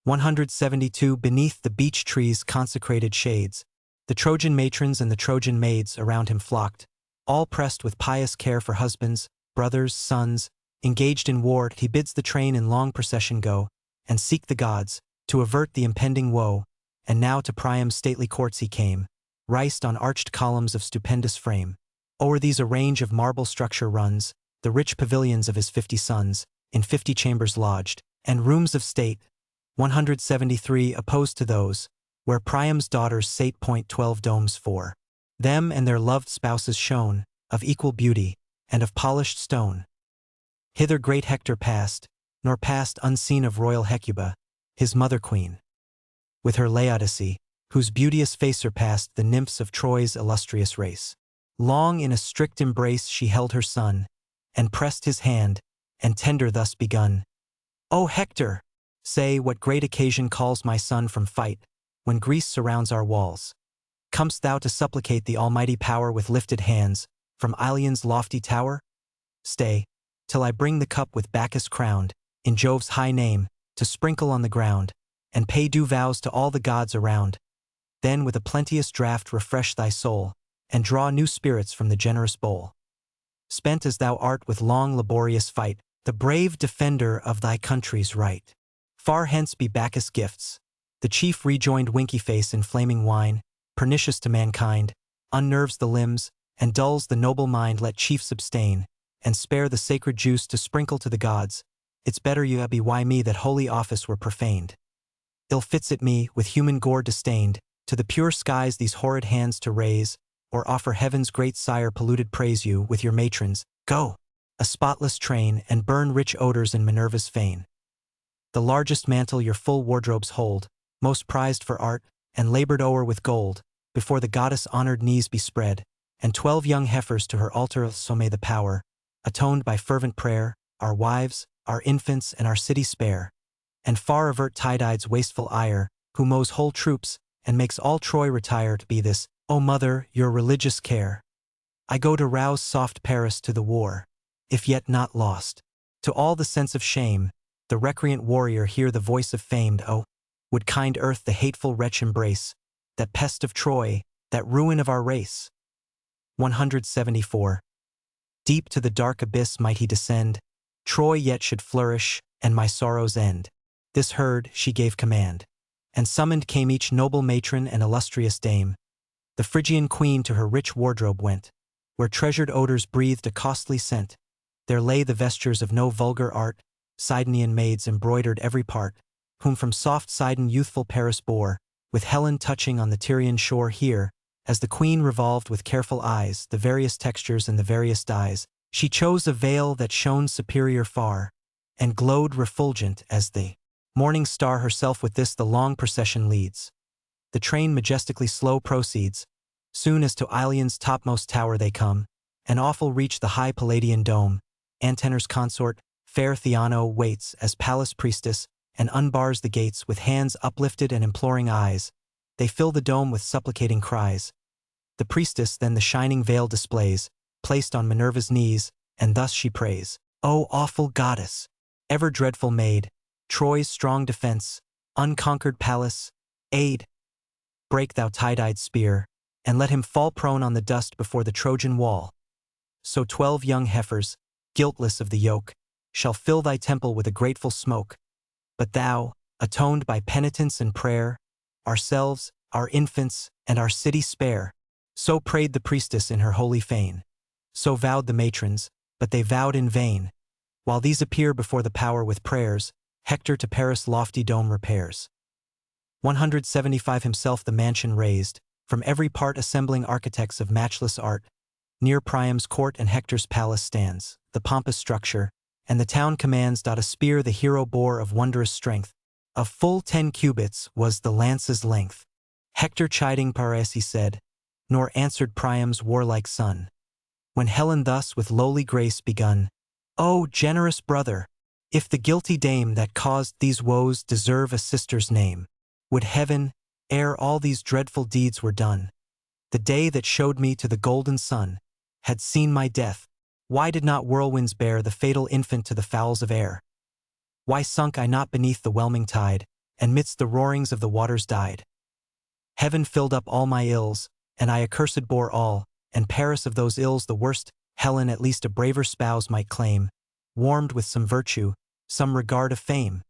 172 Beneath the beech trees' consecrated shades, the Trojan matrons and the Trojan maids around him flocked, all pressed with pious care for husbands, brothers, sons, engaged in war. He bids the train in long procession go, and seek the gods, to avert the impending woe. And now to Priam's stately courts he came, riced on arched columns of stupendous frame. O'er these a range of marble structure runs, the rich pavilions of his 50 sons, in 50 chambers lodged, and rooms of state, 173 opposed to those, where Priam's daughters sate. 12 domes for them and their loved spouses shone, of equal beauty, and of polished stone. Hither great Hector passed, nor passed unseen of royal Hecuba, his mother queen, with her Laodice, whose beauteous face surpassed the nymphs of Troy's illustrious race. Long in a strict embrace she held her son, and pressed his hand, and tender thus begun, "O Hector, say what great occasion calls my son from fight, when Greece surrounds our walls? Comest thou to supplicate the almighty power with lifted hands, from Ilion's lofty tower? Stay, till I bring the cup with Bacchus crowned, in Jove's high name, to sprinkle on the ground, and pay due vows to all the gods around. Then with a plenteous draught refresh thy soul, and draw new spirits from the generous bowl. Spent as thou art with long laborious fight, the brave defender of thy country's right. Far hence be Bacchus' gifts." The chief rejoined, winky face in flaming wine, pernicious to mankind, unnerves the limbs, and dulls the noble mind. Let chiefs abstain, and spare the sacred juice to sprinkle to the gods. It's better you be why me that holy office were profaned. Ill fits it me, with human gore disdained, to the pure skies these horrid hands to raise, or offer heaven's great sire polluted praise. You, with your matrons, go, a spotless train, and burn rich odors in Minerva's fane. The largest mantle your full wardrobes hold, most prized for art, and labored o'er with gold, before the goddess honored knees be spread, and 12 young heifers to her altar. So may the power, atoned by fervent prayer, our wives, our infants, and our city spare, and far avert Tydide's wasteful ire, who mows whole troops, and makes all Troy retire. To be this, O mother, your religious care. I go to rouse soft Paris to the war, if yet not lost. To all the sense of shame, the recreant warrior hear the voice of famed. Oh, would kind earth the hateful wretch embrace, that pest of Troy, that ruin of our race. 174. Deep to the dark abyss might he descend, Troy yet should flourish, and my sorrows end. This heard, she gave command, and summoned came each noble matron and illustrious dame. The Phrygian queen to her rich wardrobe went, where treasured odors breathed a costly scent. There lay the vestures of no vulgar art, Sidonian maids embroidered every part, whom from soft Sidon youthful Paris bore, with Helen touching on the Tyrian shore. Here, as the queen revolved with careful eyes the various textures and the various dyes, she chose a veil that shone superior far, and glowed refulgent as the morning star herself. With this the long procession leads. The train majestically slow proceeds. Soon as to Ilion's topmost tower they come, and awful reach the high Palladian dome. Antenor's consort, fair Theano, waits as palace priestess, and unbars the gates with hands uplifted and imploring eyes. They fill the dome with supplicating cries. The priestess then the shining veil displays, placed on Minerva's knees, and thus she prays. O awful goddess, ever dreadful maid, Troy's strong defense, unconquered palace, aid. Break thou tie-dyed spear, and let him fall prone on the dust before the Trojan wall. So 12 young heifers, guiltless of the yoke, shall fill thy temple with a grateful smoke. But thou, atoned by penitence and prayer, ourselves, our infants, and our city spare. So prayed the priestess in her holy fane. So vowed the matrons, but they vowed in vain. While these appear before the power with prayers, Hector to Paris' lofty dome repairs. 175 himself the mansion raised, from every part assembling architects of matchless art. Near Priam's court and Hector's palace stands, the pompous structure, and the town commands. A spear the hero bore of wondrous strength. Of full 10 cubits was the lance's length. Hector chiding Paris he said, nor answered Priam's warlike son. When Helen thus with lowly grace begun, O generous brother, if the guilty dame that caused these woes deserve a sister's name, would heaven, ere all these dreadful deeds were done, the day that showed me to the golden sun, had seen my death, why did not whirlwinds bear the fatal infant to the fowls of air? Why sunk I not beneath the whelming tide, and midst the roarings of the waters died? Heaven filled up all my ills, and I accursed bore all, and Paris of those ills the worst. Helen at least a braver spouse might claim, warmed with some virtue, some regard of fame.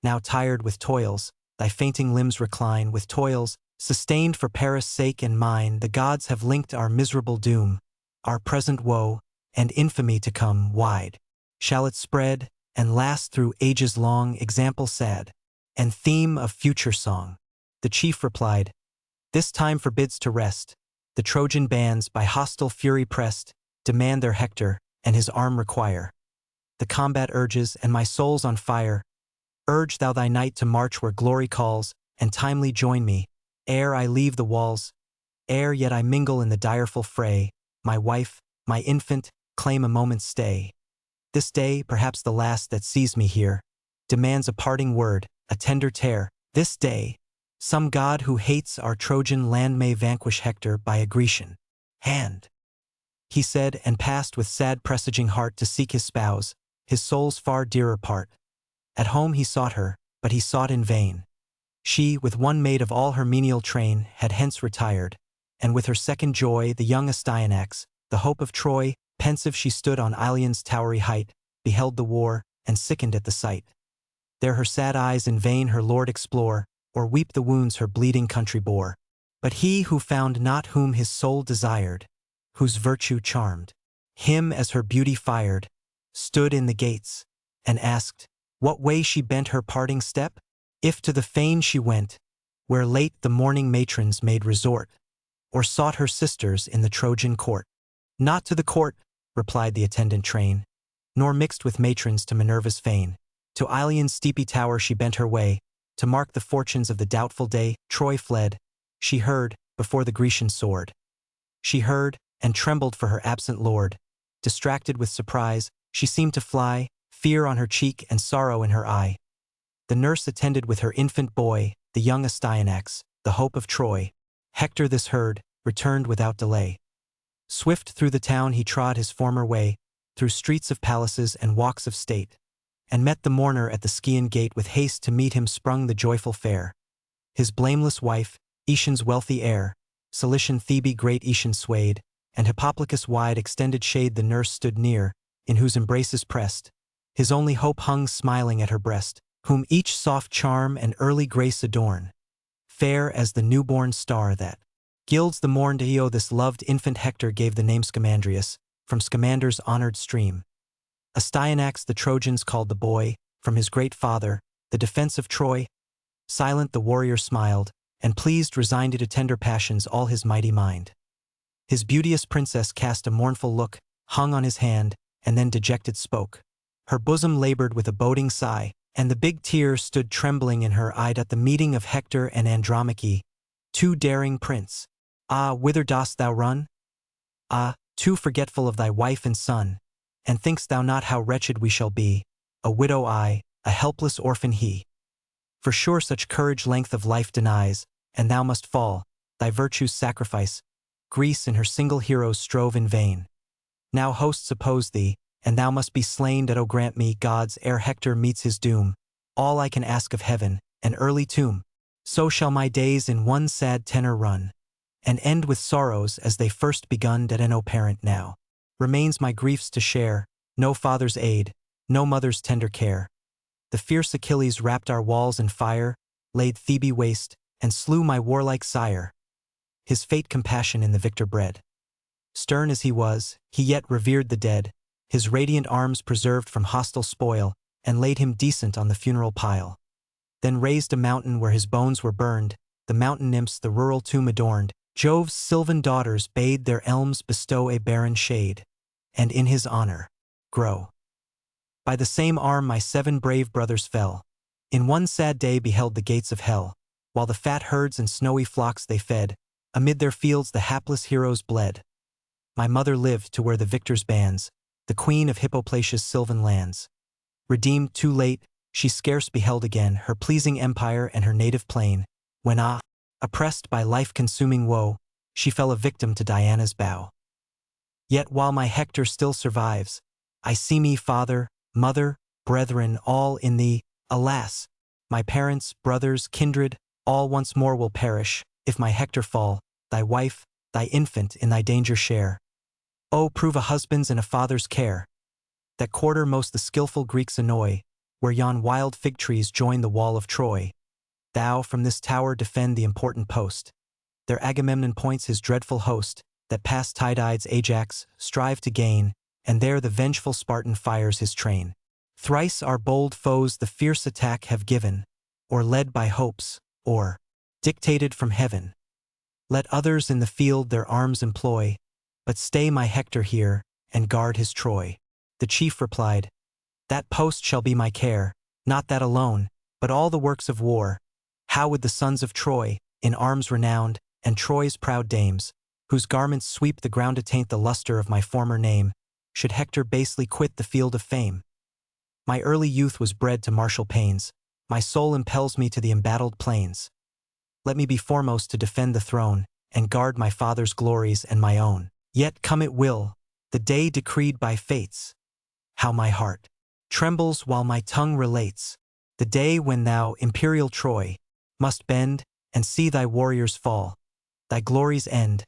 Now tired with toils, thy fainting limbs recline with toils, sustained for Paris' sake and mine. The gods have linked our miserable doom, our present woe, and infamy to come. Wide shall it spread, and last through ages long, example sad, and theme of future song. The chief replied, this time forbids to rest. The Trojan bands, by hostile fury pressed, demand their Hector, and his arm require. The combat urges, and my soul's on fire. Urge thou thy knight to march where glory calls, and timely join me, ere I leave the walls. Ere yet I mingle in the direful fray, my wife, my infant, claim a moment's stay. This day, perhaps the last that sees me here, demands a parting word, a tender tear. This day, some god who hates our Trojan land may vanquish Hector by a Grecian hand. He said, and passed with sad presaging heart to seek his spouse, his soul's far dearer part. At home he sought her, but he sought in vain. She, with one maid of all her menial train, had hence retired, and with her second joy, the young Astyanax, the hope of Troy, pensive she stood on Ilion's towery height, beheld the war, and sickened at the sight. There her sad eyes in vain her lord explore, or weep the wounds her bleeding country bore. But he who found not whom his soul desired, whose virtue charmed him as her beauty fired, stood in the gates, and asked, what way she bent her parting step? If to the fane she went, where late the mourning matrons made resort, or sought her sisters in the Trojan court. Not to the court, replied the attendant train, nor mixed with matrons to Minerva's fane. To Ilion's steepy tower she bent her way, to mark the fortunes of the doubtful day. Troy fled, she heard, before the Grecian sword. She heard, and trembled for her absent lord. Distracted with surprise, she seemed to fly, fear on her cheek and sorrow in her eye. The nurse attended with her infant boy, the young Astyanax, the hope of Troy. Hector this heard, returned without delay. Swift through the town he trod his former way, through streets of palaces and walks of state, and met the mourner at the Scaean gate. With haste to meet him sprung the joyful fair. His blameless wife, Aetion's wealthy heir, Cilician Thebe great Aetion swayed, and Hippoplicus wide extended shade. The nurse stood near, in whose embraces pressed, his only hope hung smiling at her breast, whom each soft charm and early grace adorn, fair as the newborn star that gilds the morn. To Io this loved infant Hector gave the name Scamandrius, from Scamander's honored stream. Astyanax the Trojans called the boy, from his great father, the defense of Troy. Silent the warrior smiled, and pleased resigned to tender passions all his mighty mind. His beauteous princess cast a mournful look, hung on his hand, and then dejected spoke. Her bosom labored with a boding sigh, and the big tears stood trembling in her eye at the meeting of Hector and Andromache. too daring prince? Ah, whither dost thou run? Ah, too forgetful of thy wife and son, and think'st thou not how wretched we shall be, a widow I, a helpless orphan he? For sure such courage length of life denies, and thou must fall, thy virtues sacrifice. Greece and her single heroes strove in vain. Now hosts oppose thee, and thou must be slain. That, O grant me, gods, ere Hector meets his doom, all I can ask of heaven, an early tomb. So shall my days in one sad tenor run, and end with sorrows as they first begun. That no parent now remains my griefs to share, no father's aid, no mother's tender care. The fierce Achilles wrapped our walls in fire, laid Thebe waste, and slew my warlike sire. His fate compassion in the victor bred. Stern as he was, he yet revered the dead, his radiant arms preserved from hostile spoil, and laid him decent on the funeral pile. Then raised a mountain where his bones were burned, the mountain nymphs the rural tomb adorned. Jove's sylvan daughters bade their elms bestow a barren shade, and in his honor grow. By the same arm my 7 brave brothers fell. In one sad day beheld the gates of hell, while the fat herds and snowy flocks they fed, amid their fields the hapless heroes bled. My mother lived to wear the victor's bands, the queen of Hippoplacia's sylvan lands. Redeemed too late, she scarce beheld again her pleasing empire and her native plain, when oppressed by life-consuming woe, she fell a victim to Diana's bow. Yet while my Hector still survives, I see me father, mother, brethren, all in thee. Alas, my parents, brothers, kindred, all once more will perish, if my Hector fall, thy wife, thy infant in thy danger share. Oh, prove a husband's and a father's care. That quarter most the skillful Greeks annoy, where yon wild fig trees join the wall of Troy. Thou from this tower defend the important post. There Agamemnon points his dreadful host, that past Tydides Ajax strive to gain, and there the vengeful Spartan fires his train. Thrice our bold foes the fierce attack have given, or led by hopes, or dictated from heaven. Let others in the field their arms employ, but stay my Hector here, and guard his Troy. The chief replied, that post shall be my care, not that alone, but all the works of war. How would the sons of Troy, in arms renowned, and Troy's proud dames, whose garments sweep the ground attaint the luster of my former name, should Hector basely quit the field of fame? My early youth was bred to martial pains, my soul impels me to the embattled plains. Let me be foremost to defend the throne, and guard my father's glories and my own. Yet come it will, the day decreed by fates. How my heart trembles while my tongue relates, the day when thou, imperial Troy, must bend, and see thy warriors fall, thy glories end,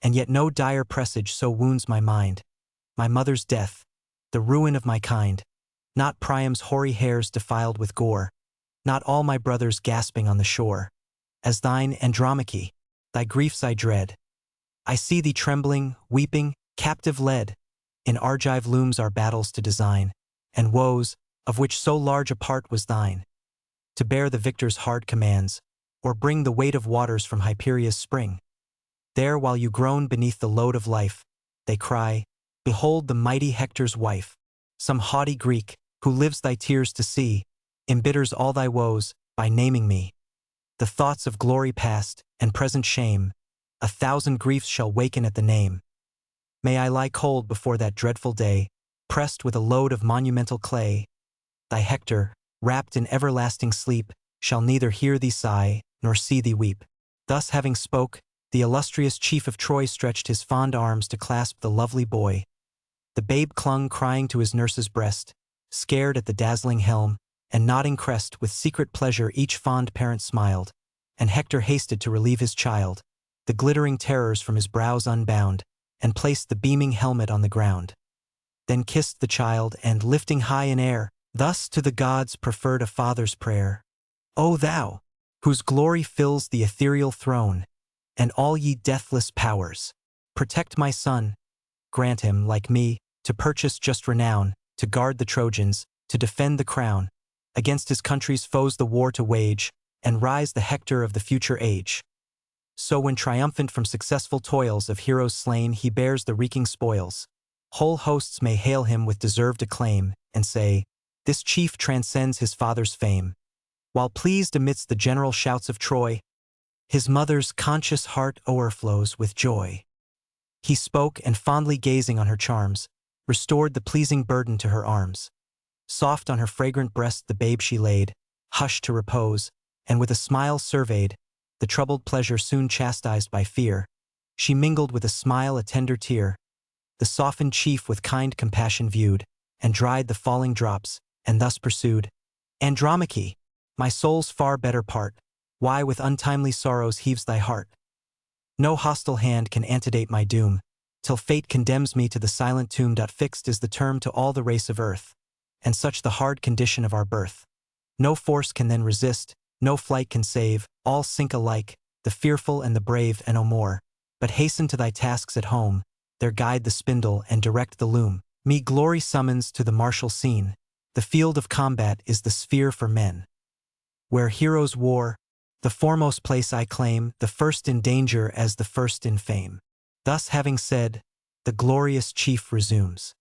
and yet no dire presage so wounds my mind. My mother's death, the ruin of my kind, not Priam's hoary hairs defiled with gore, not all my brothers gasping on the shore. As thine, Andromache, thy griefs I dread. I see thee trembling, weeping, captive led. In Argive looms our battles to design, and woes, of which so large a part was thine. To bear the victor's hard commands, or bring the weight of waters from Hyperia's spring. There while you groan beneath the load of life, they cry, behold the mighty Hector's wife. Some haughty Greek, who lives thy tears to see, embitters all thy woes, by naming me. The thoughts of glory past, and present shame, 1,000 griefs shall waken at the name. May I lie cold before that dreadful day, pressed with a load of monumental clay. Thy Hector, wrapped in everlasting sleep, shall neither hear thee sigh, nor see thee weep. Thus having spoke, the illustrious chief of Troy stretched his fond arms to clasp the lovely boy. The babe clung crying to his nurse's breast, scared at the dazzling helm, and nodding crest with secret pleasure each fond parent smiled, and Hector hasted to relieve his child, the glittering terrors from his brows unbound, and placed the beaming helmet on the ground. Then kissed the child, and lifting high in air, thus to the gods preferred a father's prayer. O thou, whose glory fills the ethereal throne, and all ye deathless powers, protect my son, grant him, like me, to purchase just renown, to guard the Trojans, to defend the crown, against his country's foes the war to wage, and rise the Hector of the future age. So when triumphant from successful toils of heroes slain he bears the reeking spoils, whole hosts may hail him with deserved acclaim, and say, this chief transcends his father's fame. While pleased amidst the general shouts of Troy, His mother's conscious heart o'erflows with joy. He spoke, and fondly gazing on her charms, restored the pleasing burden to her arms. Soft on her fragrant breast the babe she laid, hushed to repose, and with a smile surveyed, the troubled pleasure soon chastised by fear. She mingled with a smile a tender tear. The softened chief with kind compassion viewed, and dried the falling drops, and thus pursued, Andromache, my soul's far better part, why with untimely sorrows heaves thy heart? No hostile hand can antedate my doom, till fate condemns me to the silent tomb. Fixed is the term to all the race of earth, and such the hard condition of our birth. No force can then resist, no flight can save, all sink alike, the fearful and the brave, and no more. But hasten to thy tasks at home, there guide the spindle and direct the loom. Me glory summons to the martial scene, the field of combat is the sphere for men. Where heroes war, the foremost place I claim, the first in danger as the first in fame. Thus having said, the glorious chief resumes.